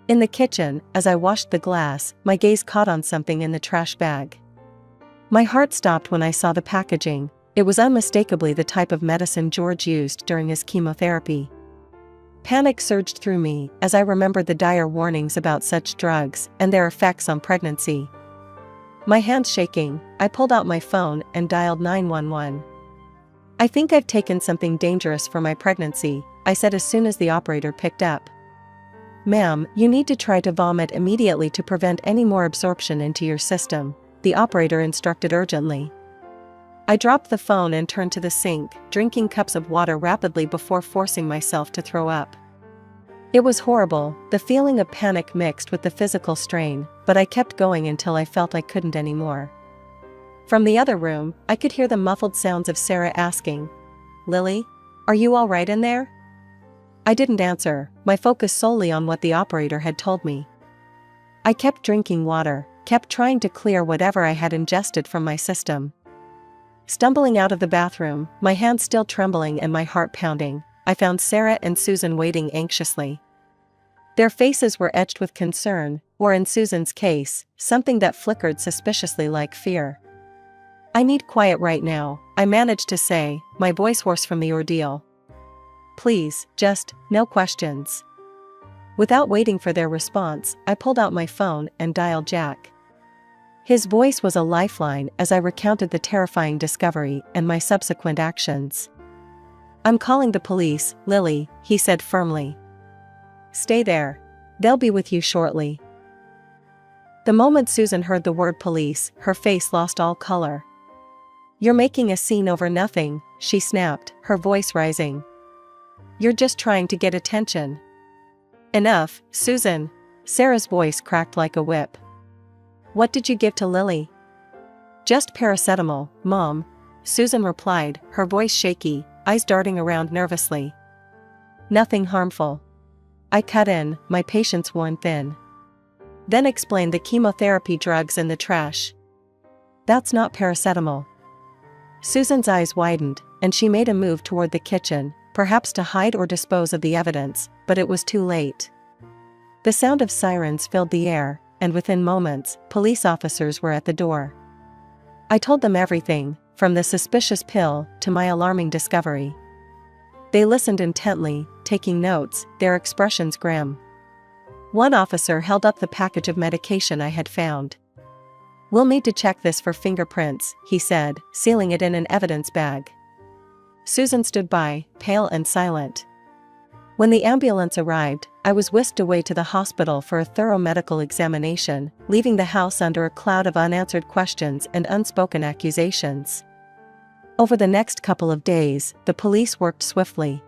In the kitchen, as I washed the glass, my gaze caught on something in the trash bag. My heart stopped when I saw the packaging. It was unmistakably the type of medicine George used during his chemotherapy. Panic surged through me as I remembered the dire warnings about such drugs and their effects on pregnancy. My hands shaking, I pulled out my phone and dialed 911. I think I've taken something dangerous for my pregnancy, I said as soon as the operator picked up. Ma'am, you need to try to vomit immediately to prevent any more absorption into your system, the operator instructed urgently. I dropped the phone and turned to the sink, drinking cups of water rapidly before forcing myself to throw up. It was horrible, the feeling of panic mixed with the physical strain, but I kept going until I felt I couldn't anymore. From the other room, I could hear the muffled sounds of Sarah asking, Lily? Are you all right in there? I didn't answer, my focus solely on what the operator had told me. I kept drinking water, kept trying to clear whatever I had ingested from my system. Stumbling out of the bathroom, my hands still trembling and my heart pounding, I found Sarah and Susan waiting anxiously. Their faces were etched with concern, or in Susan's case, something that flickered suspiciously like fear. I need quiet right now, I managed to say, my voice hoarse from the ordeal. Please, just, no questions. Without waiting for their response, I pulled out my phone and dialed Jack. His voice was a lifeline as I recounted the terrifying discovery and my subsequent actions. I'm calling the police, Lily, he said firmly. Stay there. They'll be with you shortly. The moment Susan heard the word police, her face lost all color. You're making a scene over nothing, she snapped, her voice rising. You're just trying to get attention. Enough, Susan. Sarah's voice cracked like a whip. What did you give to Lily? Just paracetamol, Mom, Susan replied, her voice shaky, eyes darting around nervously. Nothing harmful. I cut in, my patience worn thin. Then explained the chemotherapy drugs in the trash. That's not paracetamol. Susan's eyes widened, and she made a move toward the kitchen, perhaps to hide or dispose of the evidence, but it was too late. The sound of sirens filled the air, and within moments, police officers were at the door. I told them everything, from the suspicious pill to my alarming discovery. They listened intently, taking notes, their expressions grim. One officer held up the package of medication I had found. We'll need to check this for fingerprints, he said, sealing it in an evidence bag. Susan stood by, pale and silent. When the ambulance arrived, I was whisked away to the hospital for a thorough medical examination, leaving the house under a cloud of unanswered questions and unspoken accusations. Over the next couple of days, the police worked swiftly.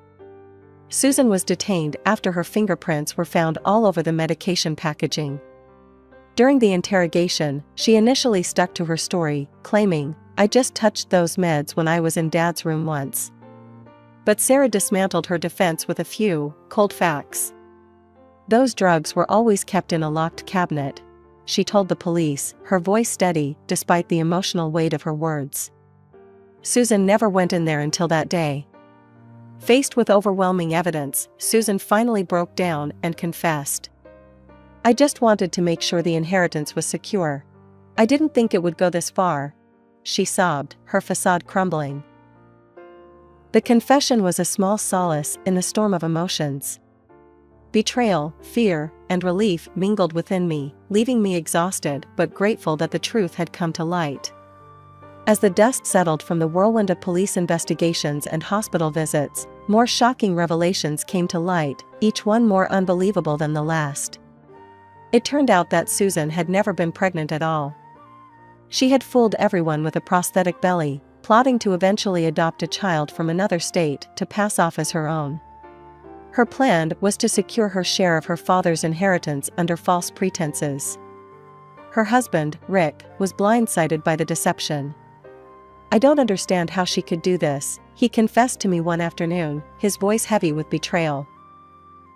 Susan was detained after her fingerprints were found all over the medication packaging. During the interrogation, she initially stuck to her story, claiming, I just touched those meds when I was in Dad's room once. But Sarah dismantled her defense with a few cold facts. Those drugs were always kept in a locked cabinet, she told the police, her voice steady despite the emotional weight of her words. Susan never went in there until that day. Faced with overwhelming evidence, Susan finally broke down and confessed. I just wanted to make sure the inheritance was secure. I didn't think it would go this far. She sobbed, her facade crumbling. The confession was a small solace in the storm of emotions. Betrayal, fear, and relief mingled within me, leaving me exhausted but grateful that the truth had come to light. As the dust settled from the whirlwind of police investigations and hospital visits, more shocking revelations came to light, each one more unbelievable than the last. It turned out that Susan had never been pregnant at all. She had fooled everyone with a prosthetic belly, plotting to eventually adopt a child from another state to pass off as her own. Her plan was to secure her share of her father's inheritance under false pretenses. Her husband, Rick, was blindsided by the deception. I don't understand how she could do this, he confessed to me one afternoon, his voice heavy with betrayal.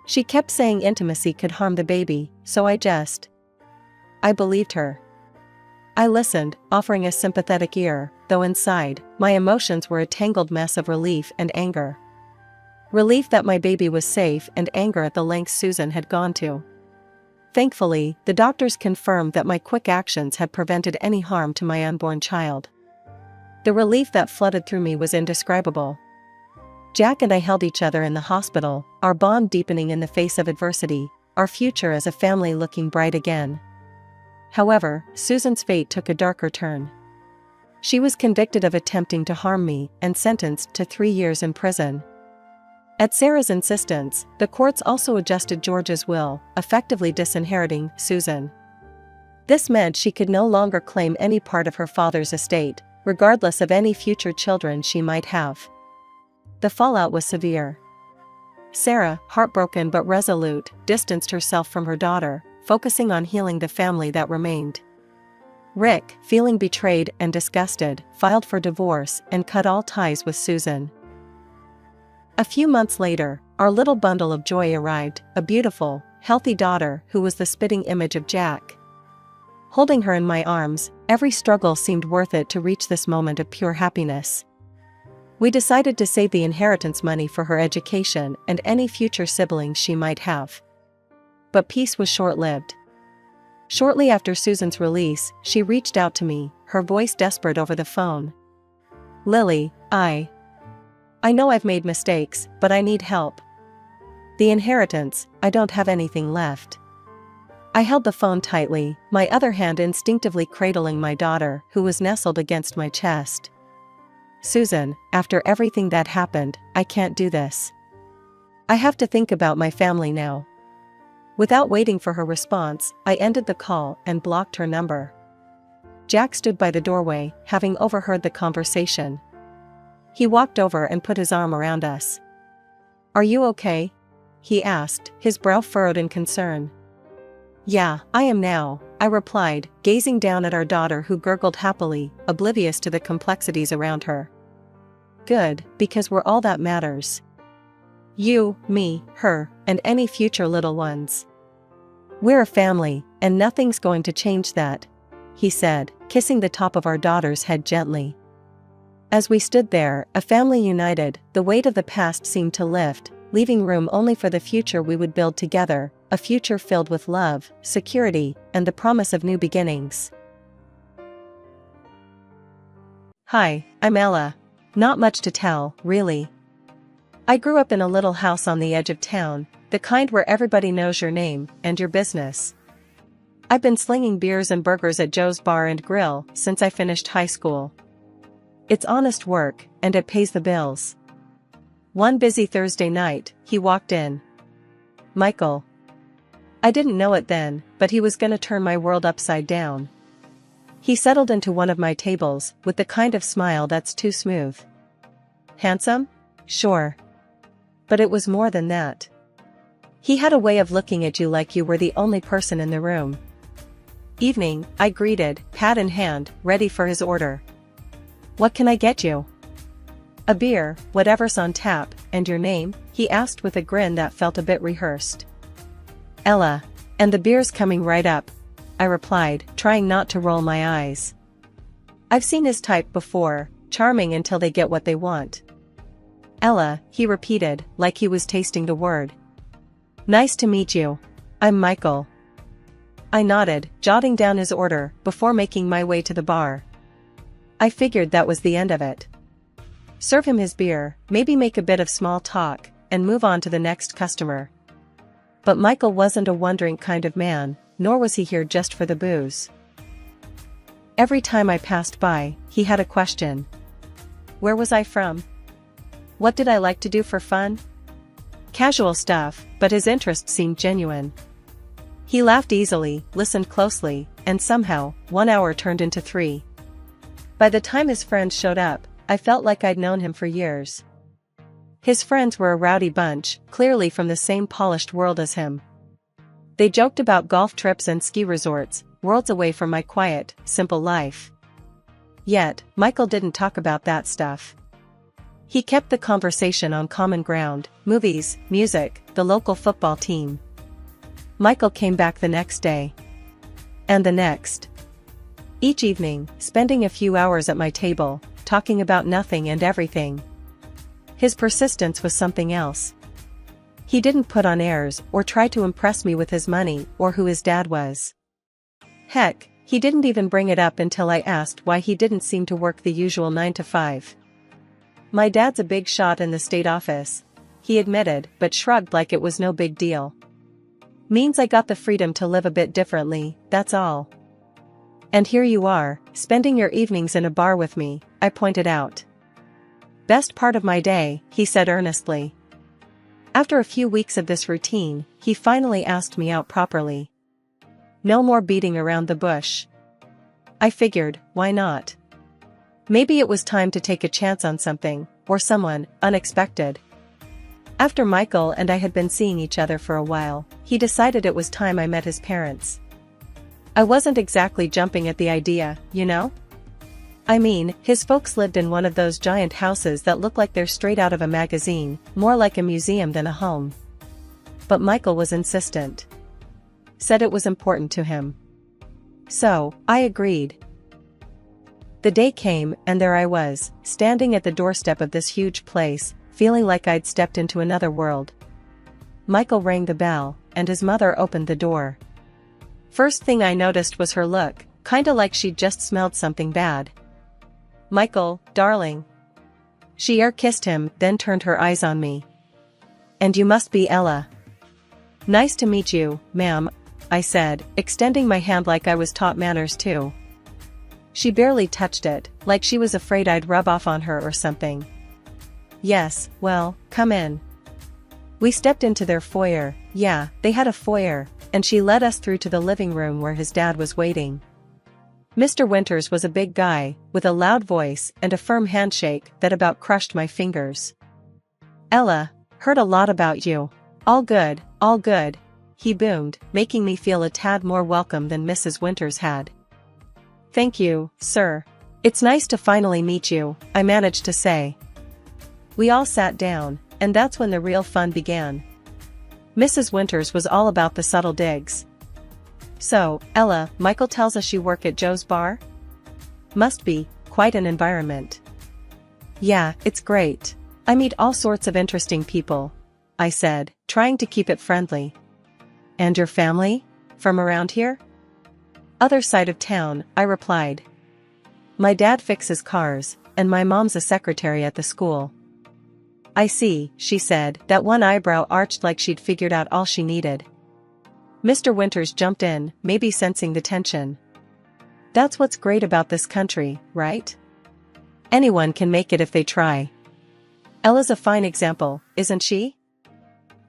She kept saying intimacy could harm the baby, so I believed her. I listened, offering a sympathetic ear, though inside, my emotions were a tangled mess of relief and anger. Relief that my baby was safe and anger at the lengths Susan had gone to. Thankfully, the doctors confirmed that my quick actions had prevented any harm to my unborn child. The relief that flooded through me was indescribable. Jack and I held each other in the hospital, our bond deepening in the face of adversity, our future as a family looking bright again. However, Susan's fate took a darker turn. She was convicted of attempting to harm me and sentenced to 3 years in prison. At Sarah's insistence, the courts also adjusted George's will, effectively disinheriting Susan. This meant she could no longer claim any part of her father's estate, regardless of any future children she might have. The fallout was severe. Sarah, heartbroken but resolute, distanced herself from her daughter, focusing on healing the family that remained. Rick, feeling betrayed and disgusted, filed for divorce and cut all ties with Susan. A few months later, our little bundle of joy arrived, a beautiful, healthy daughter who was the spitting image of Jack. Holding her in my arms, every struggle seemed worth it to reach this moment of pure happiness. We decided to save the inheritance money for her education and any future siblings she might have. But peace was short-lived. Shortly after Susan's release, she reached out to me, her voice desperate over the phone. Lily, I know I've made mistakes, but I need help. The inheritance, I don't have anything left. I held the phone tightly, my other hand instinctively cradling my daughter, who was nestled against my chest. Susan, after everything that happened, I can't do this. I have to think about my family now." Without waiting for her response, I ended the call and blocked her number. Jack stood by the doorway, having overheard the conversation. He walked over and put his arm around us. "Are you okay?" he asked, his brow furrowed in concern. "Yeah, I am now," I replied, gazing down at our daughter who gurgled happily, oblivious to the complexities around her. "Good, because we're all that matters. You, me, her, and any future little ones. We're a family, and nothing's going to change that," he said, kissing the top of our daughter's head gently. As we stood there, a family united, the weight of the past seemed to lift, leaving room only for the future we would build together, a future filled with love, security, and the promise of new beginnings. Hi, I'm Ella. Not much to tell, really. I grew up in a little house on the edge of town, the kind where everybody knows your name and your business. I've been slinging beers and burgers at Joe's Bar and Grill since I finished high school. It's honest work, and it pays the bills. One busy Thursday night, he walked in. Michael. I didn't know it then, but he was gonna turn my world upside down. He settled into one of my tables, with the kind of smile that's too smooth. Handsome? Sure. But it was more than that. He had a way of looking at you like you were the only person in the room. Evening, I greeted, pad in hand, ready for his order. What can I get you? A beer, whatever's on tap, and your name? He asked with a grin that felt a bit rehearsed. Ella. And the beer's coming right up, I replied, trying not to roll my eyes. I've seen his type before, charming until they get what they want. Ella, he repeated, like he was tasting the word. Nice to meet you. I'm Michael. I nodded, jotting down his order, before making my way to the bar. I figured that was the end of it. Serve him his beer, maybe make a bit of small talk, and move on to the next customer. But Michael wasn't a one-drink kind of man, nor was he here just for the booze. Every time I passed by, he had a question. Where was I from? What did I like to do for fun? Casual stuff, but his interest seemed genuine. He laughed easily, listened closely, and somehow, 1 hour turned into 3. By the time his friends showed up, I felt like I'd known him for years. His friends were a rowdy bunch, clearly from the same polished world as him. They joked about golf trips and ski resorts, worlds away from my quiet, simple life. Yet, Michael didn't talk about that stuff. He kept the conversation on common ground, movies, music, the local football team. Michael came back the next day. And the next. Each evening, spending a few hours at my table, talking about nothing and everything. His persistence was something else. He didn't put on airs or try to impress me with his money or who his dad was. Heck, he didn't even bring it up until I asked why he didn't seem to work the usual 9 to 5. My dad's a big shot in the state office, he admitted, but shrugged like it was no big deal. Means I got the freedom to live a bit differently, that's all. And here you are, spending your evenings in a bar with me, I pointed out. Best part of my day, he said earnestly. After a few weeks of this routine, he finally asked me out properly. No more beating around the bush. I figured, why not? Maybe it was time to take a chance on something, or someone, unexpected. After Michael and I had been seeing each other for a while, he decided it was time I met his parents. I wasn't exactly jumping at the idea, you know? I mean, his folks lived in one of those giant houses that look like they're straight out of a magazine, more like a museum than a home. But Michael was insistent. Said it was important to him. So, I agreed. The day came, and there I was, standing at the doorstep of this huge place, feeling like I'd stepped into another world. Michael rang the bell, and his mother opened the door. First thing I noticed was her look, kinda like she'd just smelled something bad. Michael, darling. She air-kissed him, then turned her eyes on me. And you must be Ella. Nice to meet you, ma'am, I said, extending my hand like I was taught manners too. She barely touched it, like she was afraid I'd rub off on her or something. Yes, well, come in. We stepped into their foyer. Yeah, they had a foyer, and she led us through to the living room where his dad was waiting. Mr. Winters was a big guy, with a loud voice and a firm handshake that about crushed my fingers. "Ella, heard a lot about you. All good, he boomed, making me feel a tad more welcome than Mrs. Winters had. "Thank you, sir. It's nice to finally meet you," I managed to say. We all sat down, and that's when the real fun began. Mrs. Winters was all about the subtle digs. "So, Ella, Michael tells us you work at Joe's bar? Must be quite an environment." "Yeah, it's great. I meet all sorts of interesting people," I said, trying to keep it friendly. "And your family? From around here?" "Other side of town," I replied. "My dad fixes cars, and my mom's a secretary at the school." "I see," she said, that one eyebrow arched like she'd figured out all she needed. Mr. Winters jumped in, maybe sensing the tension. "That's what's great about this country, right? Anyone can make it if they try. Ella's a fine example, isn't she?"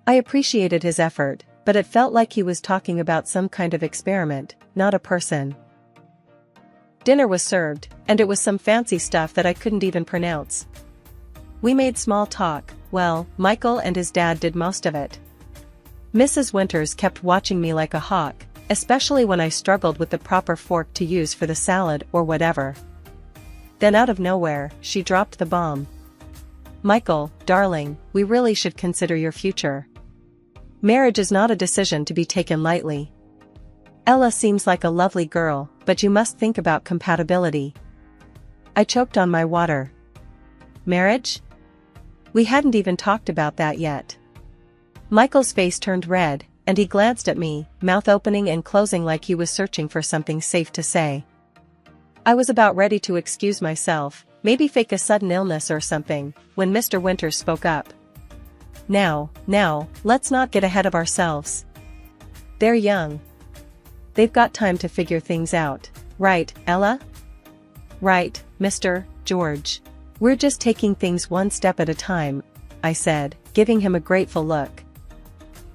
I appreciated his effort, but it felt like he was talking about some kind of experiment, not a person. Dinner was served, and it was some fancy stuff that I couldn't even pronounce. We made small talk. Well, Michael and his dad did most of it. Mrs. Winters kept watching me like a hawk, especially when I struggled with the proper fork to use for the salad or whatever. Then out of nowhere, she dropped the bomb. "Michael, darling, we really should consider your future. Marriage is not a decision to be taken lightly. Ella seems like a lovely girl, but you must think about compatibility." I choked on my water. "Marriage? We hadn't even talked about that yet." Michael's face turned red, and he glanced at me, mouth opening and closing like he was searching for something safe to say. I was about ready to excuse myself, maybe fake a sudden illness or something, when Mr. Winters spoke up. Now, let's not get ahead of ourselves. They're young. They've got time to figure things out, right, Ella?" "Right, Mr. George. We're just taking things one step at a time," I said, giving him a grateful look.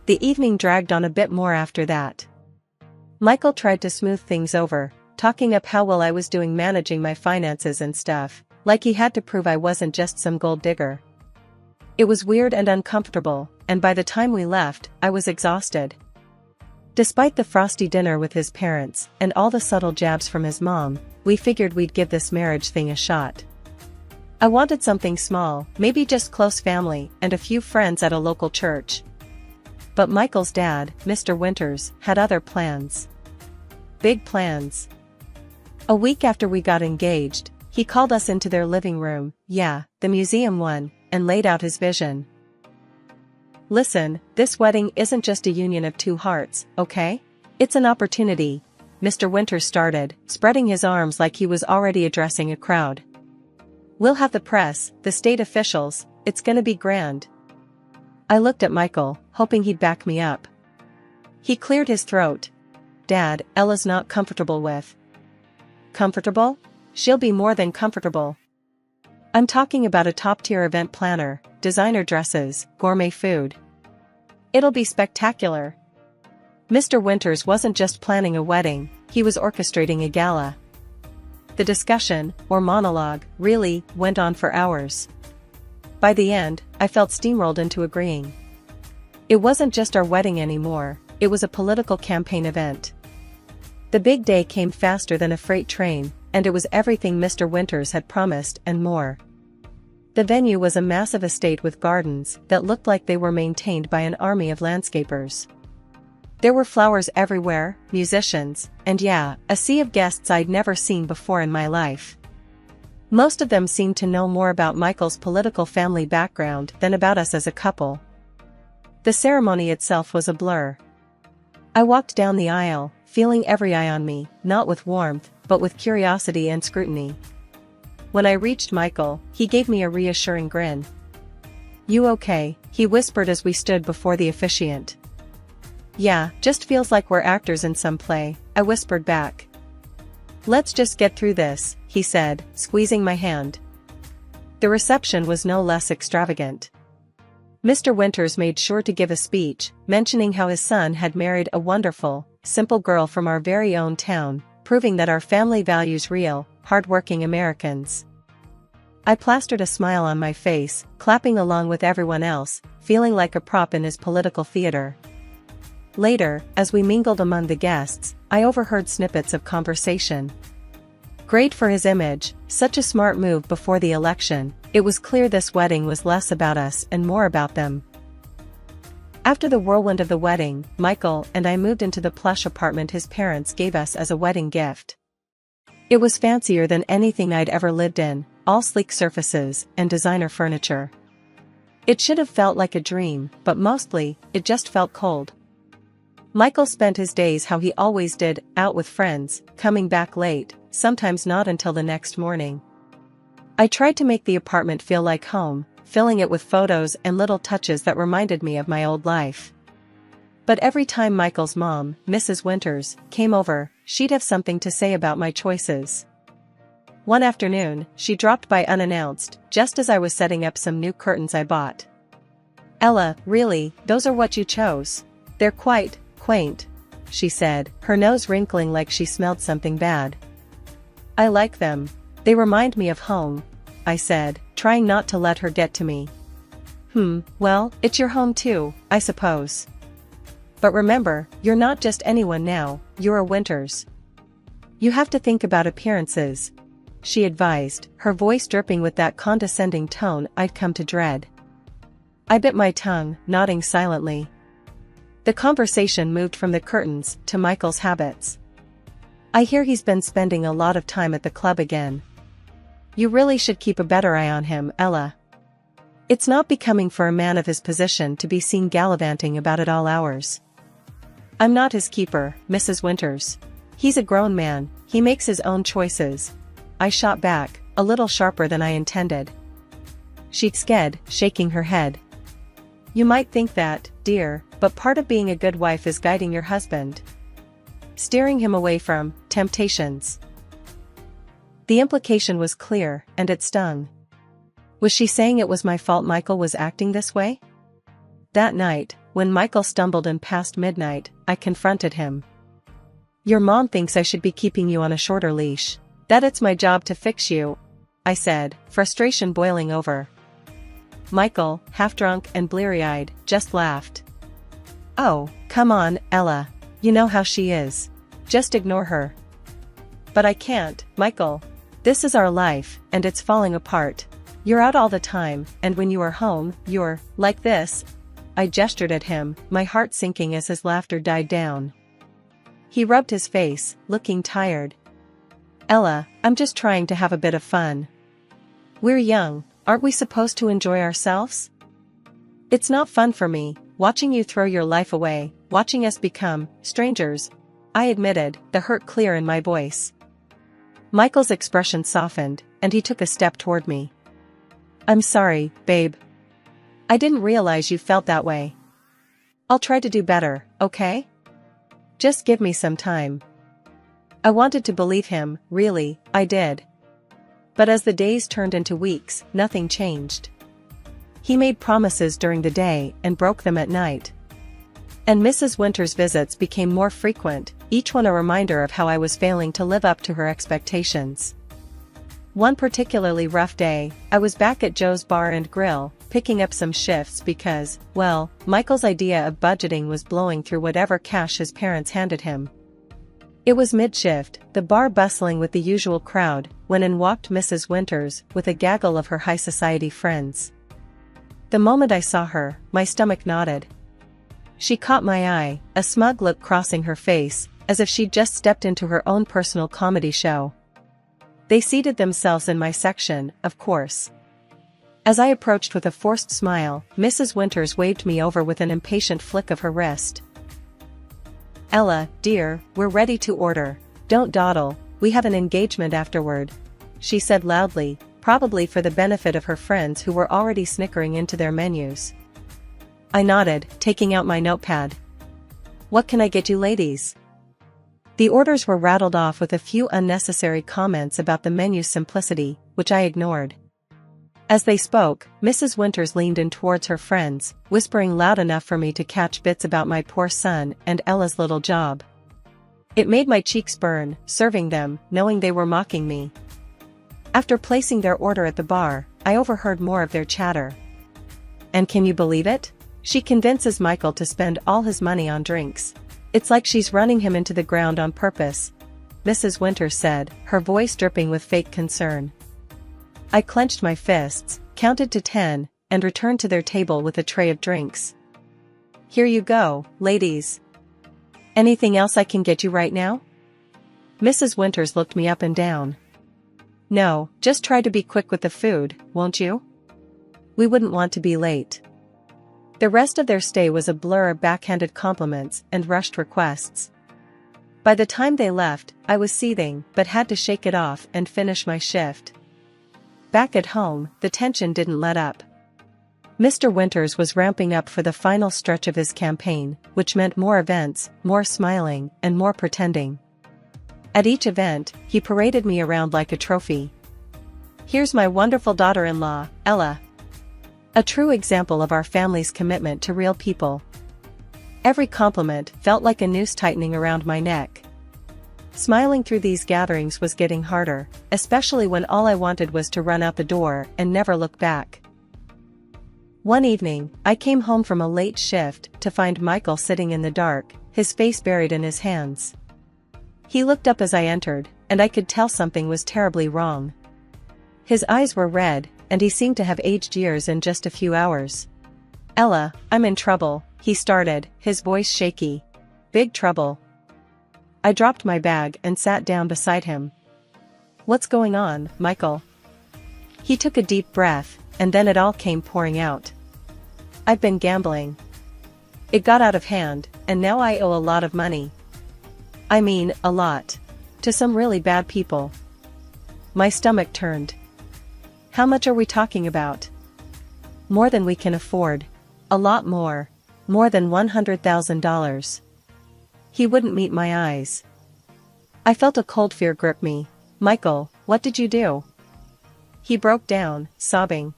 The evening dragged on a bit more after that. Michael tried to smooth things over, talking up how well I was doing managing my finances and stuff, like he had to prove I wasn't just some gold digger. It was weird and uncomfortable, and by the time we left, I was exhausted. Despite the frosty dinner with his parents, and all the subtle jabs from his mom, we figured we'd give this marriage thing a shot. I wanted something small, maybe just close family, and a few friends at a local church. But Michael's dad, Mr. Winters, had other plans. Big plans. A week after we got engaged, he called us into their living room, yeah, the museum one, and laid out his vision. "Listen, this wedding isn't just a union of two hearts, okay? It's an opportunity," Mr. Winters started, spreading his arms like he was already addressing a crowd. "We'll have the press, the state officials, it's gonna be grand." I looked at Michael, hoping he'd back me up. He cleared his throat. "Dad, Ella's not comfortable with." "Comfortable? She'll be more than comfortable. I'm talking about a top-tier event planner, designer dresses, gourmet food. It'll be spectacular." Mr. Winters wasn't just planning a wedding, he was orchestrating a gala. The discussion, or monologue, really went on for hours. By the end, I felt steamrolled into agreeing. It wasn't just our wedding anymore, it was a political campaign event. The big day came faster than a freight train, and it was everything Mr. Winters had promised and more. The venue was a massive estate with gardens that looked like they were maintained by an army of landscapers. There were flowers everywhere, musicians, and yeah, a sea of guests I'd never seen before in my life. Most of them seemed to know more about Michael's political family background than about us as a couple. The ceremony itself was a blur. I walked down the aisle, feeling every eye on me, not with warmth, but with curiosity and scrutiny. When I reached Michael, he gave me a reassuring grin. "You okay?" he whispered as we stood before the officiant. "Yeah, just feels like we're actors in some play," I whispered back. "Let's just get through this," he said, squeezing my hand. The reception was no less extravagant. Mr. Winters made sure to give a speech, mentioning how his son had married a wonderful, simple girl from our very own town, proving that our family values real, hard-working Americans. I plastered a smile on my face, clapping along with everyone else, feeling like a prop in his political theater. Later, as we mingled among the guests, I overheard snippets of conversation. Great for his image, such a smart move before the election. It was clear this wedding was less about us and more about them. After the whirlwind of the wedding, Michael and I moved into the plush apartment his parents gave us as a wedding gift. It was fancier than anything I'd ever lived in, all sleek surfaces and designer furniture. It should have felt like a dream, but mostly, it just felt cold. Michael spent his days how he always did, out with friends, coming back late, sometimes not until the next morning. I tried to make the apartment feel like home, filling it with photos and little touches that reminded me of my old life. But every time Michael's mom, Mrs. Winters, came over, she'd have something to say about my choices. One afternoon, she dropped by unannounced, just as I was setting up some new curtains I bought. "Ella, really, those are what you chose? They're quite quaint," she said, her nose wrinkling like she smelled something bad. "I like them. They remind me of home," I said, trying not to let her get to me. Well, it's your home too, I suppose. But remember, you're not just anyone now, you're a Winters. You have to think about appearances," she advised, her voice dripping with that condescending tone I'd come to dread. I bit my tongue, nodding silently. The conversation moved from the curtains to Michael's habits. "I hear he's been spending a lot of time at the club again. You really should keep a better eye on him, Ella. It's not becoming for a man of his position to be seen gallivanting about at all hours." "I'm not his keeper, Mrs. Winters. He's a grown man, he makes his own choices," I shot back, a little sharper than I intended. She sked, shaking her head. "You might think that, dear, but part of being a good wife is guiding your husband. Steering him away from temptations." The implication was clear, and it stung. Was she saying it was my fault Michael was acting this way? That night, when Michael stumbled in past midnight, I confronted him. "Your mom thinks I should be keeping you on a shorter leash. That it's my job to fix you," I said, frustration boiling over. Michael, half-drunk and bleary-eyed, just laughed. "Oh, come on, Ella. You know how she is. Just ignore her." "But I can't, Michael. This is our life, and it's falling apart. You're out all the time, and when you are home, you're like this." I gestured at him, my heart sinking as his laughter died down. He rubbed his face, looking tired. "Ella, I'm just trying to have a bit of fun. We're young, aren't we supposed to enjoy ourselves? It's not fun for me, watching you throw your life away, watching us become strangers," I admitted, the hurt clear in my voice. Michael's expression softened, and he took a step toward me. "I'm sorry, babe. I didn't realize you felt that way. I'll try to do better, okay? Just give me some time." I wanted to believe him, really, I did. But as the days turned into weeks, nothing changed. He made promises during the day and broke them at night. And Mrs. Winters' visits became more frequent, each one a reminder of how I was failing to live up to her expectations. One particularly rough day, I was back at Joe's Bar and Grill, picking up some shifts because, well, Michael's idea of budgeting was blowing through whatever cash his parents handed him. It was mid-shift, the bar bustling with the usual crowd, when in walked Mrs. Winters with a gaggle of her high society friends. The moment I saw her, my stomach knotted. She caught my eye, a smug look crossing her face, as if she'd just stepped into her own personal comedy show. They seated themselves in my section, of course. As I approached with a forced smile, Mrs. Winters waved me over with an impatient flick of her wrist. "Ella, dear, we're ready to order. Don't dawdle, we have an engagement afterward," she said loudly, probably for the benefit of her friends who were already snickering into their menus. I nodded, taking out my notepad. "What can I get you ladies?" The orders were rattled off with a few unnecessary comments about the menu's simplicity, which I ignored. As they spoke, Mrs. Winters leaned in towards her friends, whispering loud enough for me to catch bits about my poor son and Ella's little job. It made my cheeks burn, serving them, knowing they were mocking me. After placing their order at the bar, I overheard more of their chatter. And can you believe it? She convinces Michael to spend all his money on drinks. It's like she's running him into the ground on purpose, Mrs. Winters said, her voice dripping with fake concern. I clenched my fists, counted to 10, and returned to their table with a tray of drinks. Here you go, ladies. Anything else I can get you right now? Mrs. Winters looked me up and down. No, just try to be quick with the food, won't you? We wouldn't want to be late. The rest of their stay was a blur of backhanded compliments and rushed requests. By the time they left, I was seething but had to shake it off and finish my shift. Back at home, the tension didn't let up. Mr. Winters was ramping up for the final stretch of his campaign, which meant more events, more smiling, and more pretending. At each event, he paraded me around like a trophy. Here's my wonderful daughter-in-law, Ella. A true example of our family's commitment to real people. Every compliment felt like a noose tightening around my neck. Smiling through these gatherings was getting harder, especially when all I wanted was to run out the door and never look back. One evening, I came home from a late shift to find Michael sitting in the dark, his face buried in his hands. He looked up as I entered, and I could tell something was terribly wrong. His eyes were red, and he seemed to have aged years in just a few hours. Ella, I'm in trouble, he started, his voice shaky. Big trouble. I dropped my bag and sat down beside him. What's going on, Michael? He took a deep breath, and then it all came pouring out. I've been gambling. It got out of hand, and now I owe a lot of money. I mean, a lot. To some really bad people. My stomach turned. How much are we talking about? More than we can afford. A lot more. More than $100,000. He wouldn't meet my eyes. I felt a cold fear grip me. Michael, what did you do? He broke down, sobbing.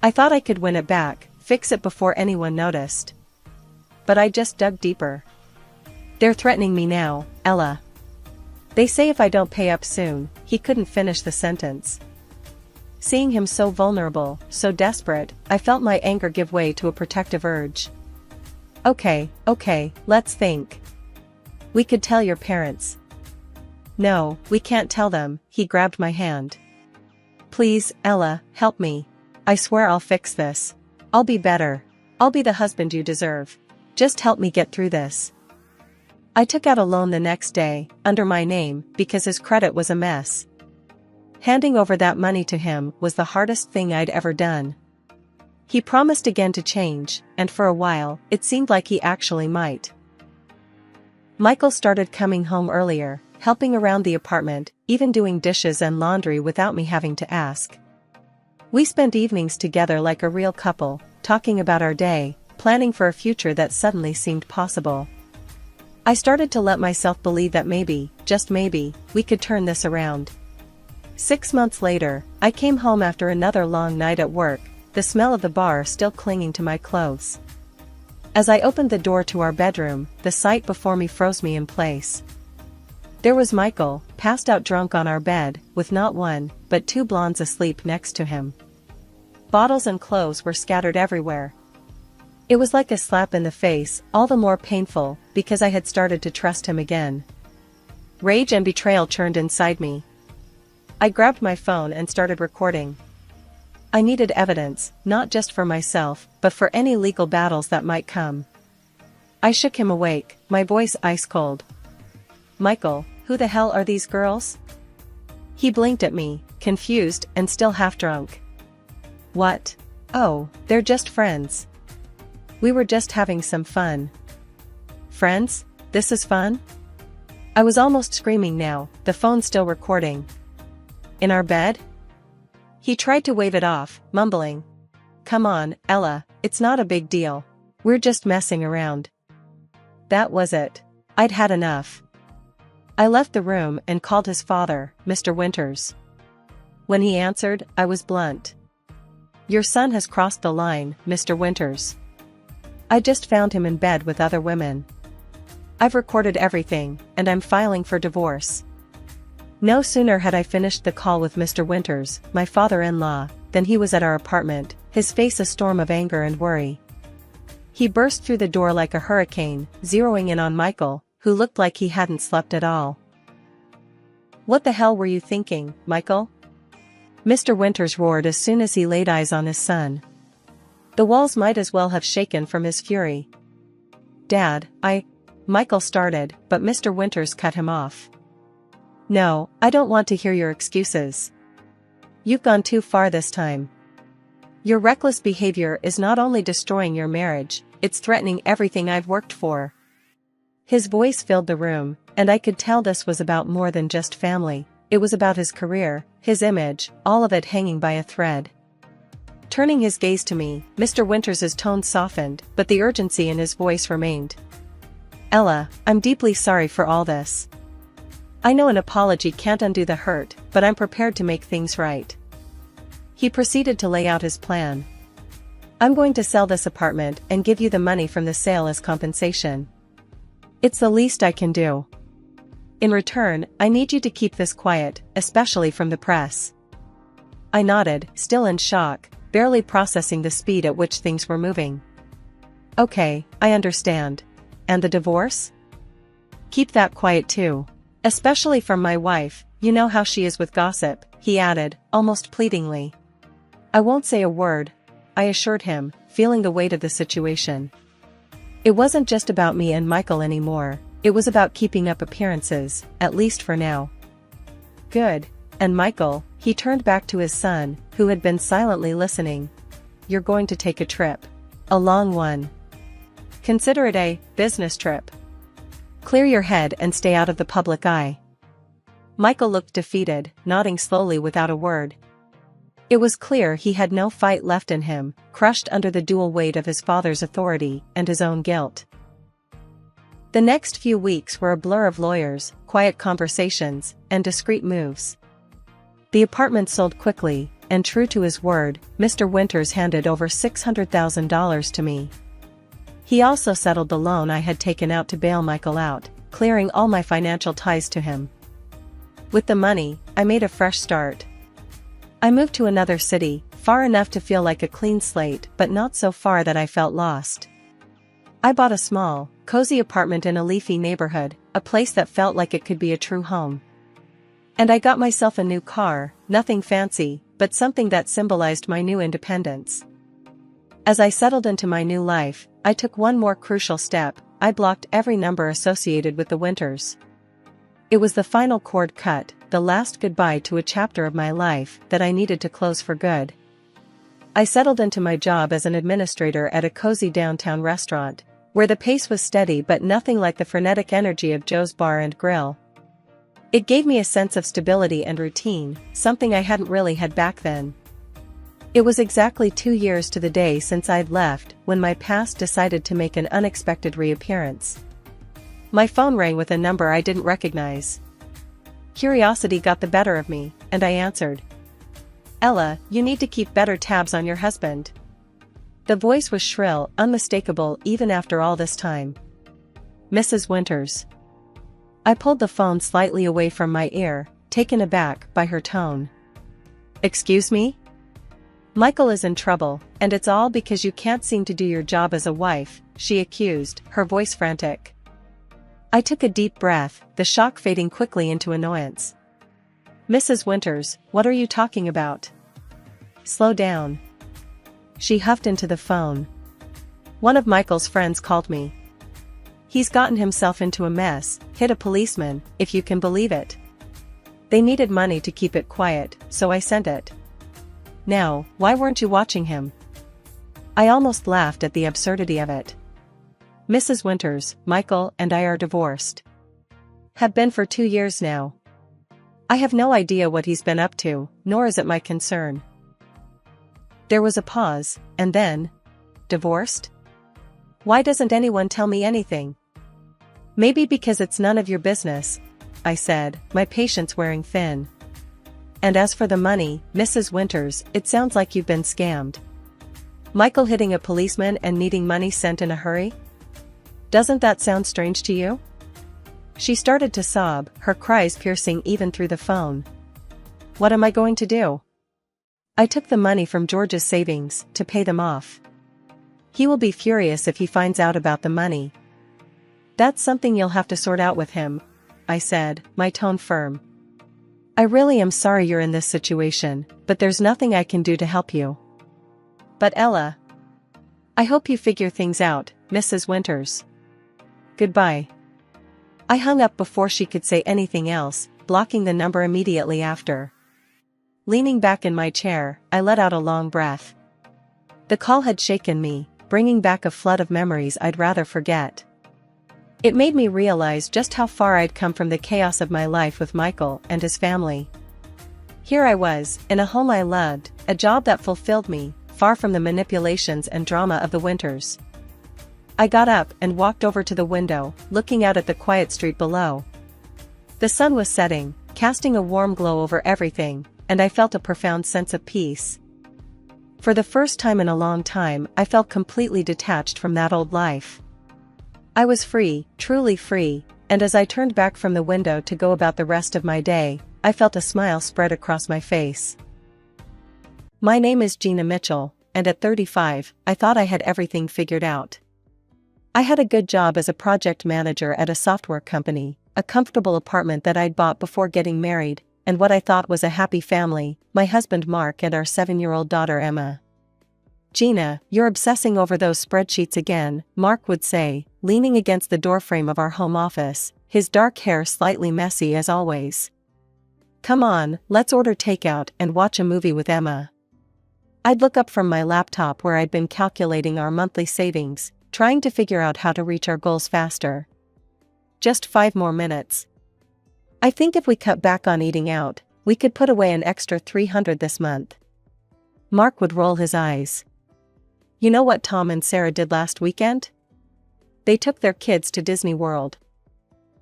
I thought I could win it back, fix it before anyone noticed. But I just dug deeper. They're threatening me now, Ella. They say if I don't pay up soon, he couldn't finish the sentence. Seeing him so vulnerable, so desperate, I felt my anger give way to a protective urge. Okay, let's think. We could tell your parents. No, we can't tell them, he grabbed my hand. Please, Ella, help me. I swear I'll fix this. I'll be better. I'll be the husband you deserve. Just help me get through this. I took out a loan the next day, under my name, because his credit was a mess. Handing over that money to him was the hardest thing I'd ever done. He promised again to change, and for a while, it seemed like he actually might. Michael started coming home earlier, helping around the apartment, even doing dishes and laundry without me having to ask. We spent evenings together like a real couple, talking about our day, planning for a future that suddenly seemed possible. I started to let myself believe that maybe, just maybe, we could turn this around. 6 months later, I came home after another long night at work, the smell of the bar still clinging to my clothes. As I opened the door to our bedroom, the sight before me froze me in place. There was Michael, passed out drunk on our bed, with not one, but two blondes asleep next to him. Bottles and clothes were scattered everywhere. It was like a slap in the face, all the more painful, because I had started to trust him again. Rage and betrayal churned inside me. I grabbed my phone and started recording. I needed evidence, not just for myself, but for any legal battles that might come. I shook him awake, my voice ice cold. Michael, who the hell are these girls? He blinked at me, confused and still half drunk. What? Oh, they're just friends. We were just having some fun. Friends? This is fun? I was almost screaming now, the phone still recording. In our bed? He tried to wave it off, mumbling. Come on, Ella, it's not a big deal. We're just messing around. That was it. I'd had enough. I left the room and called his father, Mr. Winters. When he answered, I was blunt. "Your son has crossed the line, Mr. Winters. I just found him in bed with other women. I've recorded everything, and I'm filing for divorce." No sooner had I finished the call with Mr. Winters, my father-in-law, than he was at our apartment, his face a storm of anger and worry. He burst through the door like a hurricane, zeroing in on Michael, who looked like he hadn't slept at all. "What the hell were you thinking, Michael?" Mr. Winters roared as soon as he laid eyes on his son. The walls might as well have shaken from his fury. "Dad, Michael started, but Mr. Winters cut him off. "No, I don't want to hear your excuses. You've gone too far this time. Your reckless behavior is not only destroying your marriage, it's threatening everything I've worked for." His voice filled the room, and I could tell this was about more than just family. It was about his career, his image, all of it hanging by a thread. Turning his gaze to me, Mr. Winters' tone softened, but the urgency in his voice remained. "Ella, I'm deeply sorry for all this. I know an apology can't undo the hurt, but I'm prepared to make things right." He proceeded to lay out his plan. "I'm going to sell this apartment and give you the money from the sale as compensation. It's the least I can do. In return, I need you to keep this quiet, especially from the press." I nodded, still in shock, barely processing the speed at which things were moving. "Okay, I understand. And the divorce? Keep that quiet too. Especially from my wife, you know how she is with gossip," he added, almost pleadingly. "I won't say a word," I assured him, feeling the weight of the situation. It wasn't just about me and Michael anymore, it was about keeping up appearances, at least for now. "Good. And Michael," he turned back to his son, who had been silently listening. "You're going to take a trip. A long one. Consider it a business trip. Clear your head and stay out of the public eye." Michael looked defeated, nodding slowly without a word. It was clear he had no fight left in him, crushed under the dual weight of his father's authority and his own guilt. The next few weeks were a blur of lawyers, quiet conversations, and discreet moves. The apartment sold quickly, and true to his word, Mr. Winters handed over $600,000 to me. He also settled the loan I had taken out to bail Michael out, clearing all my financial ties to him. With the money, I made a fresh start. I moved to another city, far enough to feel like a clean slate but not so far that I felt lost. I bought a small, cozy apartment in a leafy neighborhood, a place that felt like it could be a true home. And I got myself a new car, nothing fancy, but something that symbolized my new independence. As I settled into my new life, I took one more crucial step. I blocked every number associated with the Winters. It was the final cord cut, the last goodbye to a chapter of my life that I needed to close for good. I settled into my job as an administrator at a cozy downtown restaurant, where the pace was steady but nothing like the frenetic energy of Joe's Bar and Grill. It gave me a sense of stability and routine, something I hadn't really had back then. It was exactly 2 years to the day since I'd left when my past decided to make an unexpected reappearance. My phone rang with a number I didn't recognize. Curiosity got the better of me, and I answered. "Ella, you need to keep better tabs on your husband." The voice was shrill, unmistakable even after all this time. "Mrs. Winters." I pulled the phone slightly away from my ear, taken aback by her tone. "Excuse me? Michael is in trouble, and it's all because you can't seem to do your job as a wife," she accused, her voice frantic. I took a deep breath, the shock fading quickly into annoyance. "Mrs. Winters, what are you talking about? Slow down." She huffed into the phone. "One of Michael's friends called me. He's gotten himself into a mess, hit a policeman, if you can believe it. They needed money to keep it quiet, so I sent it. Now, why weren't you watching him?" I almost laughed at the absurdity of it. "Mrs. Winters, Michael and I are divorced. Have been for 2 years now. I have no idea what he's been up to, nor is it my concern." There was a pause, and then, "Divorced? Why doesn't anyone tell me anything?" "Maybe because it's none of your business. I said, my patience wearing thin. And as for the money, Mrs. Winters, it sounds like you've been scammed. Michael hitting a policeman and needing money sent in a hurry? Doesn't that sound strange to you? She started to sob, her cries piercing even through the phone. What am I going to do? I took the money from George's savings to pay them off. He will be furious if he finds out about the money. That's something you'll have to sort out with him, I said, my tone firm. I really am sorry you're in this situation, but there's nothing I can do to help you. But Ella. I hope you figure things out, Mrs. Winters. Goodbye. I hung up before she could say anything else, blocking the number immediately after. Leaning back in my chair, I let out a long breath. The call had shaken me, bringing back a flood of memories I'd rather forget. It made me realize just how far I'd come from the chaos of my life with Michael and his family. Here I was, in a home I loved, a job that fulfilled me, far from the manipulations and drama of the Winters. I got up and walked over to the window, looking out at the quiet street below. The sun was setting, casting a warm glow over everything, and I felt a profound sense of peace. For the first time in a long time, I felt completely detached from that old life. I was free, truly free, and as I turned back from the window to go about the rest of my day, I felt a smile spread across my face. My name is Gina Mitchell, and at 35, I thought I had everything figured out. I had a good job as a project manager at a software company, a comfortable apartment that I'd bought before getting married, and what I thought was a happy family, my husband Mark and our 7-year-old daughter Emma. Gina, you're obsessing over those spreadsheets again, Mark would say, leaning against the doorframe of our home office, his dark hair slightly messy as always. Come on, let's order takeout and watch a movie with Emma. I'd look up from my laptop where I'd been calculating our monthly savings, trying to figure out how to reach our goals faster. Just 5 more minutes. I think if we cut back on eating out, we could put away an extra $300 this month. Mark would roll his eyes. You know what Tom and Sarah did last weekend? They took their kids to Disney World.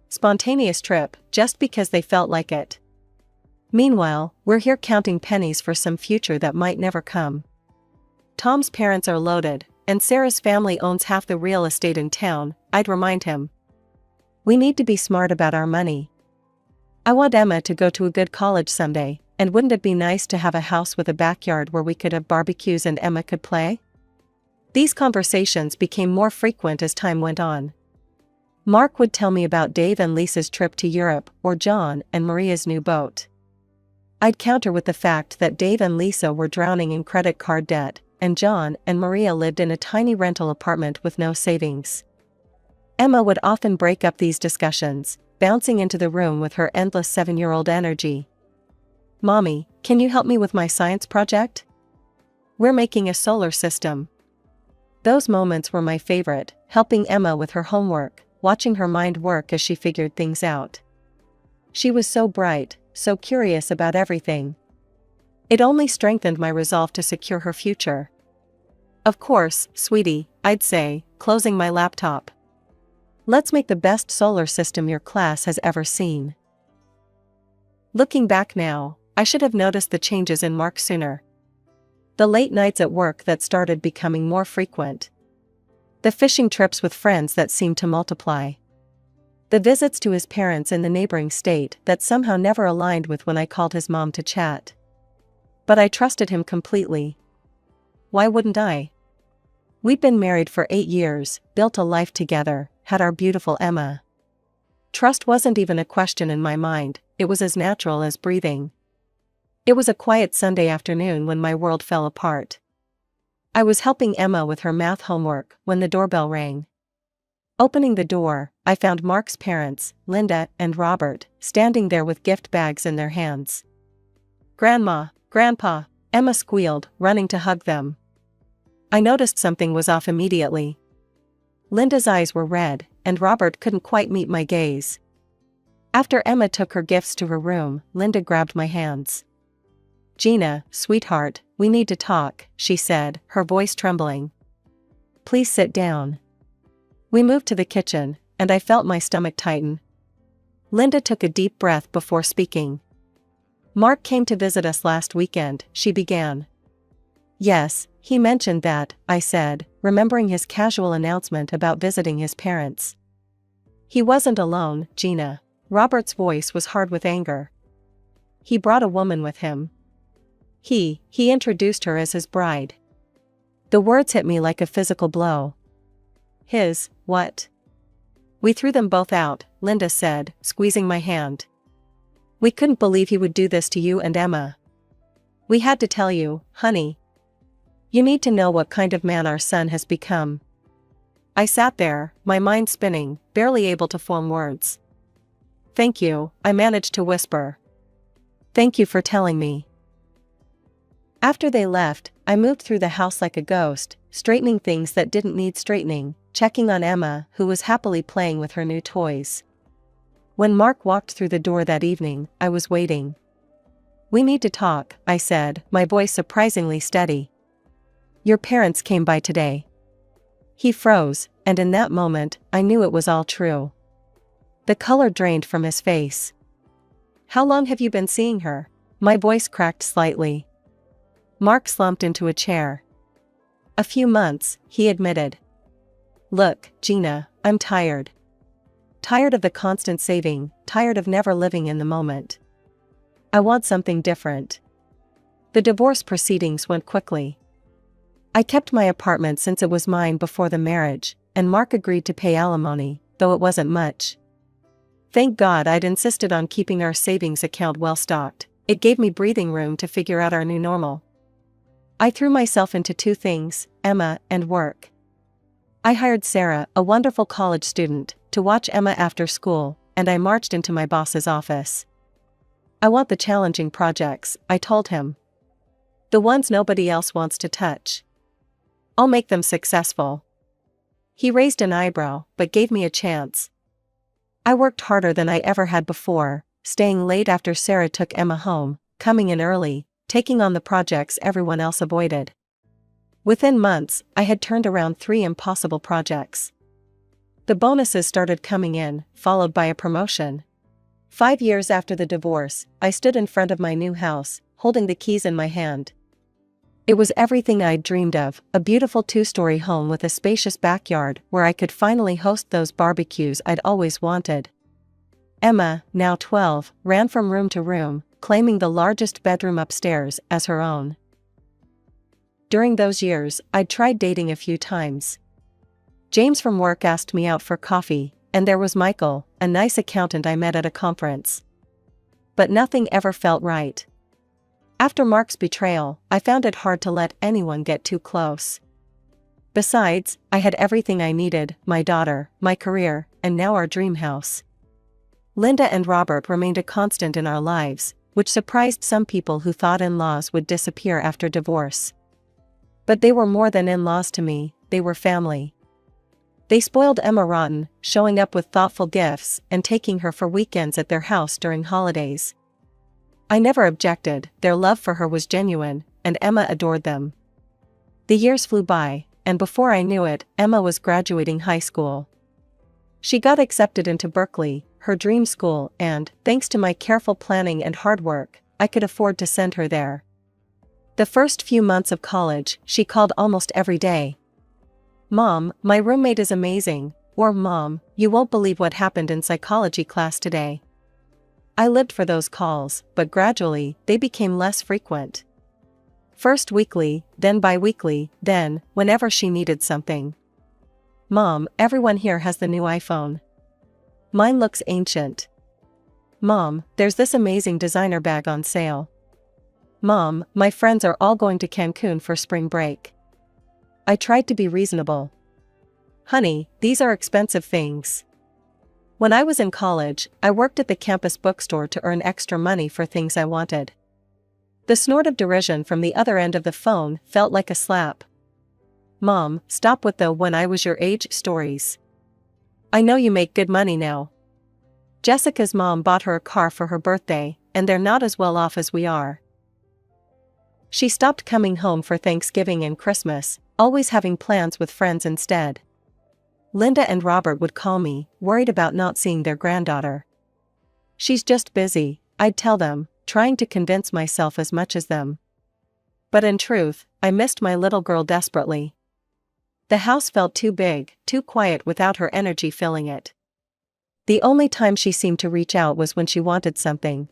Spontaneous trip, just because they felt like it. Meanwhile, we're here counting pennies for some future that might never come. Tom's parents are loaded, and Sarah's family owns half the real estate in town, I'd remind him. We need to be smart about our money. I want Emma to go to a good college someday, and wouldn't it be nice to have a house with a backyard where we could have barbecues and Emma could play? These conversations became more frequent as time went on. Mark would tell me about Dave and Lisa's trip to Europe or John and Maria's new boat. I'd counter with the fact that Dave and Lisa were drowning in credit card debt, and John and Maria lived in a tiny rental apartment with no savings. Emma would often break up these discussions, bouncing into the room with her endless 7-year-old energy. Mommy, can you help me with my science project? We're making a solar system. Those moments were my favorite, helping Emma with her homework, watching her mind work as she figured things out. She was so bright, so curious about everything. It only strengthened my resolve to secure her future. Of course, sweetie, I'd say, closing my laptop. Let's make the best solar system your class has ever seen. Looking back now, I should have noticed the changes in Mark sooner. The late nights at work that started becoming more frequent. The fishing trips with friends that seemed to multiply. The visits to his parents in the neighboring state that somehow never aligned with when I called his mom to chat. But I trusted him completely. Why wouldn't I? We'd been married for 8 years, built a life together, had our beautiful Emma. Trust wasn't even a question in my mind, it was as natural as breathing. It was a quiet Sunday afternoon when my world fell apart. I was helping Emma with her math homework when the doorbell rang. Opening the door, I found Mark's parents, Linda and Robert, standing there with gift bags in their hands. Grandma, Grandpa, Emma squealed, running to hug them. I noticed something was off immediately. Linda's eyes were red, and Robert couldn't quite meet my gaze. After Emma took her gifts to her room, Linda grabbed my hands. Gina, sweetheart, we need to talk, she said, her voice trembling. Please sit down. We moved to the kitchen, and I felt my stomach tighten. Linda took a deep breath before speaking. Mark came to visit us last weekend, she began. Yes, he mentioned that, I said, remembering his casual announcement about visiting his parents. He wasn't alone, Gina. Robert's voice was hard with anger. He brought a woman with him. He introduced her as his bride. The words hit me like a physical blow. His, what? We threw them both out, Linda said, squeezing my hand. We couldn't believe he would do this to you and Emma. We had to tell you, honey. You need to know what kind of man our son has become. I sat there, my mind spinning, barely able to form words. Thank you, I managed to whisper. Thank you for telling me. After they left, I moved through the house like a ghost, straightening things that didn't need straightening, checking on Emma, who was happily playing with her new toys. When Mark walked through the door that evening, I was waiting. We need to talk, I said, my voice surprisingly steady. Your parents came by today. He froze, and in that moment, I knew it was all true. The color drained from his face. How long have you been seeing her? My voice cracked slightly. Mark slumped into a chair. A few months, he admitted. Look, Gina, I'm tired. Tired of the constant saving, tired of never living in the moment. I want something different. The divorce proceedings went quickly. I kept my apartment since it was mine before the marriage, and Mark agreed to pay alimony, though it wasn't much. Thank God I'd insisted on keeping our savings account well stocked. It gave me breathing room to figure out our new normal. I threw myself into two things, Emma and work. I hired Sarah, a wonderful college student, to watch Emma after school, and I marched into my boss's office. I want the challenging projects, I told him. The ones nobody else wants to touch. I'll make them successful. He raised an eyebrow, but gave me a chance. I worked harder than I ever had before, staying late after Sarah took Emma home, coming in early, taking on the projects everyone else avoided. Within months, I had turned around 3 impossible projects. The bonuses started coming in, followed by a promotion. 5 years after the divorce, I stood in front of my new house, holding the keys in my hand. It was everything I'd dreamed of, a beautiful 2-story home with a spacious backyard where I could finally host those barbecues I'd always wanted. Emma, now 12, ran from room to room, claiming the largest bedroom upstairs as her own. During those years, I'd tried dating a few times. James from work asked me out for coffee, and there was Michael, a nice accountant I met at a conference. But nothing ever felt right. After Mark's betrayal, I found it hard to let anyone get too close. Besides, I had everything I needed, my daughter, my career, and now our dream house. Linda and Robert remained a constant in our lives, which surprised some people who thought in-laws would disappear after divorce. But they were more than in-laws to me, they were family. They spoiled Emma rotten, showing up with thoughtful gifts and taking her for weekends at their house during holidays. I never objected, their love for her was genuine, and Emma adored them. The years flew by, and before I knew it, Emma was graduating high school. She got accepted into Berkeley, her dream school, and, thanks to my careful planning and hard work, I could afford to send her there. The first few months of college, she called almost every day. Mom, my roommate is amazing, or Mom, you won't believe what happened in psychology class today. I lived for those calls, but gradually, they became less frequent. First weekly, then bi-weekly, then, whenever she needed something. Mom, everyone here has the new iPhone. Mine looks ancient. Mom, there's this amazing designer bag on sale. Mom, my friends are all going to Cancun for spring break. I tried to be reasonable. Honey, these are expensive things. When I was in college, I worked at the campus bookstore to earn extra money for things I wanted. The snort of derision from the other end of the phone felt like a slap. Mom, stop with the "when I was your age" stories. I know you make good money now. Jessica's mom bought her a car for her birthday, and they're not as well off as we are. She stopped coming home for Thanksgiving and Christmas, always having plans with friends instead. Linda and Robert would call me, worried about not seeing their granddaughter. She's just busy, I'd tell them, trying to convince myself as much as them. But in truth, I missed my little girl desperately. The house felt too big, too quiet without her energy filling it. The only time she seemed to reach out was when she wanted something.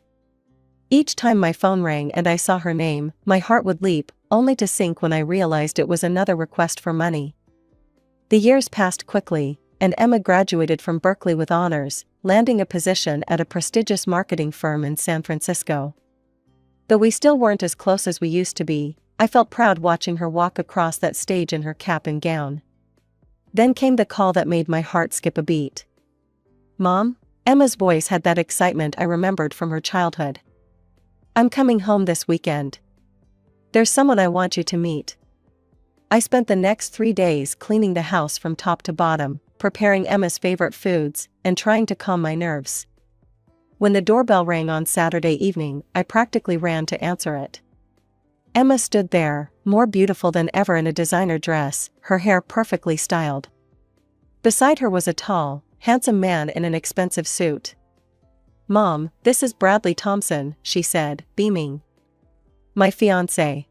Each time my phone rang and I saw her name, my heart would leap, only to sink when I realized it was another request for money. The years passed quickly, and Emma graduated from Berkeley with honors, landing a position at a prestigious marketing firm in San Francisco. Though we still weren't as close as we used to be, I felt proud watching her walk across that stage in her cap and gown. Then came the call that made my heart skip a beat. "Mom?" Emma's voice had that excitement I remembered from her childhood. "I'm coming home this weekend. There's someone I want you to meet." I spent the next 3 days cleaning the house from top to bottom, preparing Emma's favorite foods, and trying to calm my nerves. When the doorbell rang on Saturday evening, I practically ran to answer it. Emma stood there, more beautiful than ever in a designer dress, her hair perfectly styled. Beside her was a tall, handsome man in an expensive suit. "Mom, this is Bradley Thompson," she said, beaming. "My fiancé."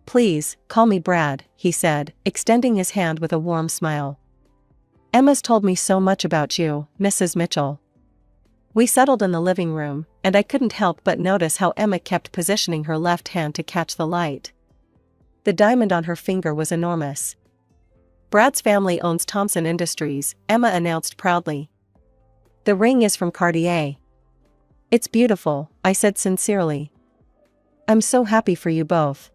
"Please, call me Brad," he said, extending his hand with a warm smile. "Emma's told me so much about you, Mrs. Mitchell." We settled in the living room, and I couldn't help but notice how Emma kept positioning her left hand to catch the light. The diamond on her finger was enormous. "Brad's family owns Thompson Industries," Emma announced proudly. "The ring is from Cartier." "It's beautiful," I said sincerely. "I'm so happy for you both."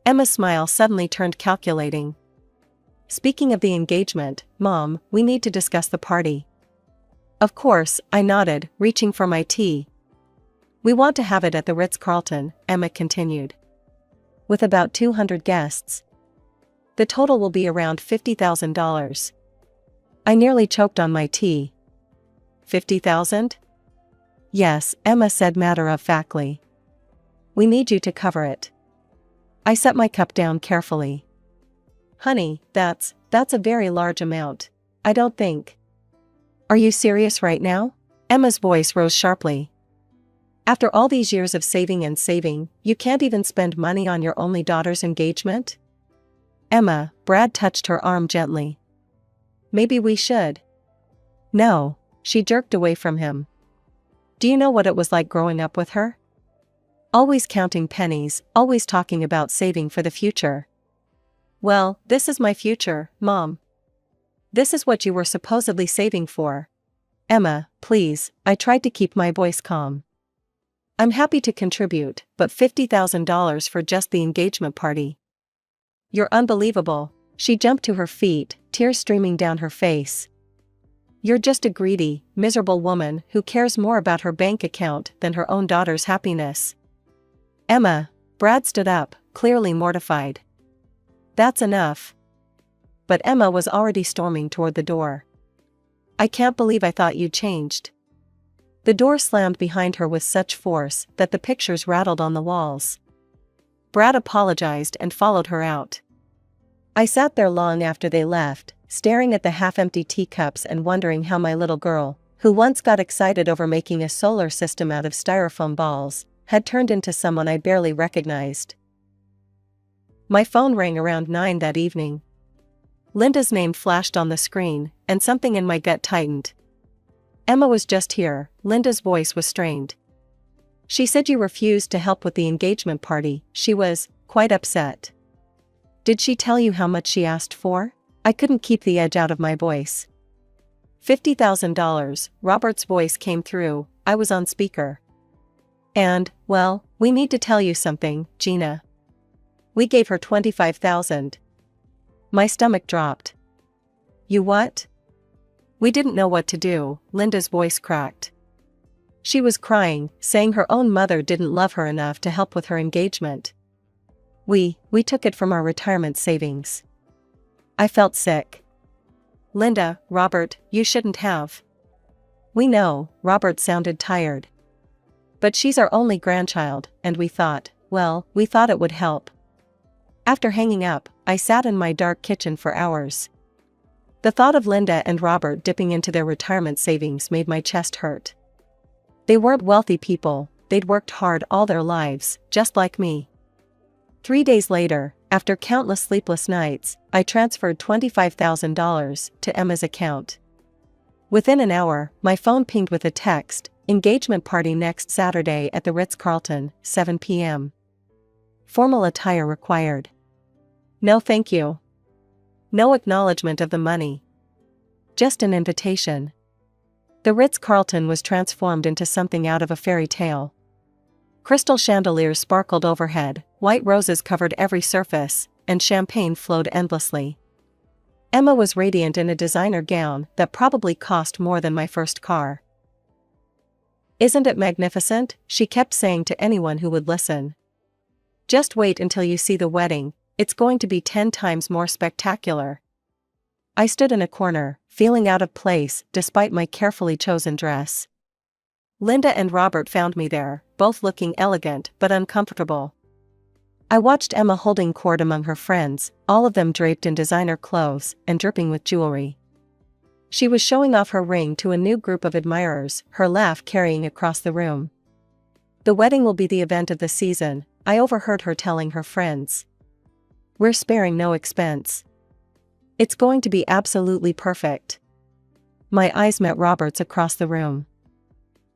Emma's smile suddenly turned calculating. "Speaking of the engagement, Mom, we need to discuss the party." "Of course," I nodded, reaching for my tea. "We want to have it at the Ritz-Carlton," Emma continued. "With about 200 guests. The total will be around $50,000. I nearly choked on my tea. "50,000? "Yes," Emma said matter-of-factly. "We need you to cover it." I set my cup down carefully. "Honey, that's a very large amount. I don't think." "Are you serious right now?" Emma's voice rose sharply. "After all these years of saving and saving, you can't even spend money on your only daughter's engagement?" "Emma," Brad touched her arm gently. "Maybe we should." "No." She jerked away from him. "Do you know what it was like growing up with her? Always counting pennies, always talking about saving for the future." "Well, this is my future, Mom. This is what you were supposedly saving for." "Emma, please," I tried to keep my voice calm. "I'm happy to contribute, but $50,000 for just the engagement party? You're unbelievable." She jumped to her feet, tears streaming down her face. "You're just a greedy, miserable woman who cares more about her bank account than her own daughter's happiness." "Emma," Brad stood up, clearly mortified. "That's enough." But Emma was already storming toward the door. "I can't believe I thought you'd changed." The door slammed behind her with such force that the pictures rattled on the walls. Brad apologized and followed her out. I sat there long after they left, staring at the half-empty teacups and wondering how my little girl, who once got excited over making a solar system out of styrofoam balls, had turned into someone I barely recognized. My phone rang around 9 that evening. Linda's name flashed on the screen, and something in my gut tightened. "Emma was just here," Linda's voice was strained. "She said you refused to help with the engagement party. She was quite upset." "Did she tell you how much she asked for?" I couldn't keep the edge out of my voice. $50,000, Robert's voice came through. I was on speaker. "And, well, we need to tell you something, Gina. We gave her $25,000. My stomach dropped. "You what?" "We didn't know what to do," Linda's voice cracked. She was crying, saying her own mother didn't love her enough to help with her engagement. We took it from our retirement savings." I felt sick. "Linda, Robert, you shouldn't have." "We know," Robert sounded tired. "But she's our only grandchild, and we thought it would help." After hanging up, I sat in my dark kitchen for hours. The thought of Linda and Robert dipping into their retirement savings made my chest hurt. They weren't wealthy people, they'd worked hard all their lives, just like me. 3 days later, after countless sleepless nights, I transferred $25,000 to Emma's account. Within an hour, my phone pinged with a text, "Engagement party next Saturday at the Ritz-Carlton, 7 p.m. Formal attire required." No thank you. No acknowledgement of the money. Just an invitation. The Ritz-Carlton was transformed into something out of a fairy tale. Crystal chandeliers sparkled overhead, white roses covered every surface, and champagne flowed endlessly. Emma was radiant in a designer gown that probably cost more than my first car. "Isn't it magnificent?" she kept saying to anyone who would listen. "Just wait until you see the wedding, it's going to be 10 times more spectacular." I stood in a corner, feeling out of place despite my carefully chosen dress. Linda and Robert found me there, both looking elegant but uncomfortable. I watched Emma holding court among her friends, all of them draped in designer clothes and dripping with jewelry. She was showing off her ring to a new group of admirers, her laugh carrying across the room. "The wedding will be the event of the season," I overheard her telling her friends. "We're sparing no expense. It's going to be absolutely perfect." My eyes met Robert's across the room.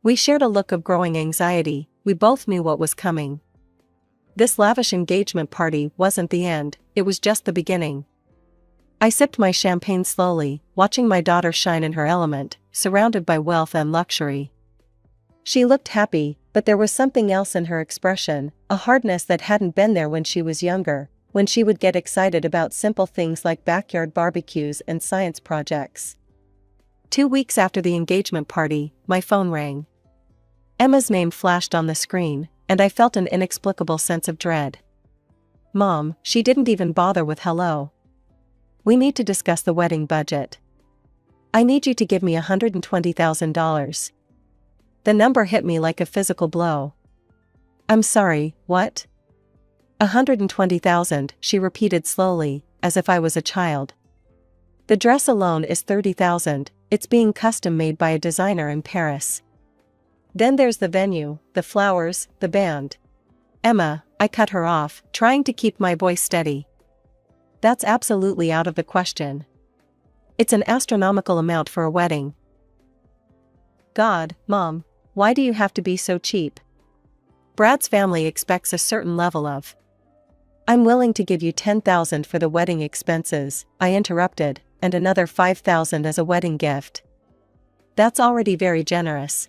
We shared a look of growing anxiety, we both knew what was coming. This lavish engagement party wasn't the end, it was just the beginning. I sipped my champagne slowly, watching my daughter shine in her element, surrounded by wealth and luxury. She looked happy, but there was something else in her expression, a hardness that hadn't been there when she was younger, when she would get excited about simple things like backyard barbecues and science projects. 2 weeks after the engagement party, my phone rang. Emma's name flashed on the screen, and I felt an inexplicable sense of dread. "Mom," she didn't even bother with hello. "We need to discuss the wedding budget. I need you to give me $120,000. The number hit me like a physical blow. "I'm sorry, what?" $120,000, she repeated slowly, as if I was a child. "The dress alone is $30,000, it's being custom made by a designer in Paris. Then there's the venue, the flowers, the band." "Emma," I cut her off, trying to keep my voice steady. "That's absolutely out of the question. It's an astronomical amount for a wedding." "God, Mom, why do you have to be so cheap? Brad's family expects a certain level of—" "I'm willing to give you $10,000 for the wedding expenses," I interrupted, "and another $5,000 as a wedding gift." "That's already very generous."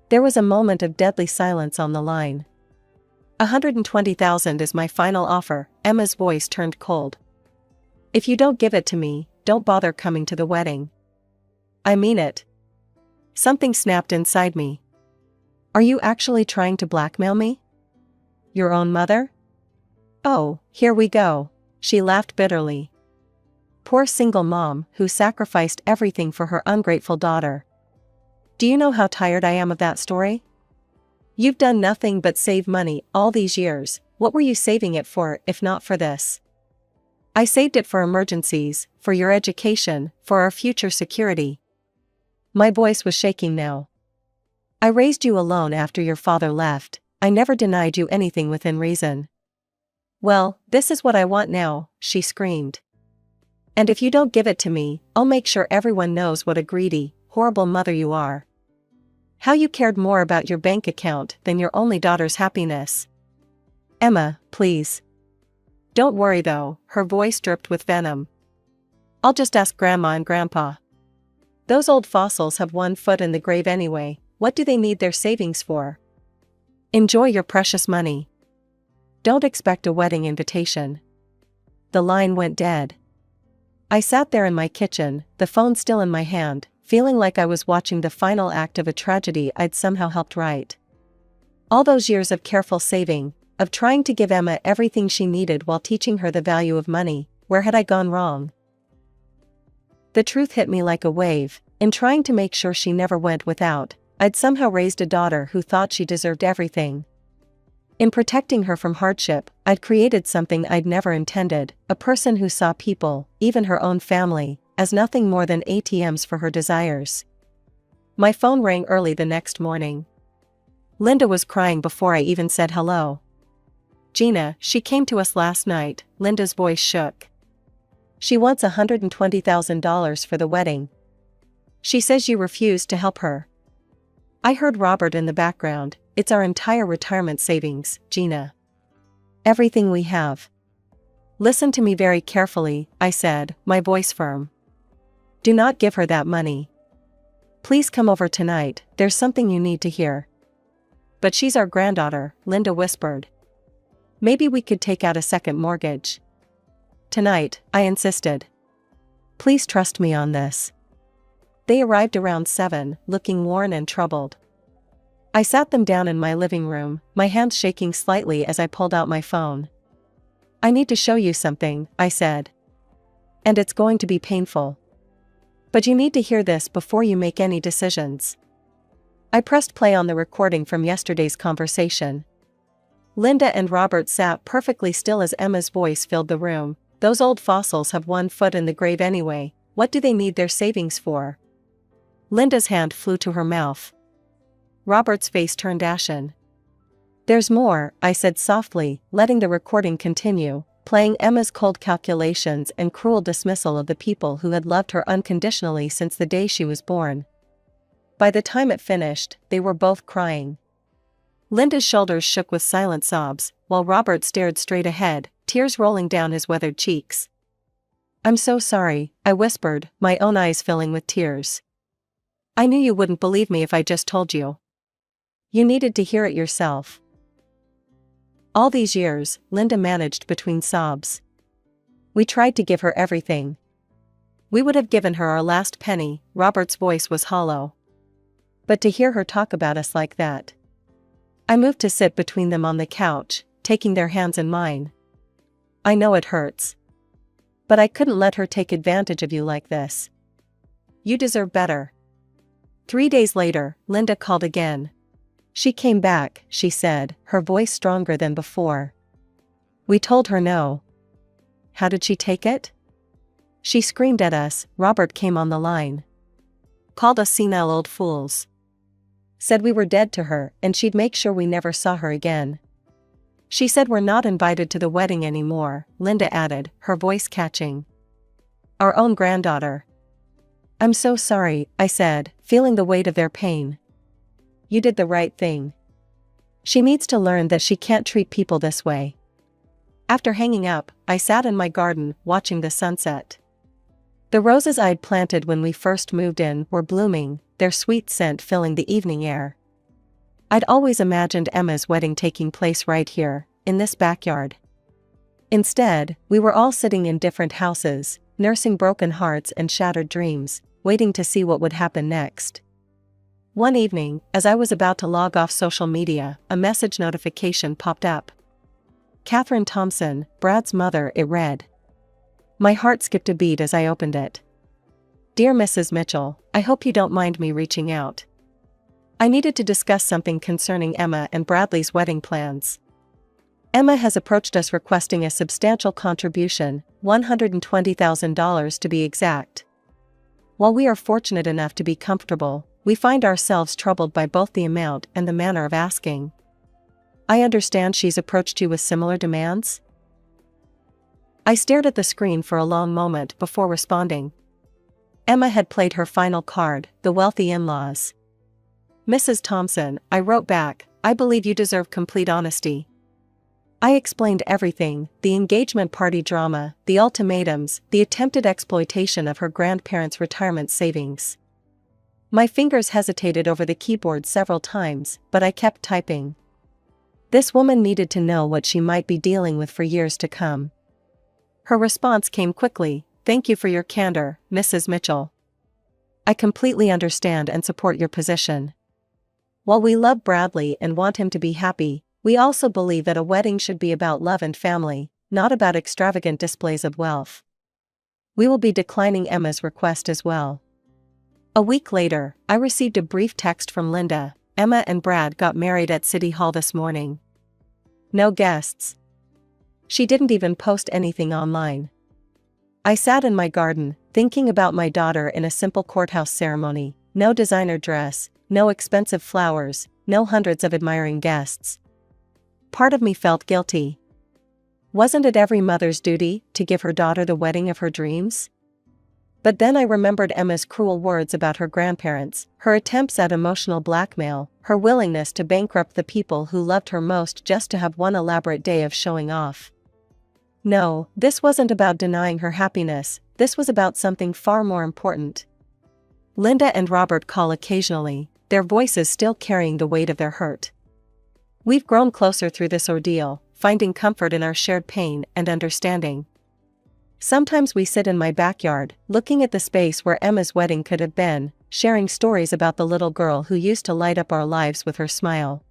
There was a moment of deadly silence on the line. $120,000 is my final offer," Emma's voice turned cold. "If you don't give it to me, don't bother coming to the wedding." "I mean it." Something snapped inside me. "Are you actually trying to blackmail me? Your own mother?" "Oh, here we go," she laughed bitterly. "Poor single mom who sacrificed everything for her ungrateful daughter. Do you know how tired I am of that story? You've done nothing but save money all these years. What were you saving it for if not for this?" "I saved it for emergencies, for your education, for our future security." My voice was shaking now. "I raised you alone after your father left. I never denied you anything within reason." "Well, this is what I want now," she screamed. "And if you don't give it to me, I'll make sure everyone knows what a greedy, horrible mother you are. How you cared more about your bank account than your only daughter's happiness." "Emma, please. Don't worry though," her voice dripped with venom. "I'll just ask Grandma and Grandpa. Those old fossils have one foot in the grave anyway, what do they need their savings for? Enjoy your precious money. Don't expect a wedding invitation." The line went dead. I sat there in my kitchen, the phone still in my hand, feeling like I was watching the final act of a tragedy I'd somehow helped write. All those years of careful saving, of trying to give Emma everything she needed while teaching her the value of money, where had I gone wrong? The truth hit me like a wave. In trying to make sure she never went without, I'd somehow raised a daughter who thought she deserved everything. In protecting her from hardship, I'd created something I'd never intended, a person who saw people, even her own family, as nothing more than ATMs for her desires. My phone rang early the next morning. Linda was crying before I even said hello. "Gina, she came to us last night," Linda's voice shook. "She wants $120,000 for the wedding. She says you refused to help her." I heard Robert in the background. "It's our entire retirement savings, Gina. Everything we have." "Listen to me very carefully," I said, my voice firm. "Do not give her that money. Please come over tonight, there's something you need to hear." "But she's our granddaughter," Linda whispered. "Maybe we could take out a second mortgage." "Tonight," I insisted. "Please trust me on this." They arrived around 7, looking worn and troubled. I sat them down in my living room, my hands shaking slightly as I pulled out my phone. "I need to show you something," I said. "And it's going to be painful. But you need to hear this before you make any decisions." I pressed play on the recording from yesterday's conversation. Linda and Robert sat perfectly still as Emma's voice filled the room. "Those old fossils have one foot in the grave anyway. What do they need their savings for?" Linda's hand flew to her mouth. Robert's face turned ashen. "There's more," I said softly, letting the recording continue, playing Emma's cold calculations and cruel dismissal of the people who had loved her unconditionally since the day she was born. By the time it finished, they were both crying. Linda's shoulders shook with silent sobs, while Robert stared straight ahead, tears rolling down his weathered cheeks. "I'm so sorry," I whispered, my own eyes filling with tears. "I knew you wouldn't believe me if I just told you. You needed to hear it yourself." "All these years," Linda managed between sobs. "We tried to give her everything. We would have given her our last penny." Robert's voice was hollow. "But to hear her talk about us like that." I moved to sit between them on the couch, taking their hands in mine. "I know it hurts. But I couldn't let her take advantage of you like this. You deserve better." 3 days later, Linda called again. "She came back," she said, her voice stronger than before. "We told her no." "How did she take it?" "She screamed at us." Robert came on the line. "Called us senile old fools. Said we were dead to her and she'd make sure we never saw her again. She said we're not invited to the wedding anymore," Linda added, her voice catching. "Our own granddaughter." "I'm so sorry," I said, feeling the weight of their pain. "You did the right thing. She needs to learn that she can't treat people this way." After hanging up, I sat in my garden, watching the sunset. The roses I'd planted when we first moved in were blooming, their sweet scent filling the evening air. I'd always imagined Emma's wedding taking place right here, in this backyard. Instead, we were all sitting in different houses, nursing broken hearts and shattered dreams, waiting to see what would happen next. One evening, as I was about to log off social media, a message notification popped up. "Catherine Thompson, Brad's mother," it read. My heart skipped a beat as I opened it. "Dear Mrs. Mitchell, I hope you don't mind me reaching out. I needed to discuss something concerning Emma and Bradley's wedding plans. Emma has approached us requesting a substantial contribution, $120,000 to be exact. While we are fortunate enough to be comfortable, we find ourselves troubled by both the amount and the manner of asking. I understand she's approached you with similar demands?" I stared at the screen for a long moment before responding. Emma had played her final card, the wealthy in-laws. "Mrs. Thompson," I wrote back, "I believe you deserve complete honesty." I explained everything, the engagement party drama, the ultimatums, the attempted exploitation of her grandparents' retirement savings. My fingers hesitated over the keyboard several times, but I kept typing. This woman needed to know what she might be dealing with for years to come. Her response came quickly. "Thank you for your candor, Mrs. Mitchell. I completely understand and support your position. While we love Bradley and want him to be happy, we also believe that a wedding should be about love and family, not about extravagant displays of wealth. We will be declining Emma's request as well." A week later, I received a brief text from Linda. "Emma and Brad got married at City Hall this morning. No guests." She didn't even post anything online. I sat in my garden, thinking about my daughter in a simple courthouse ceremony, no designer dress, no expensive flowers, no hundreds of admiring guests. Part of me felt guilty. Wasn't it every mother's duty to give her daughter the wedding of her dreams? But then I remembered Emma's cruel words about her grandparents, her attempts at emotional blackmail, her willingness to bankrupt the people who loved her most just to have one elaborate day of showing off. No, this wasn't about denying her happiness, this was about something far more important. Linda and Robert call occasionally, their voices still carrying the weight of their hurt. We've grown closer through this ordeal, finding comfort in our shared pain and understanding. Sometimes we sit in my backyard, looking at the space where Emma's wedding could have been, sharing stories about the little girl who used to light up our lives with her smile.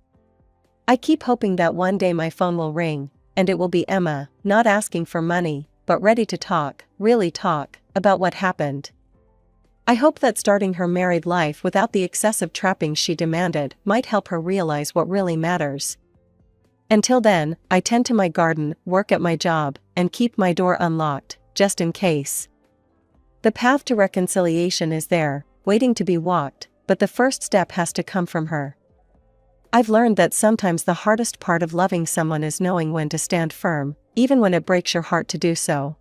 I keep hoping that one day my phone will ring, and it will be Emma, not asking for money, but ready to talk, really talk, about what happened. I hope that starting her married life without the excessive trappings she demanded might help her realize what really matters. Until then, I tend to my garden, work at my job, and keep my door unlocked, just in case. The path to reconciliation is there, waiting to be walked, but the first step has to come from her. I've learned that sometimes the hardest part of loving someone is knowing when to stand firm, even when it breaks your heart to do so.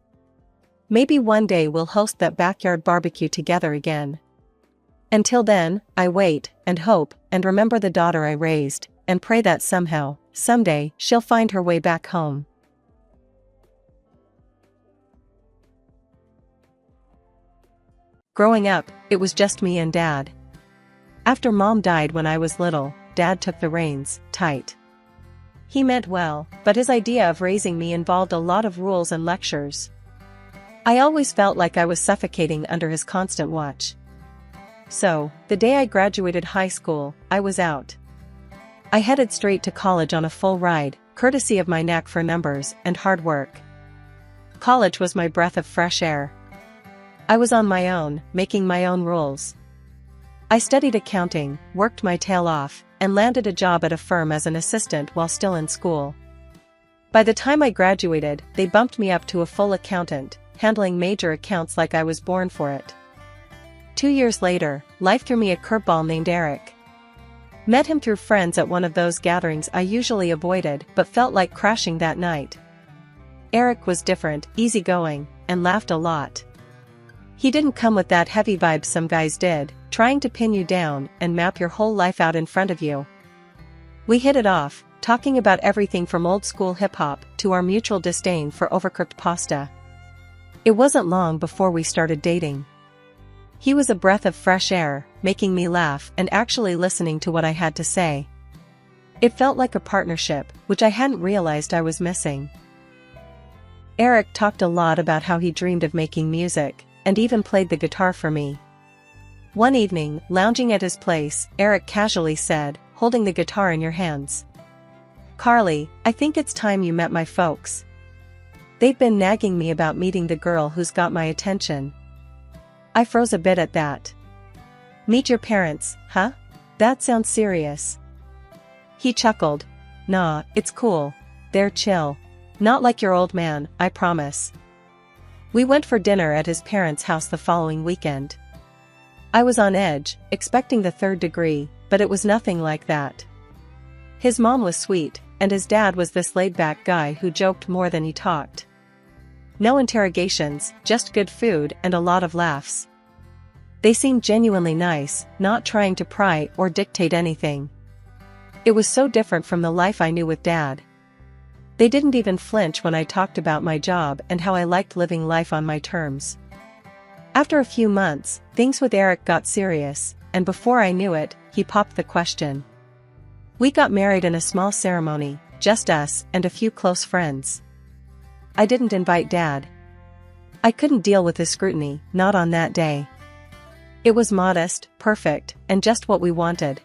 Maybe one day we'll host that backyard barbecue together again. Until then, I wait, and hope, and remember the daughter I raised, and pray that somehow, someday, she'll find her way back home. Growing up, it was just me and Dad. After Mom died when I was little, Dad took the reins, tight. He meant well, but his idea of raising me involved a lot of rules and lectures. I always felt like I was suffocating under his constant watch. So, the day I graduated high school, I was out. I headed straight to college on a full ride, courtesy of my knack for numbers and hard work. College was my breath of fresh air. I was on my own, making my own rules. I studied accounting, worked my tail off, and landed a job at a firm as an assistant while still in school. By the time I graduated, they bumped me up to a full accountant, handling major accounts like I was born for it. 2 years later, life threw me a curveball named Eric. Met him through friends at one of those gatherings I usually avoided but felt like crashing that night. Eric was different, easygoing, and laughed a lot. He didn't come with that heavy vibe some guys did, trying to pin you down and map your whole life out in front of you. We hit it off, talking about everything from old school hip-hop to our mutual disdain for overcooked pasta. It wasn't long before we started dating. He was a breath of fresh air, making me laugh and actually listening to what I had to say. It felt like a partnership, which I hadn't realized I was missing. Eric talked a lot about how he dreamed of making music, and even played the guitar for me. One evening, lounging at his place, Eric casually said, holding the guitar in your hands, "Carly, I think it's time you met my folks. They've been nagging me about meeting the girl who's got my attention." I froze a bit at that. "Meet your parents, huh? That sounds serious." He chuckled. "Nah, it's cool. They're chill. Not like your old man, I promise." We went for dinner at his parents' house the following weekend. I was on edge, expecting the third degree, but it was nothing like that. His mom was sweet, and his dad was this laid-back guy who joked more than he talked. No interrogations, just good food and a lot of laughs. They seemed genuinely nice, not trying to pry or dictate anything. It was so different from the life I knew with Dad. They didn't even flinch when I talked about my job and how I liked living life on my terms. After a few months, things with Eric got serious, and before I knew it, he popped the question. We got married in a small ceremony, just us and a few close friends. I didn't invite Dad. I couldn't deal with his scrutiny, not on that day. It was modest, perfect, and just what we wanted.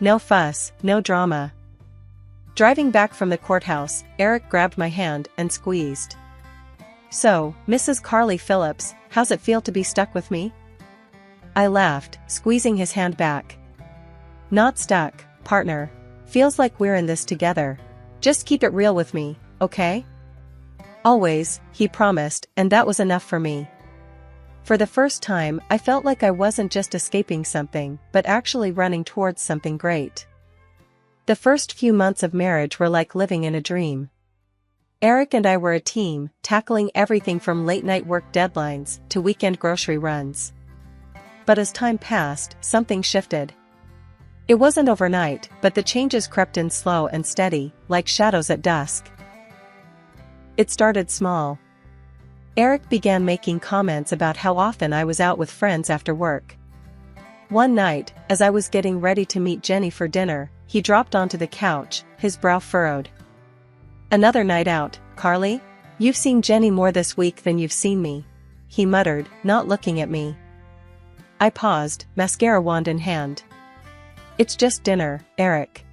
No fuss, no drama. Driving back from the courthouse, Eric grabbed my hand and squeezed. "So, Mrs. Carly Phillips, how's it feel to be stuck with me?" I laughed, squeezing his hand back. "Not stuck, partner. Feels like we're in this together. Just keep it real with me, okay?" "Always," he promised, and that was enough for me. For the first time, I felt like I wasn't just escaping something, but actually running towards something great. The first few months of marriage were like living in a dream. Eric and I were a team, tackling everything from late-night work deadlines to weekend grocery runs. But as time passed, something shifted. It wasn't overnight, but the changes crept in slow and steady, like shadows at dusk. It started small. Eric began making comments about how often I was out with friends after work. One night, as I was getting ready to meet Jenny for dinner, he dropped onto the couch, his brow furrowed. "Another night out, Carly? You've seen Jenny more this week than you've seen me," he muttered, not looking at me. I paused, mascara wand in hand. "It's just dinner, Eric.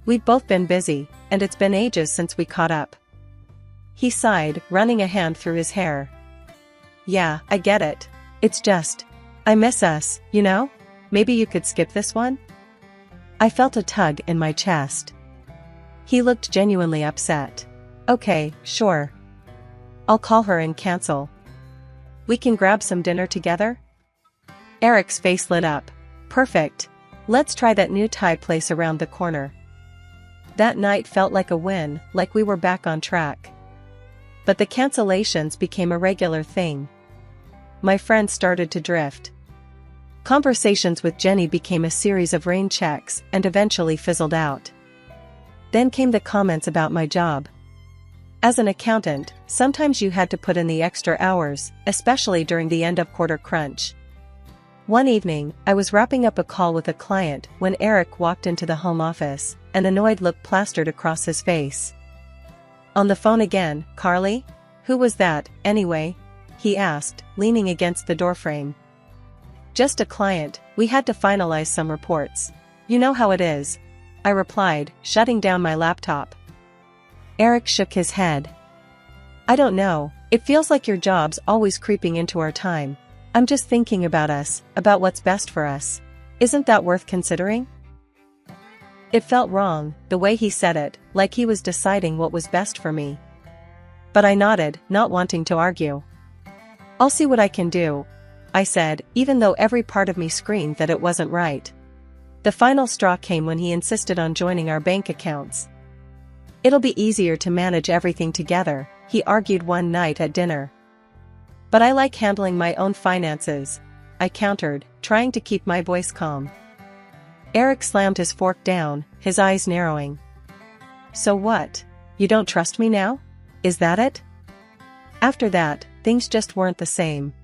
We've both been busy, and it's been ages since we caught up." He sighed, running a hand through his hair. "Yeah, I get it. It's just, I miss us, you know? Maybe you could skip this one?" I felt a tug in my chest. He looked genuinely upset. "Okay, sure. I'll call her and cancel. We can grab some dinner together?" Eric's face lit up. "Perfect. Let's try that new Thai place around the corner." That night felt like a win, like we were back on track. But the cancellations became a regular thing. My friends started to drift. Conversations with Jenny became a series of rain checks and eventually fizzled out. Then came the comments about my job. As an accountant, sometimes you had to put in the extra hours, especially during the end-of-quarter crunch. One evening, I was wrapping up a call with a client when Eric walked into the home office, an annoyed look plastered across his face. "On the phone again, Carly? Who was that, anyway?" he asked, leaning against the doorframe. "Just a client, we had to finalize some reports. You know how it is," I replied, shutting down my laptop. Eric shook his head. "I don't know, it feels like your job's always creeping into our time. I'm just thinking about us, about what's best for us. Isn't that worth considering?" It felt wrong, the way he said it, like he was deciding what was best for me. But I nodded, not wanting to argue. "I'll see what I can do," I said, even though every part of me screamed that it wasn't right. The final straw came when he insisted on joining our bank accounts. "It'll be easier to manage everything together," he argued one night at dinner. "But I like handling my own finances," I countered, trying to keep my voice calm. Eric slammed his fork down, his eyes narrowing. "So what? You don't trust me now? Is that it?" After that, things just weren't the same.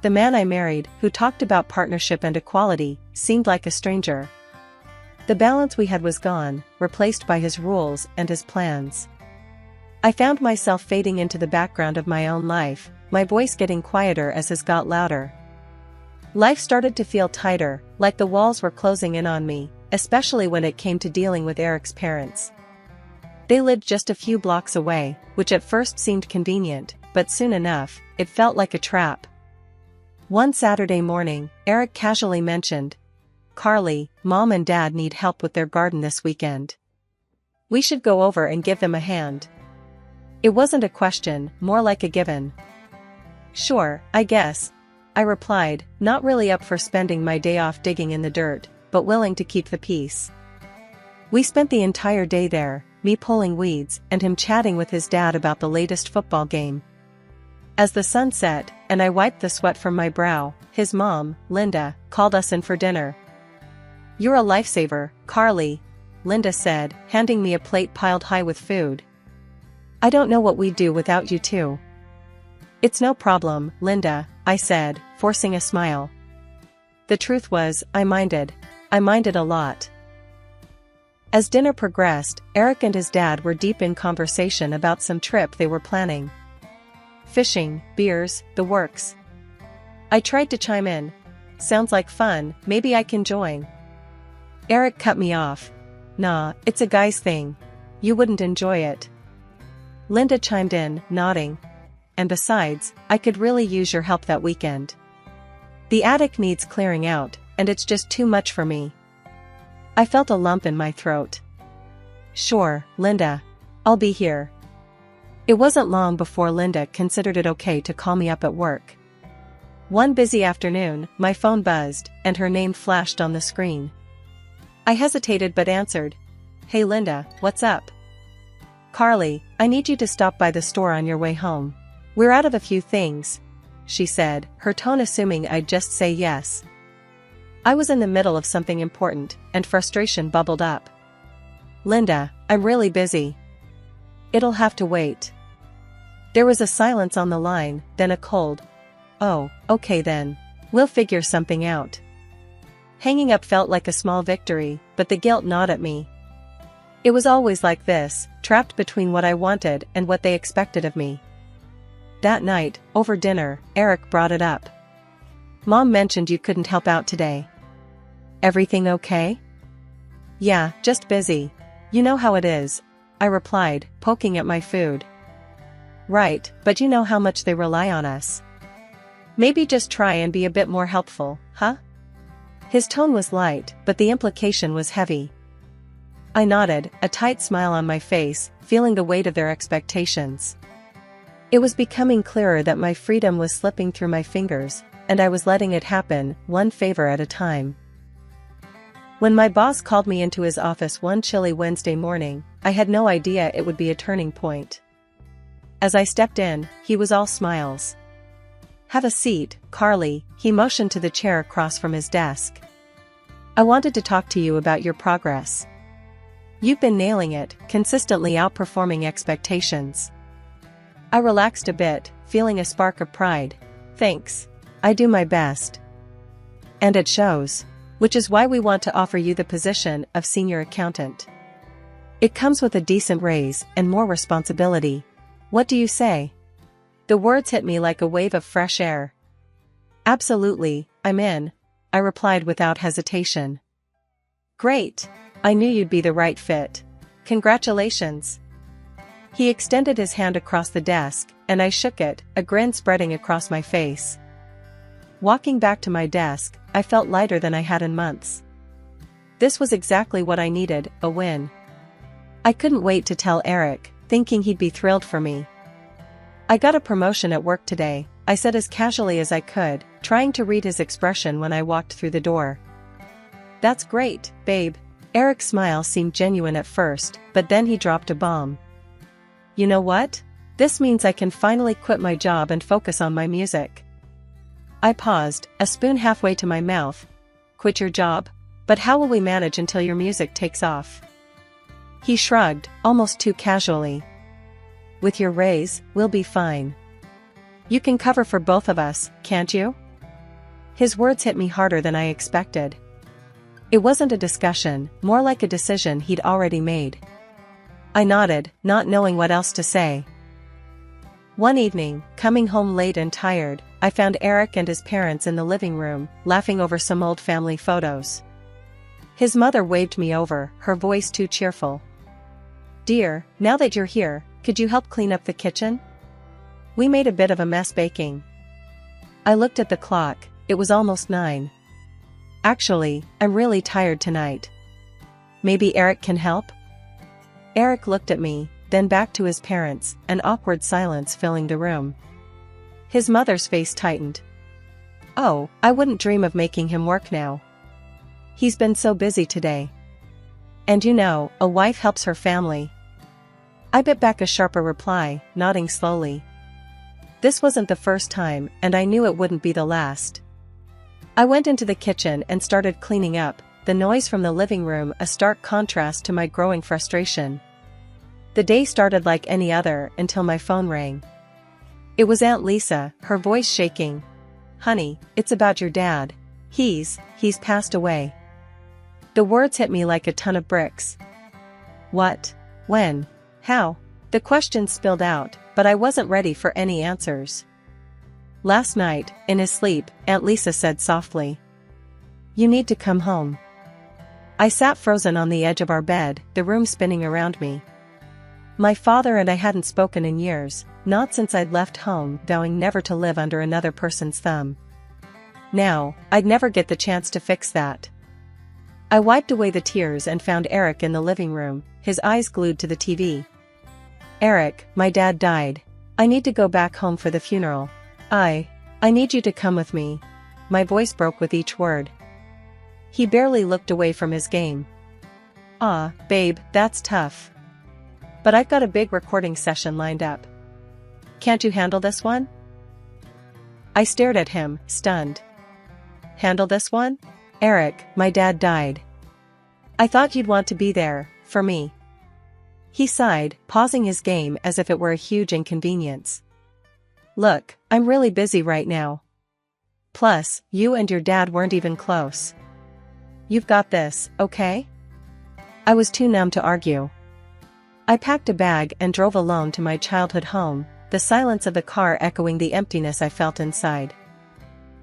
The man I married, who talked about partnership and equality, seemed like a stranger. The balance we had was gone, replaced by his rules and his plans. I found myself fading into the background of my own life, my voice getting quieter as his got louder. Life started to feel tighter, like the walls were closing in on me, especially when it came to dealing with Eric's parents. They lived just a few blocks away, which at first seemed convenient, but soon enough, it felt like a trap. One Saturday morning, Eric casually mentioned, "Carly, Mom and Dad need help with their garden this weekend. We should go over and give them a hand." It wasn't a question, more like a given. "Sure, I guess," I replied, not really up for spending my day off digging in the dirt, but willing to keep the peace. We spent the entire day there, me pulling weeds and him chatting with his dad about the latest football game. As the sun set, and I wiped the sweat from my brow, his mom, Linda, called us in for dinner. "You're a lifesaver, Carly," Linda said, handing me a plate piled high with food. "I don't know what we'd do without you two." "It's no problem, Linda," I said, forcing a smile. The truth was, I minded a lot. As dinner progressed, Eric and his dad were deep in conversation about some trip they were planning. Fishing, beers, the works. I tried to chime in. "Sounds like fun, maybe I can join." Eric cut me off. "Nah, it's a guy's thing. You wouldn't enjoy it." Linda chimed in, nodding. "And besides, I could really use your help that weekend. The attic needs clearing out, and it's just too much for me." I felt a lump in my throat. "Sure, Linda. I'll be here." It wasn't long before Linda considered it okay to call me up at work. One busy afternoon, my phone buzzed, and her name flashed on the screen. I hesitated but answered. "Hey Linda, what's up?" "Carly, I need you to stop by the store on your way home. We're out of a few things," she said, her tone assuming I'd just say yes. I was in the middle of something important, and frustration bubbled up. "Linda, I'm really busy. It'll have to wait." There was a silence on the line, then a cold, "Oh, okay then. We'll figure something out." Hanging up felt like a small victory, but the guilt gnawed at me. It was always like this, trapped between what I wanted and what they expected of me. That night, over dinner, Eric brought it up. "Mom mentioned you couldn't help out today. Everything okay?" "Yeah, just busy. You know how it is," I replied, poking at my food. "Right, but you know how much they rely on us. Maybe just try and be a bit more helpful, huh?" His tone was light, but the implication was heavy. I nodded, a tight smile on my face, feeling the weight of their expectations. It was becoming clearer that my freedom was slipping through my fingers, and I was letting it happen, one favor at a time. When my boss called me into his office one chilly Wednesday morning, I had no idea it would be a turning point. As I stepped in, he was all smiles. "Have a seat, Carly," he motioned to the chair across from his desk. "I wanted to talk to you about your progress. You've been nailing it, consistently outperforming expectations." I relaxed a bit, feeling a spark of pride. "Thanks. I do my best. And it shows. Which is why we want to offer you the position of senior accountant. It comes with a decent raise and more responsibility. What do you say?" The words hit me like a wave of fresh air. "Absolutely, I'm in," I replied without hesitation. "Great. I knew you'd be the right fit. Congratulations." He extended his hand across the desk, and I shook it, a grin spreading across my face. Walking back to my desk, I felt lighter than I had in months. This was exactly what I needed, a win. I couldn't wait to tell Eric, thinking he'd be thrilled for me. "I got a promotion at work today," I said as casually as I could, trying to read his expression when I walked through the door. "That's great, babe." Eric's smile seemed genuine at first, but then he dropped a bomb. "You know what? This means I can finally quit my job and focus on my music." I paused, a spoon halfway to my mouth. "Quit your job? But how will we manage until your music takes off?" He shrugged, almost too casually. "With your raise, we'll be fine. You can cover for both of us, can't you?" His words hit me harder than I expected. It wasn't a discussion, more like a decision he'd already made. I nodded, not knowing what else to say. One evening, coming home late and tired, I found Eric and his parents in the living room, laughing over some old family photos. His mother waved me over, her voice too cheerful. "Dear, now that you're here, could you help clean up the kitchen? We made a bit of a mess baking." I looked at the clock, it was almost 9. "Actually, I'm really tired tonight. Maybe Eric can help?" Eric looked at me, then back to his parents, an awkward silence filling the room. His mother's face tightened. "Oh, I wouldn't dream of making him work now. He's been so busy today. And you know, a wife helps her family." I bit back a sharper reply, nodding slowly. This wasn't the first time, and I knew it wouldn't be the last. I went into the kitchen and started cleaning up, the noise from the living room a stark contrast to my growing frustration. The day started like any other until my phone rang. It was Aunt Lisa, her voice shaking. "Honey, it's about your dad. He's passed away." The words hit me like a ton of bricks. "What? When? How?" The questions spilled out, but I wasn't ready for any answers. "Last night, in his sleep," Aunt Lisa said softly. "You need to come home." I sat frozen on the edge of our bed, the room spinning around me. My father and I hadn't spoken in years, not since I'd left home, vowing never to live under another person's thumb. Now, I'd never get the chance to fix that. I wiped away the tears and found Eric in the living room, his eyes glued to the TV. "Eric, my dad died. I need to go back home for the funeral." I need you to come with me. My voice broke with each word. He barely looked away from his game. Ah, babe, that's tough. But I've got a big recording session lined up. Can't you handle this one? I stared at him, stunned. Handle this one? Eric, my dad died. I thought you'd want to be there, for me. He sighed, pausing his game as if it were a huge inconvenience. Look, I'm really busy right now. Plus, you and your dad weren't even close. You've got this, okay? I was too numb to argue. I packed a bag and drove alone to my childhood home, the silence of the car echoing the emptiness I felt inside.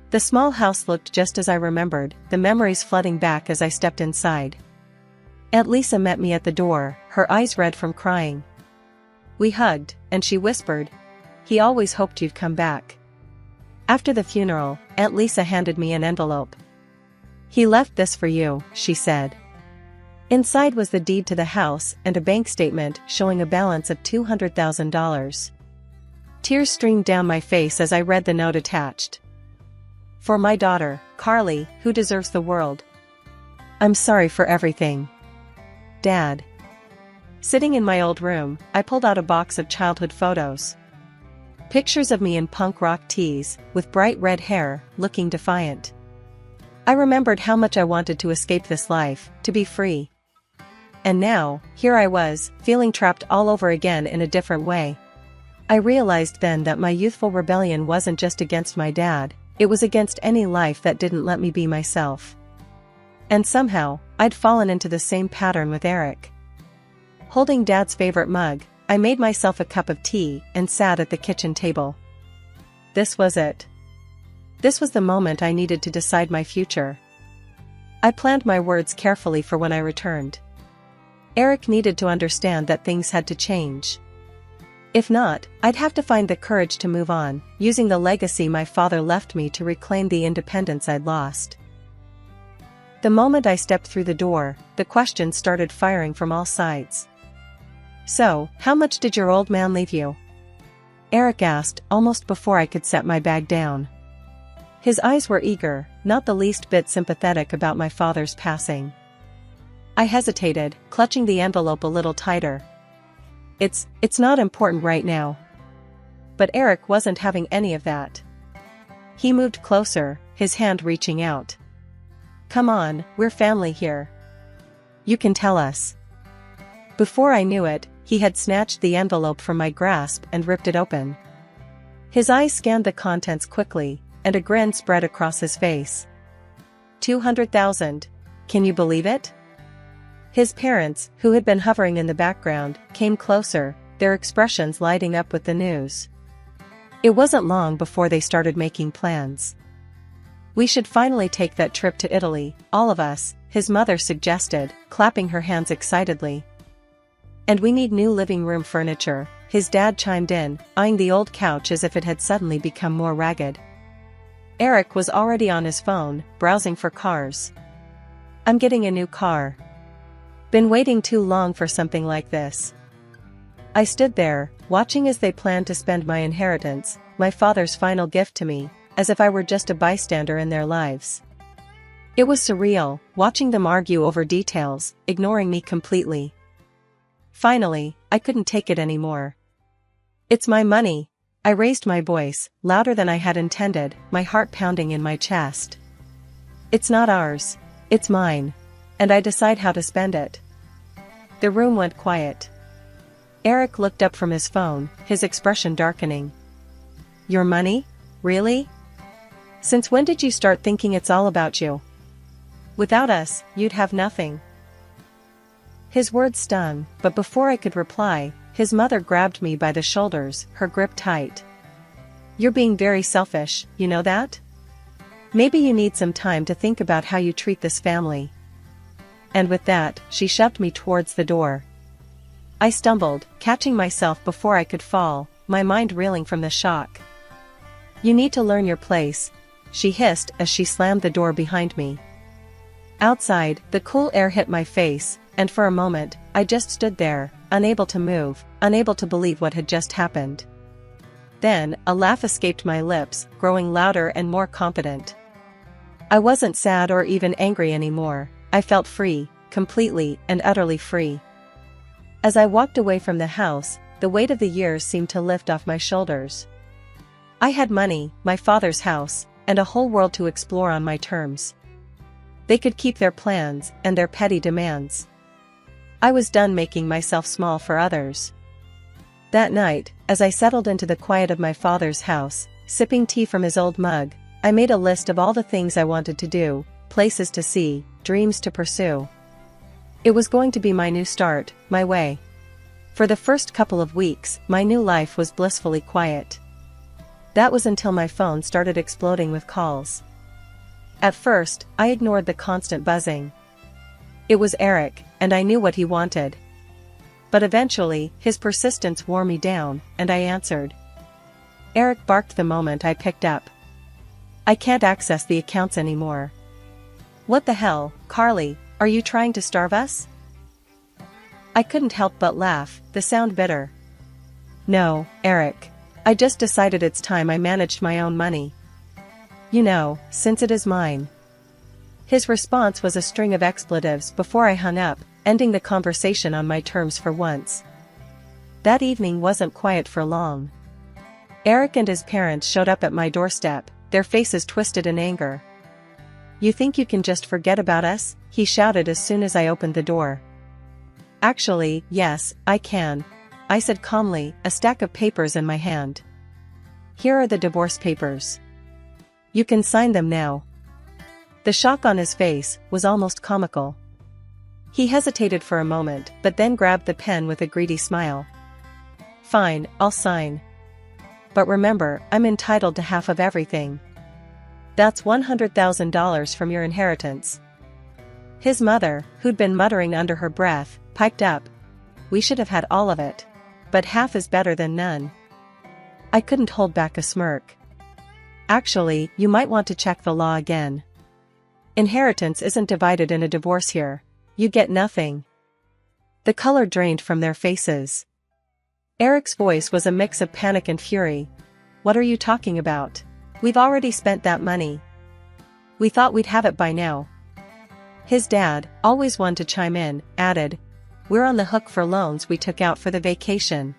The small house looked just as I remembered, the memories flooding back as I stepped inside. Aunt Lisa met me at the door, her eyes red from crying. We hugged, and she whispered, "He always hoped you'd come back." After the funeral, Aunt Lisa handed me an envelope. "He left this for you," she said. Inside was the deed to the house and a bank statement showing a balance of $200,000. Tears streamed down my face as I read the note attached. "For my daughter, Carly, who deserves the world. I'm sorry for everything. Dad." Sitting in my old room, I pulled out a box of childhood photos. Pictures of me in punk rock tees, with bright red hair, looking defiant. I remembered how much I wanted to escape this life, to be free. And now, here I was, feeling trapped all over again in a different way. I realized then that my youthful rebellion wasn't just against my dad, it was against any life that didn't let me be myself. And somehow, I'd fallen into the same pattern with Eric. Holding Dad's favorite mug, I made myself a cup of tea and sat at the kitchen table. This was it. This was the moment I needed to decide my future. I planned my words carefully for when I returned. Eric needed to understand that things had to change. If not, I'd have to find the courage to move on, using the legacy my father left me to reclaim the independence I'd lost. The moment I stepped through the door, the questions started firing from all sides. "So, how much did your old man leave you?" Eric asked, almost before I could set my bag down. His eyes were eager, not the least bit sympathetic about my father's passing. I hesitated, clutching the envelope a little tighter. It's not important right now." But Eric wasn't having any of that. He moved closer, his hand reaching out. "Come on, we're family here. You can tell us." Before I knew it, he had snatched the envelope from my grasp and ripped it open. His eyes scanned the contents quickly, and a grin spread across his face. 200,000. Can you believe it? His parents, who had been hovering in the background, came closer, their expressions lighting up with the news. It wasn't long before they started making plans. "We should finally take that trip to Italy, all of us," his mother suggested, clapping her hands excitedly. "And we need new living room furniture," his dad chimed in, eyeing the old couch as if it had suddenly become more ragged. Eric was already on his phone, browsing for cars. "I'm getting a new car. Been waiting too long for something like this." I stood there, watching as they planned to spend my inheritance, my father's final gift to me, as if I were just a bystander in their lives. It was surreal, watching them argue over details, ignoring me completely. Finally, I couldn't take it anymore. "It's my money." I raised my voice, louder than I had intended, my heart pounding in my chest. "It's not ours. It's mine. And I decide how to spend it." The room went quiet. Eric looked up from his phone, his expression darkening. "Your money? Really? Since when did you start thinking it's all about you? Without us, you'd have nothing." His words stung, but before I could reply, his mother grabbed me by the shoulders, her grip tight. "You're being very selfish, you know that? Maybe you need some time to think about how you treat this family." And with that, she shoved me towards the door. I stumbled, catching myself before I could fall, my mind reeling from the shock. "You need to learn your place," she hissed as she slammed the door behind me. Outside, the cool air hit my face, and for a moment, I just stood there, unable to move, unable to believe what had just happened. Then, a laugh escaped my lips, growing louder and more confident. I wasn't sad or even angry anymore. I felt free, completely and utterly free. As I walked away from the house, the weight of the years seemed to lift off my shoulders. I had money, my father's house, and a whole world to explore on my terms. They could keep their plans and their petty demands. I was done making myself small for others. That night, as I settled into the quiet of my father's house, sipping tea from his old mug, I made a list of all the things I wanted to do, places to see, dreams to pursue. It was going to be my new start, my way. For the first couple of weeks, my new life was blissfully quiet. That was until my phone started exploding with calls. At first, I ignored the constant buzzing. It was Eric, and I knew what he wanted. But eventually, his persistence wore me down, and I answered. Eric barked the moment I picked up. I can't access the accounts anymore. What the hell, Carly, are you trying to starve us? I couldn't help but laugh, the sound bitter. No, Eric. I just decided it's time I managed my own money. You know, since it is mine. His response was a string of expletives before I hung up, ending the conversation on my terms for once. That evening wasn't quiet for long. Eric and his parents showed up at my doorstep, their faces twisted in anger. You think you can just forget about us? He shouted as soon as I opened the door. Actually, yes, I can, I said calmly, a stack of papers in my hand. Here are the divorce papers. You can sign them now. The shock on his face was almost comical. He hesitated for a moment, but then grabbed the pen with a greedy smile. Fine, I'll sign. But remember, I'm entitled to half of everything. That's $100,000 from your inheritance. His mother, who'd been muttering under her breath, piped up. We should have had all of it. But half is better than none. I couldn't hold back a smirk. Actually, you might want to check the law again. Inheritance isn't divided in a divorce here. You get nothing. The color drained from their faces. Eric's voice was a mix of panic and fury. What are you talking about? We've already spent that money. We thought we'd have it by now. His dad, always one to chime in, added, We're on the hook for loans we took out for the vacation.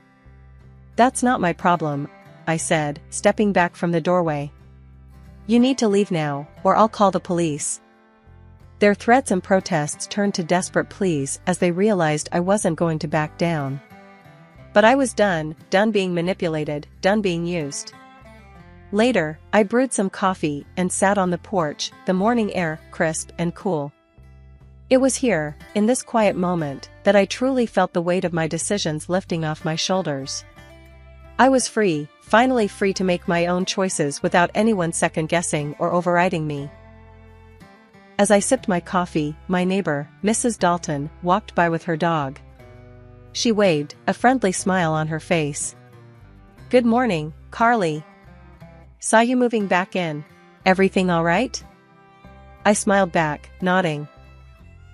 That's not my problem, I said, stepping back from the doorway. You need to leave now, or I'll call the police. Their threats and protests turned to desperate pleas as they realized I wasn't going to back down. But I was done being manipulated, done being used. Later, I brewed some coffee and sat on the porch, the morning air crisp and cool. It was here, in this quiet moment, that I truly felt the weight of my decisions lifting off my shoulders. I was free, finally free to make my own choices without anyone second-guessing or overriding me. As I sipped my coffee, my neighbor, Mrs. Dalton, walked by with her dog. She waved, a friendly smile on her face. Good morning, Carly. Saw you moving back in. Everything all right? I smiled back, nodding.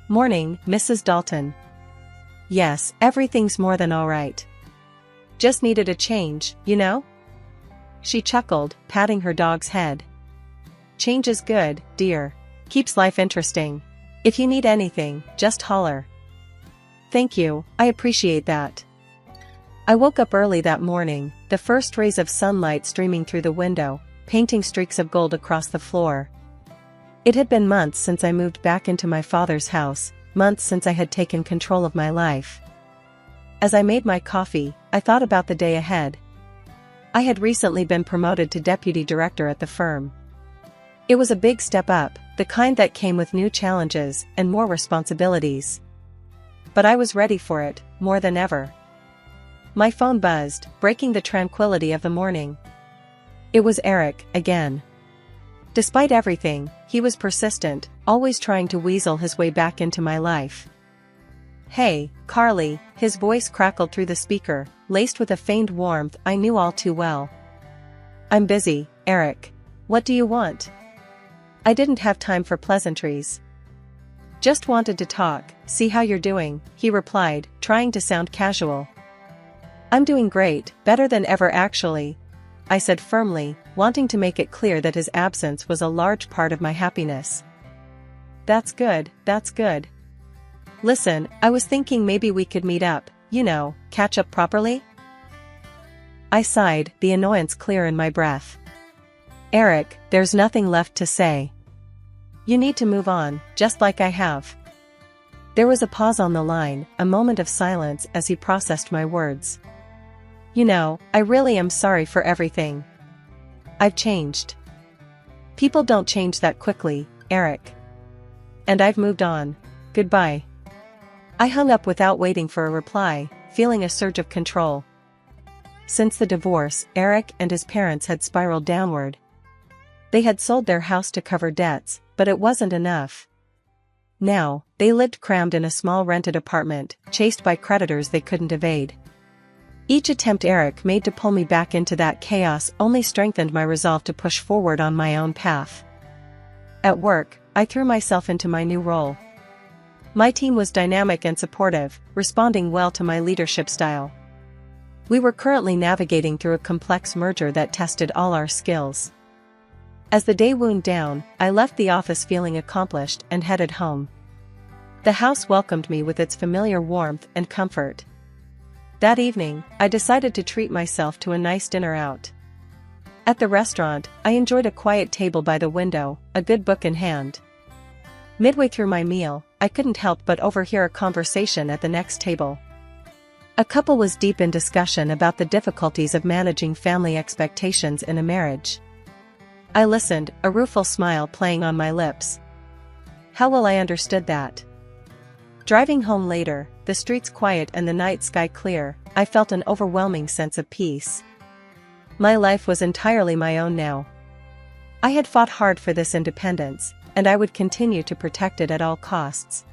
Morning, Mrs. Dalton. Yes, everything's more than all right. Just needed a change, you know? She chuckled, patting her dog's head. Change is good, dear. Keeps life interesting. If you need anything, just holler. Thank you, I appreciate that. I woke up early that morning, the first rays of sunlight streaming through the window, painting streaks of gold across the floor. It had been months since I moved back into my father's house, months since I had taken control of my life. As I made my coffee, I thought about the day ahead. I had recently been promoted to deputy director at the firm. It was a big step up, the kind that came with new challenges and more responsibilities. But I was ready for it, more than ever. My phone buzzed, breaking the tranquility of the morning. It was Eric, again. Despite everything, he was persistent, always trying to weasel his way back into my life. Hey, Carly, his voice crackled through the speaker, laced with a feigned warmth I knew all too well. I'm busy, Eric. What do you want? I didn't have time for pleasantries. Just wanted to talk, see how you're doing, he replied, trying to sound casual. I'm doing great, better than ever actually. I said firmly, wanting to make it clear that his absence was a large part of my happiness. That's good, that's good. Listen, I was thinking maybe we could meet up, catch up properly? I sighed, the annoyance clear in my breath. Eric, there's nothing left to say. You need to move on, just like I have. There was a pause on the line, a moment of silence as he processed my words. I really am sorry for everything. I've changed. People don't change that quickly, Eric. And I've moved on. Goodbye. I hung up without waiting for a reply, feeling a surge of control. Since the divorce, Eric and his parents had spiraled downward. They had sold their house to cover debts, but it wasn't enough. Now, they lived crammed in a small rented apartment, chased by creditors they couldn't evade. Each attempt Eric made to pull me back into that chaos only strengthened my resolve to push forward on my own path. At work, I threw myself into my new role. My team was dynamic and supportive, responding well to my leadership style. We were currently navigating through a complex merger that tested all our skills. As the day wound down, I left the office feeling accomplished and headed home. The house welcomed me with its familiar warmth and comfort. That evening, I decided to treat myself to a nice dinner out. At the restaurant, I enjoyed a quiet table by the window, a good book in hand. Midway through my meal, I couldn't help but overhear a conversation at the next table. A couple was deep in discussion about the difficulties of managing family expectations in a marriage. I listened, a rueful smile playing on my lips. How well I understood that. Driving home later, the streets quiet and the night sky clear, I felt an overwhelming sense of peace. My life was entirely my own now. I had fought hard for this independence, and I would continue to protect it at all costs.